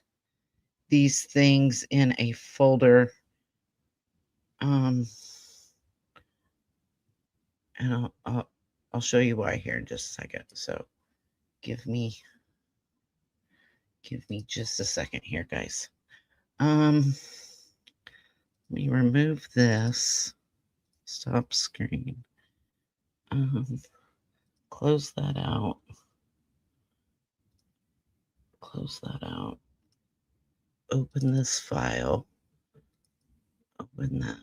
these things in a folder. And I'll show you why here in just a second. So give me just a second here, guys. Let me remove this. Stop screen. Close that out. Close that out. Open this file. Open that.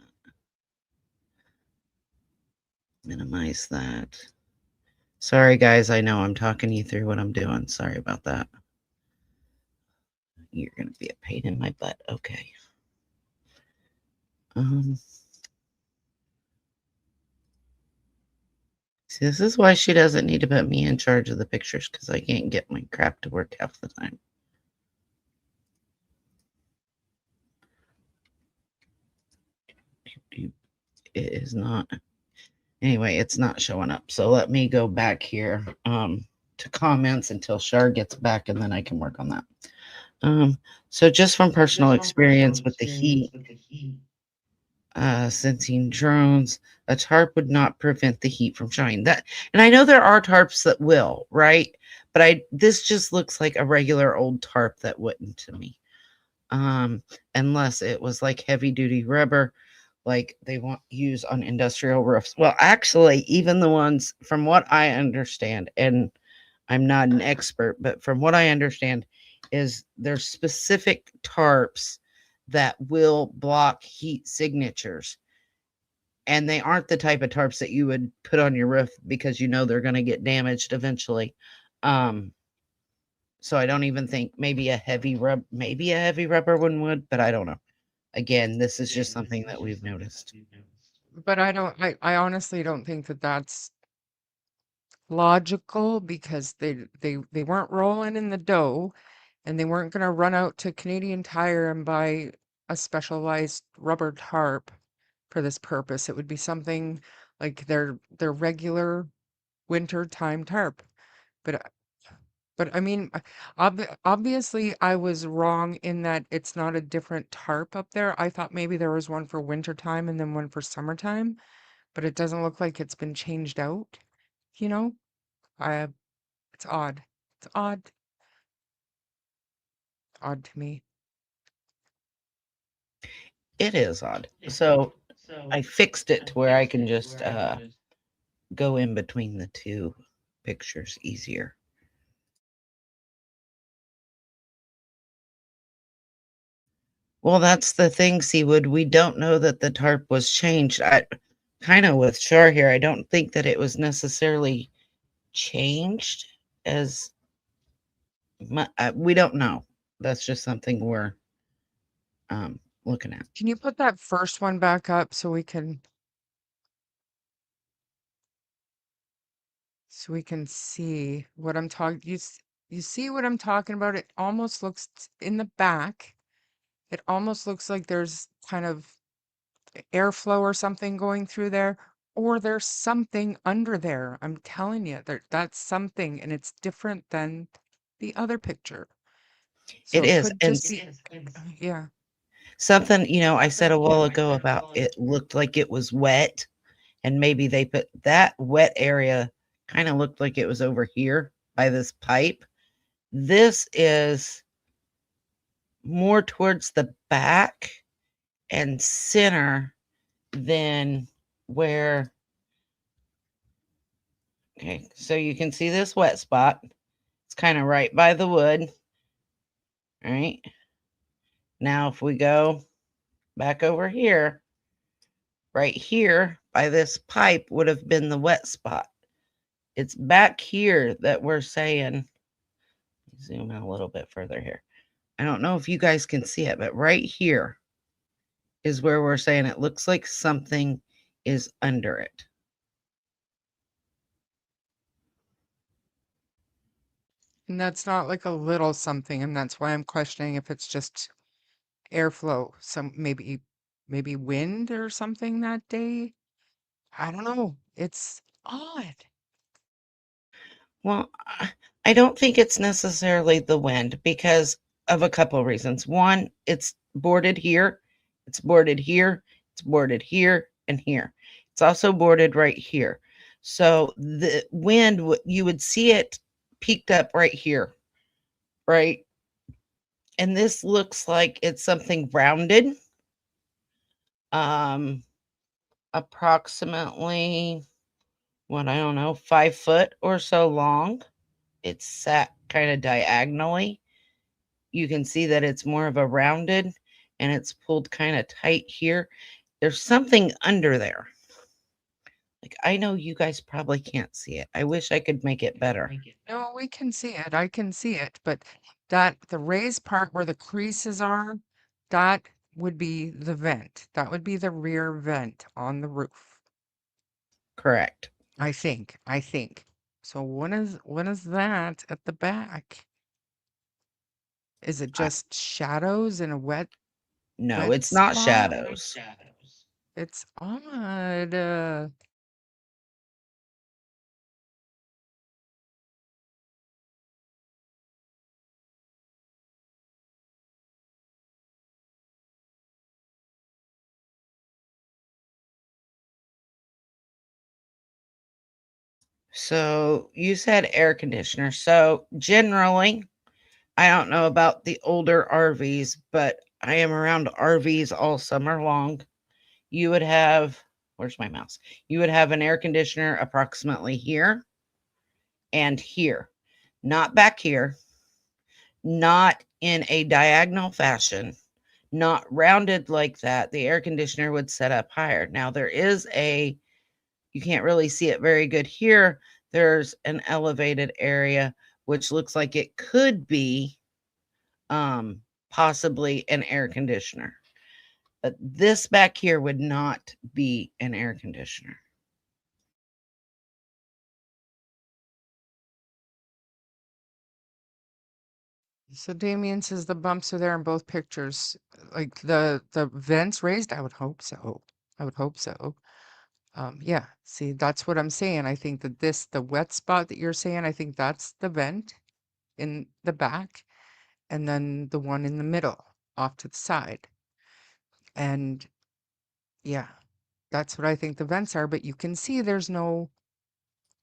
Minimize that. Sorry, guys. I know I'm talking you through what I'm doing. Sorry about that. You're going to be a pain in my butt. Okay. See, this is why she doesn't need to put me in charge of the pictures, because I can't get my crap to work half the time. It is not. Anyway, it's not showing up. So let me go back here to comments until Shar gets back, and then I can work on that. So just from personal experience with the heat, sensing drones, a tarp would not prevent the heat from shining. And I know there are tarps that will, right? But this just looks like a regular old tarp that wouldn't to me. Unless it was like heavy duty rubber, like they use on industrial roofs. Well, actually, even the ones, from what I understand, and I'm not an expert, but from what I understand, is there's specific tarps that will block heat signatures. And they aren't the type of tarps that you would put on your roof because you know they're going to get damaged eventually. So I don't even think maybe a heavy rubber one would, but I don't know. Again, this is just something that we've noticed. But I honestly don't think that that's logical because they weren't rolling in the dough and they weren't going to run out to Canadian Tire and buy a specialized rubber tarp for this purpose. It would be something like their regular winter time tarp. But but I mean, obviously I was wrong in that it's not a different tarp up there. I thought maybe there was one for winter time and then one for summertime, but it doesn't look like it's been changed out, you know? I It's odd. It's odd to me. It is odd. So I fixed it to where I can just go in between the two pictures easier. Well, that's the thing, Seawood. We don't know that the tarp was changed. I kind of with Shar here. I don't think that it was necessarily changed as we don't know. That's just something we're looking at. Can you put that first one back up so we can see what I'm talking you see what I'm talking about? It almost looks in the back. It almost looks like there's kind of airflow or something going through there, or there's something under there. I'm telling you, that's something, and it's different than the other picture. So It it is. could And just be, yeah. something, I said a while ago about it looked like it was wet, and maybe they put that wet area kind of looked like it was over here by this pipe. This is more towards the back and center than where. Okay, so you can see this wet spot. It's kind of right by the wood. All right. Now, if we go back over here, right here by this pipe would have been the wet spot. It's back here that we're saying, zoom out a little bit further here. I don't know if you guys can see it, but right here is where we're saying it looks like something is under it. And that's not like a little something, and that's why I'm questioning if it's just airflow, some maybe wind or something that day. I don't know. It's odd. Well, I don't think it's necessarily the wind because of a couple of reasons. One, it's boarded here, it's boarded here, it's boarded here, and here. It's also boarded right here. So the wind, you would see it peaked up right here, right? And this looks like it's something rounded, approximately, what, I don't know, 5 foot or so long. It's sat kind of diagonally. You can see that it's more of a rounded and it's pulled kind of tight here. There's something under there. Like, I know you guys probably can't see it. I wish I could make it better. No, we can see it. I can see it, but the raised part where the creases are, that would be the vent. That would be the rear vent on the roof. Correct. I think. So when is that at the back? Is it just shadows in a No, wet it's not spot? shadows. It's odd. So you said air conditioner. So generally, I don't know about the older RVs, but I am around RVs all summer long. You would have, where's my mouse? You would have an air conditioner approximately here and here, not back here, not in a diagonal fashion, not rounded like that. The air conditioner would set up higher. Now, there is you can't really see it very good here. There's an elevated area, which looks like it could be possibly an air conditioner. This back here would not be an air conditioner. So Damien says the bumps are there in both pictures. Like the vents raised? I would hope so. I would hope so. Yeah, see, that's what I'm saying. I think that the wet spot that you're saying, I think that's the vent in the back, and then the one in the middle off to the side. And yeah, that's what I think the vents are, but you can see there's no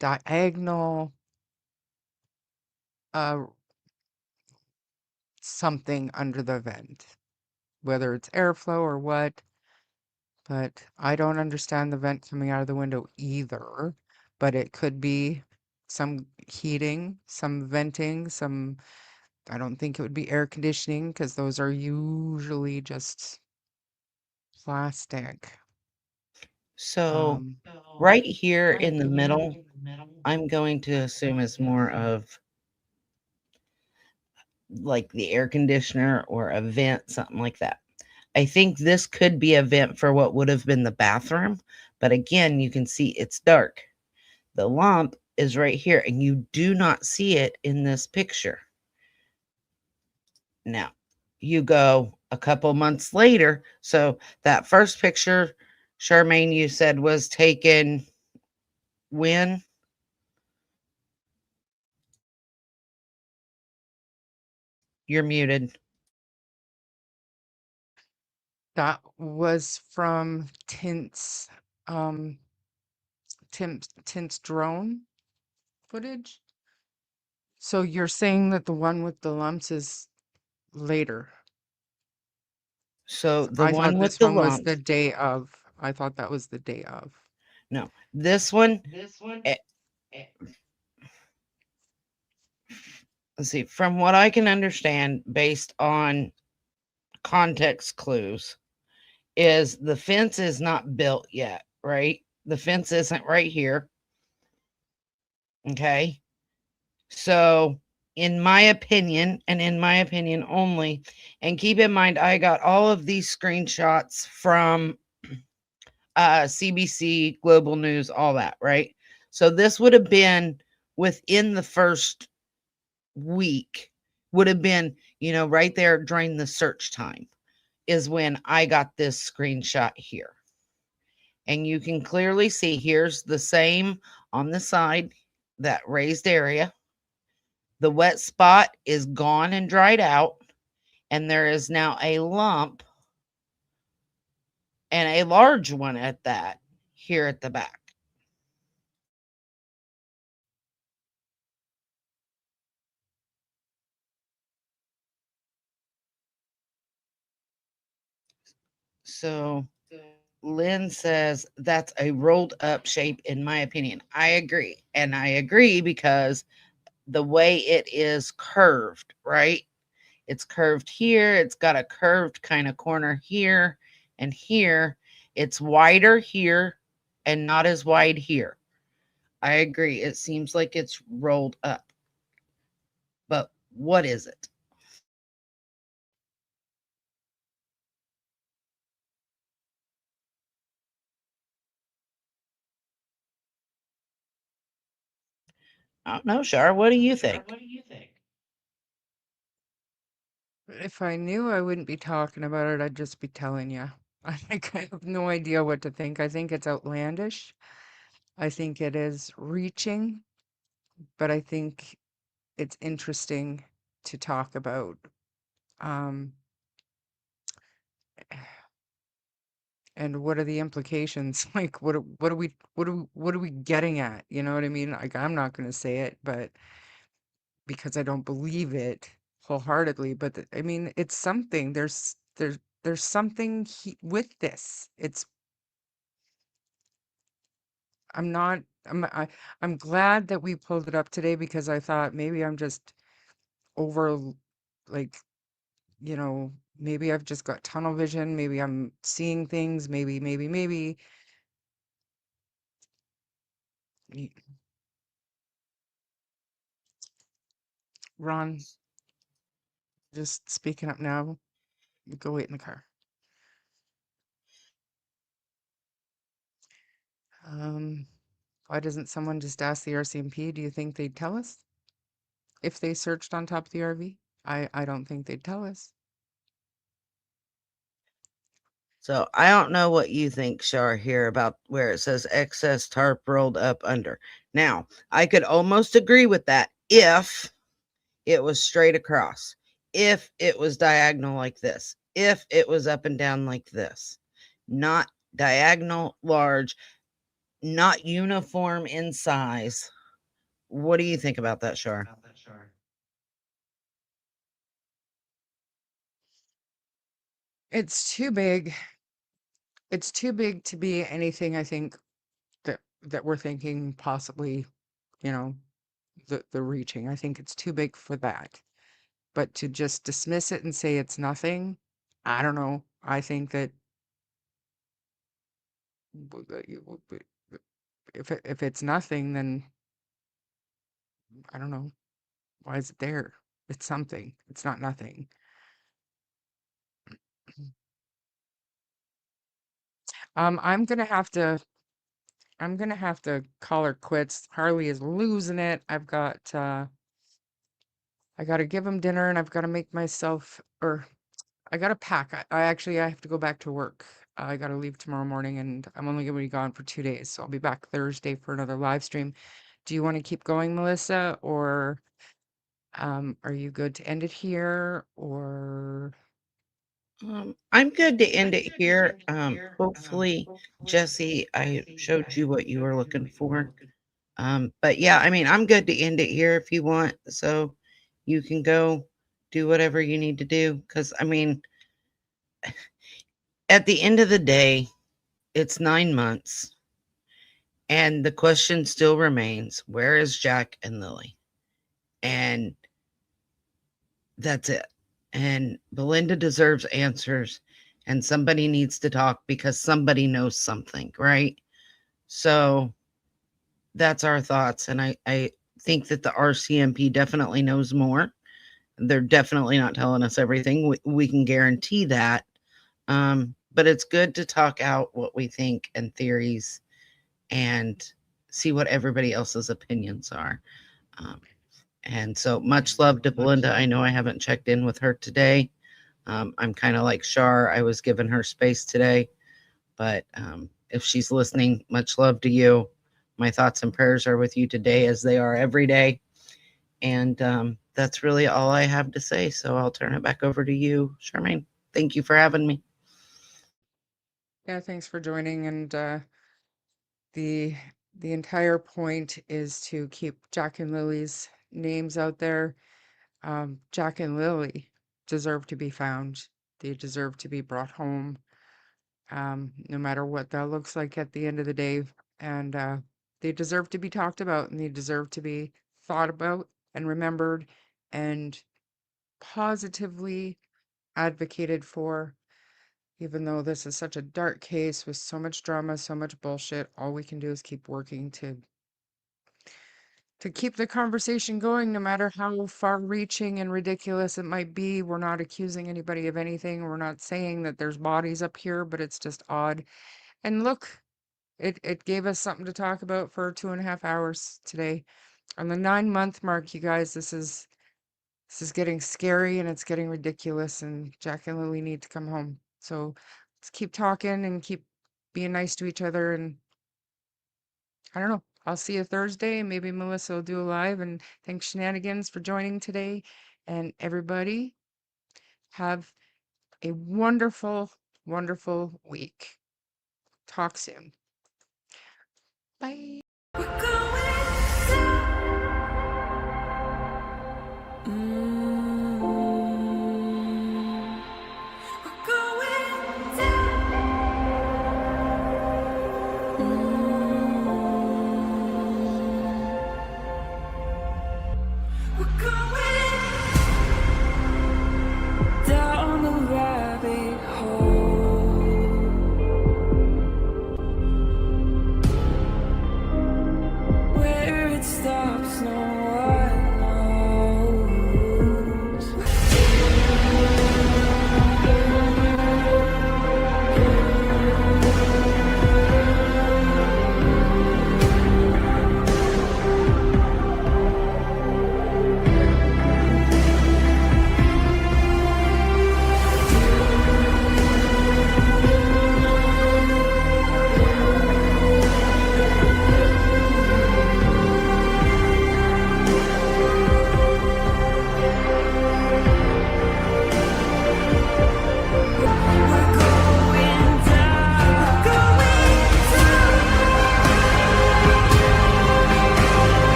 diagonal uh something under the vent, whether it's airflow or what. But I don't understand the vent coming out of the window either. But it could be some heating, some venting, some, I don't think it would be air conditioning because those are usually just plastic. So Um, right here in the middle, I'm going to assume is more of like the air conditioner or a vent, something like that. I think this could be a vent for what would have been the bathroom, but again, you can see it's dark. The lump is right here, and you do not see it in this picture. Now, you go a couple months later. So that first picture, Charmaine, you said was taken when? You're muted. that was from um, Tint's drone footage. So you're saying that the one with the lumps is later? So the I one thought with this the one was the lumps, day of. I thought that was the day of. no, this one, eh, let's see, from what I can understand based on context clues, is the fence is not built yet, right? The fence isn't right here. Okay. So, in my opinion, and in my opinion only, and keep in mind, I got all of these screenshots from CBC, Global News, all that, right? So, this would have been within the first week, would have been, right there during the search time, is when I got this screenshot here. And you can clearly see here's the same on the side, that raised area. The wet spot is gone and dried out, and there is now a lump, and a large one at that, here at the back. So Lynn says that's a rolled up shape, in my opinion. I agree. And I agree because the way it is curved, right? It's curved here. It's got a curved kind of corner here and here. It's wider here and not as wide here. I agree. It seems like it's rolled up. But what is it? I don't know, Shar. What do you think? If I knew, I wouldn't be talking about it. I'd just be telling you. I think I have no idea what to think. I think it's outlandish. I think it is reaching, but I think it's interesting to talk about. Um, and what are the implications? Like, what are we getting at? You know what I mean? Like, I'm not going to say it, but because I don't believe it wholeheartedly. But I mean, it's something. There's something with this. I'm not. I'm glad that we pulled it up today because I thought maybe I'm just over, like, maybe I've just got tunnel vision. Maybe I'm seeing things. Maybe. Y- Ron, just speaking up now. Go wait in the car. Why doesn't someone just ask the RCMP? Do you think they'd tell us if they searched on top of the RV? I don't think they'd tell us. So I don't know what you think, Shar, here about where it says excess tarp rolled up under. Now, I could almost agree with that if it was straight across, if it was diagonal like this, if it was up and down like this, not diagonal, large, not uniform in size. What do you think about that, Shar? It's too big. It's too big to be anything, I think, that we're thinking possibly, you know, the reaching. I think it's too big for that. But to just dismiss it and say it's nothing, I don't know. I think that if it's nothing, then I don't know. Why is it there? It's something. It's not nothing. I'm gonna have to call her quits. Harley is losing it. I gotta give him dinner and I've gotta make myself, or I gotta pack. I have to go back to work. I gotta leave tomorrow morning and I'm only gonna be gone for 2 days. So I'll be back Thursday for another live stream. Do you want to keep going, Melissa, or are you good to end it here? Or I'm good to end it here. Hopefully, Jesse, I showed you what you were looking for. But yeah, I mean, I'm good to end it here if you want. So you can go do whatever you need to do. Because, I mean, at the end of the day, it's 9 months. And the question still remains, where is Jack and Lilly? And that's it. And Belinda deserves answers. And somebody needs to talk because somebody knows something, right? So that's our thoughts. And I think that the RCMP definitely knows more. They're definitely not telling us everything. We can guarantee that. But it's good to talk out what we think and theories and see what everybody else's opinions are. And so much love to Belinda. I know I haven't checked in with her today. I'm kind of like Shar. I was giving her space today. But if she's listening, much love to you. My thoughts and prayers are with you today as they are every day. And that's really all I have to say. So I'll turn it back over to you, Charmaine. Thank you for having me. yeah, thanks for joining. And the entire point is to keep Jack and Lily's names out there. Jack and Lily deserve to be found. They deserve to be brought home, no matter what that looks like at the end of the day. And they deserve to be talked about and they deserve to be thought about and remembered and positively advocated for. Even though this is such a dark case with so much drama, so much bullshit, all we can do is keep working to keep the conversation going, no matter how far reaching and ridiculous it might be. We're not accusing anybody of anything. We're not saying that there's bodies up here, but it's just odd. And look, it gave us something to talk about for 2.5 hours today. On the 9-month mark, you guys, this is getting scary and it's getting ridiculous, and Jack and Lily need to come home. So let's keep talking and keep being nice to each other. And I don't know. I'll see you Thursday. Maybe Melissa will do a live. And thanks, Shenanigans, for joining today. And everybody, have a wonderful, wonderful week. Talk soon. Bye.